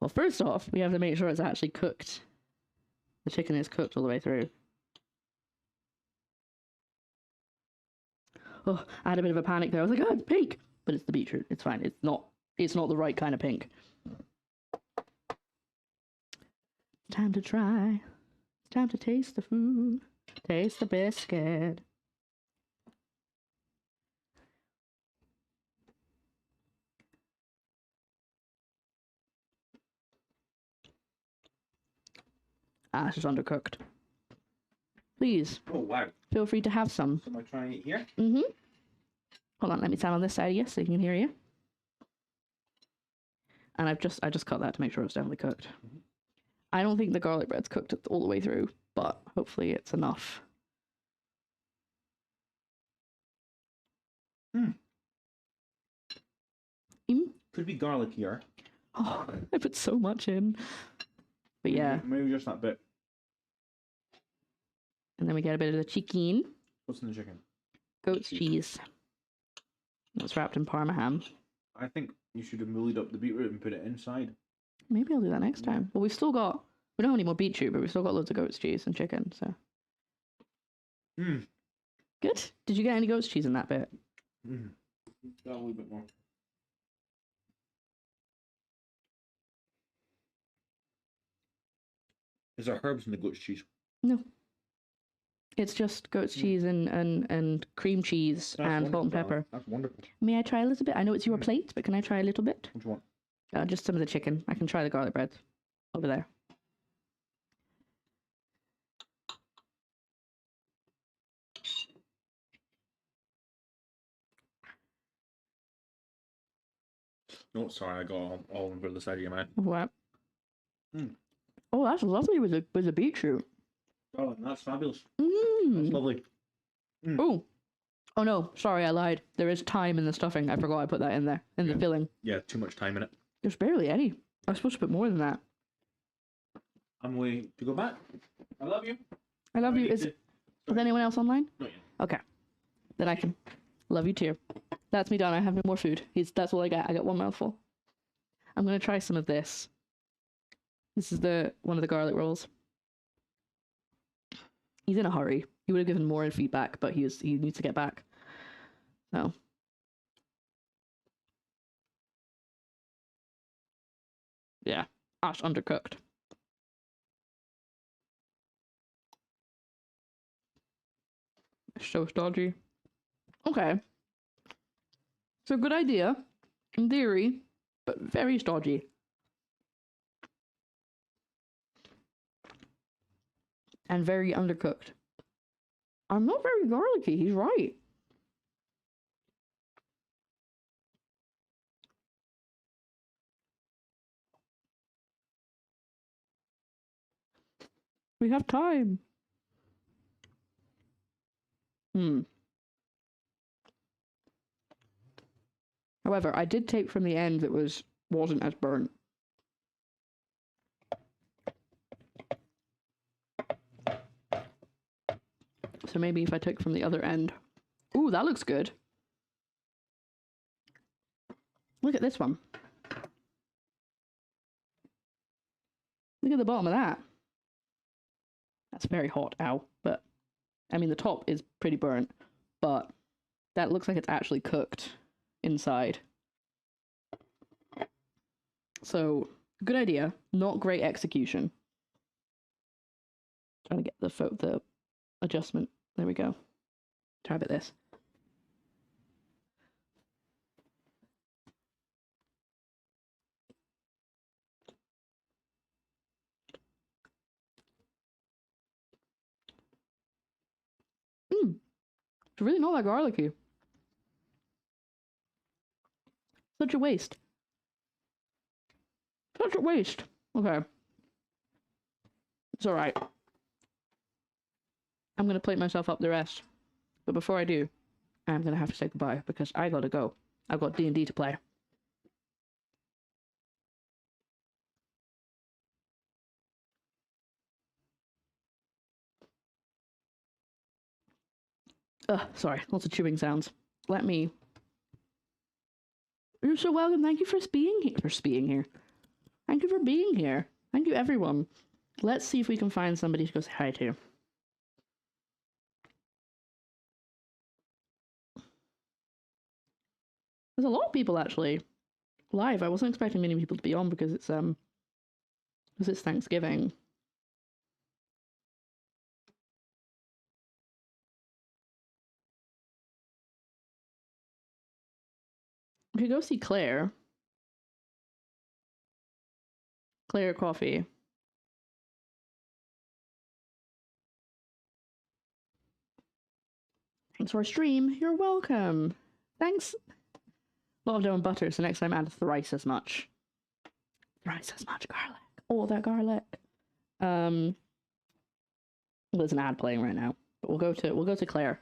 Well, first off, we have to make sure it's actually cooked. The chicken is cooked all the way through. Oh, I had a bit of a panic there. I was like, oh, it's pink. But it's the beetroot. It's fine. It's not the right kind of pink. Time to try. It's time to taste the food. Taste the biscuit. Ash is undercooked. Please, Oh wow. feel free to have some. So am I trying it here? Mm-hmm. Hold on, let me stand on this side of you so you can hear you. And I just cut that to make sure it's definitely cooked. Mhm. I don't think the garlic bread's cooked all the way through, but hopefully it's enough. Hmm. Mm. Could be garlic here. Oh, I put so much in. But yeah, Maybe just that bit. and then we get a bit of the chicken. What's in the chicken? Goat's cheese. It's wrapped in Parma ham. I think you should have mullied up the beetroot and put it inside. Maybe I'll do that next time. Well, we don't have any more beetroot, but we've still got loads of goat's cheese and chicken, so. Hmm. Good. Did you get any goat's cheese in that bit? Mm. A little bit more. Is there herbs in the goat's cheese? No. It's just goat's cheese and cream cheese and salt and pepper. That's wonderful. May I try a little bit? I know it's your plate, but can I try a little bit? What do you want? Just some of the chicken. I can try the garlic bread over there. No, sorry, I got all over the side of your mouth. What? Mm. Oh, that's lovely with the beetroot. Oh, that's fabulous. Mm. That's lovely. Oh. Oh no, sorry, I lied. There is thyme in the stuffing. I forgot I put that in there, in the filling. Yeah, too much time in it. There's barely any. I was supposed to put more than that. I'm going to go back. I love you. I love you. Is anyone else online? Not yet. Okay. Then I can love you too. That's me done. I have no more food. That's all I got. I got one mouthful. I'm going to try some of this. This is one of the garlic rolls. He's in a hurry. He would have given more feedback, but he needs to get back. So. Yeah. Ash undercooked. So stodgy. Okay. It's a good idea, in theory, but very stodgy. And very undercooked. I'm not very garlicky, he's right. We have time. However, I did take from the end that wasn't as burnt. So maybe if I took from the other end. Ooh, that looks good. Look at this one. Look at the bottom of that. That's very hot, ow. But, I mean, the top is pretty burnt, but that looks like it's actually cooked inside. So, good idea. Not great execution. Trying to get the adjustment. There we go. Try a bit of this. It's really not that garlicky. Such a waste. Such a waste. Okay. It's alright. I'm going to plate myself up the rest. But before I do, I'm going to have to say goodbye because I gotta go. I've got D&D to play. Sorry. Lots of chewing sounds. Let me... You're so welcome. Thank you for being here. Thank you for being here. Thank you, everyone. Let's see if we can find somebody to go say hi to. There's a lot of people actually live. I wasn't expecting many people to be on because it's Thanksgiving. We could go see Claire. Claire Coffee. Thanks for a stream. You're welcome. Thanks. A lot of dough and butter, so next time add thrice as much. Thrice as much garlic. All that garlic. There's an ad playing right now, but we'll go to Claire.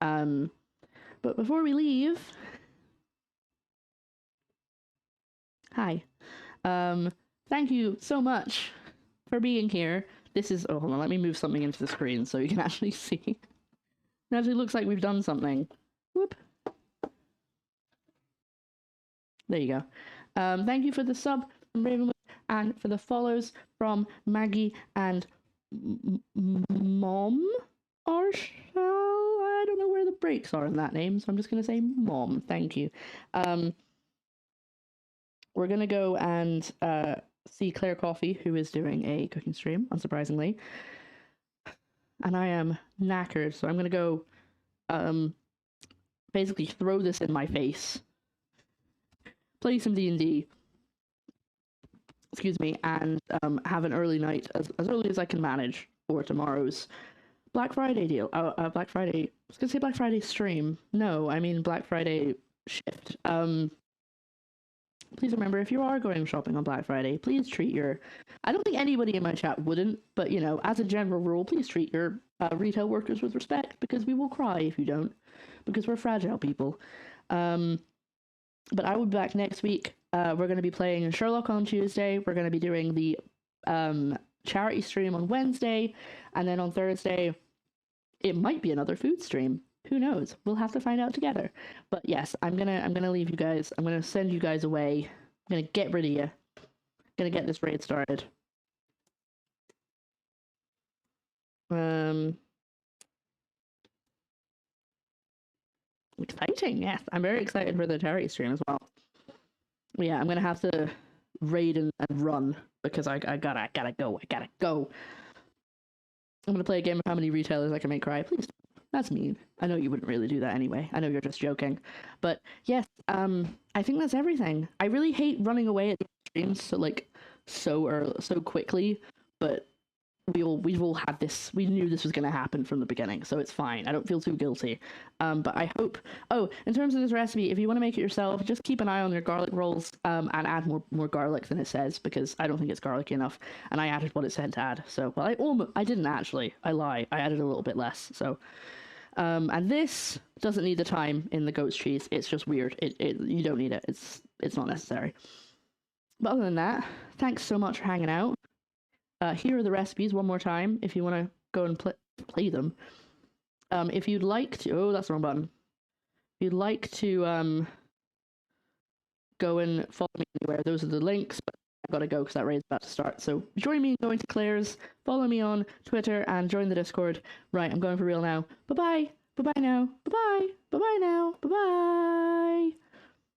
But before we leave, hi. Thank you so much for being here. This is, oh, hold on, let me move something into the screen so you can actually see. It actually looks like we've done something. Whoop. There you go. Thank you for the sub from Ravenwood and for the follows from Maggie and Mom Arshall. I don't know where the breaks are in that name, so I'm just going to say Mom. Thank you. We're going to go and see Claire Coffee, who is doing a cooking stream, unsurprisingly. And I am knackered, so I'm going to go basically throw this in my face, play some D&D, excuse me, and have an early night, as early as I can manage, for tomorrow's Black Friday deal. Black Friday, I was going to say Black Friday stream. No, I mean Black Friday shift. Please remember, if you are going shopping on Black Friday, please treat your... I don't think anybody in my chat wouldn't, but, you know, as a general rule, please treat your retail workers with respect, because we will cry if you don't, because we're fragile people. But I will be back next week. We're going to be playing Sherlock on Tuesday. We're going to be doing the charity stream on Wednesday, and then on Thursday, it might be another food stream. Who knows? We'll have to find out together. But yes, I'm gonna leave you guys. I'm gonna send you guys away. I'm gonna get rid of you. I'm gonna get this raid started. Exciting, yes. I'm very excited for the charity stream as well. Yeah, I'm gonna have to raid and run because I gotta go. I'm gonna play a game of how many retailers I can make cry. Please. That's mean. I know you wouldn't really do that anyway. I know you're just joking. But yes, I think that's everything. I really hate running away at the streams so quickly, but we've all had this. We knew this was going to happen from the beginning, so it's fine. I don't feel too guilty. But I hope... Oh, in terms of this recipe, if you want to make it yourself, just keep an eye on your garlic rolls and add more garlic than it says, because I don't think it's garlicky enough, and I added what it said to add. So, well, I didn't actually. I lie. I added a little bit less, so... and this doesn't need the thyme in the goat's cheese. It's just weird. You don't need it. It's not necessary. But other than that, thanks so much for hanging out. Here are the recipes one more time if you want to go and play them. If you'd like to... Oh, that's the wrong button. If you'd like to go and follow me anywhere, those are the links, but I've got to go because that raid's about to start. So join me in going to Claire's, follow me on Twitter, and join the Discord. Right, I'm going for real now. Bye-bye. Bye-bye now. Bye-bye. Bye-bye now. Bye-bye.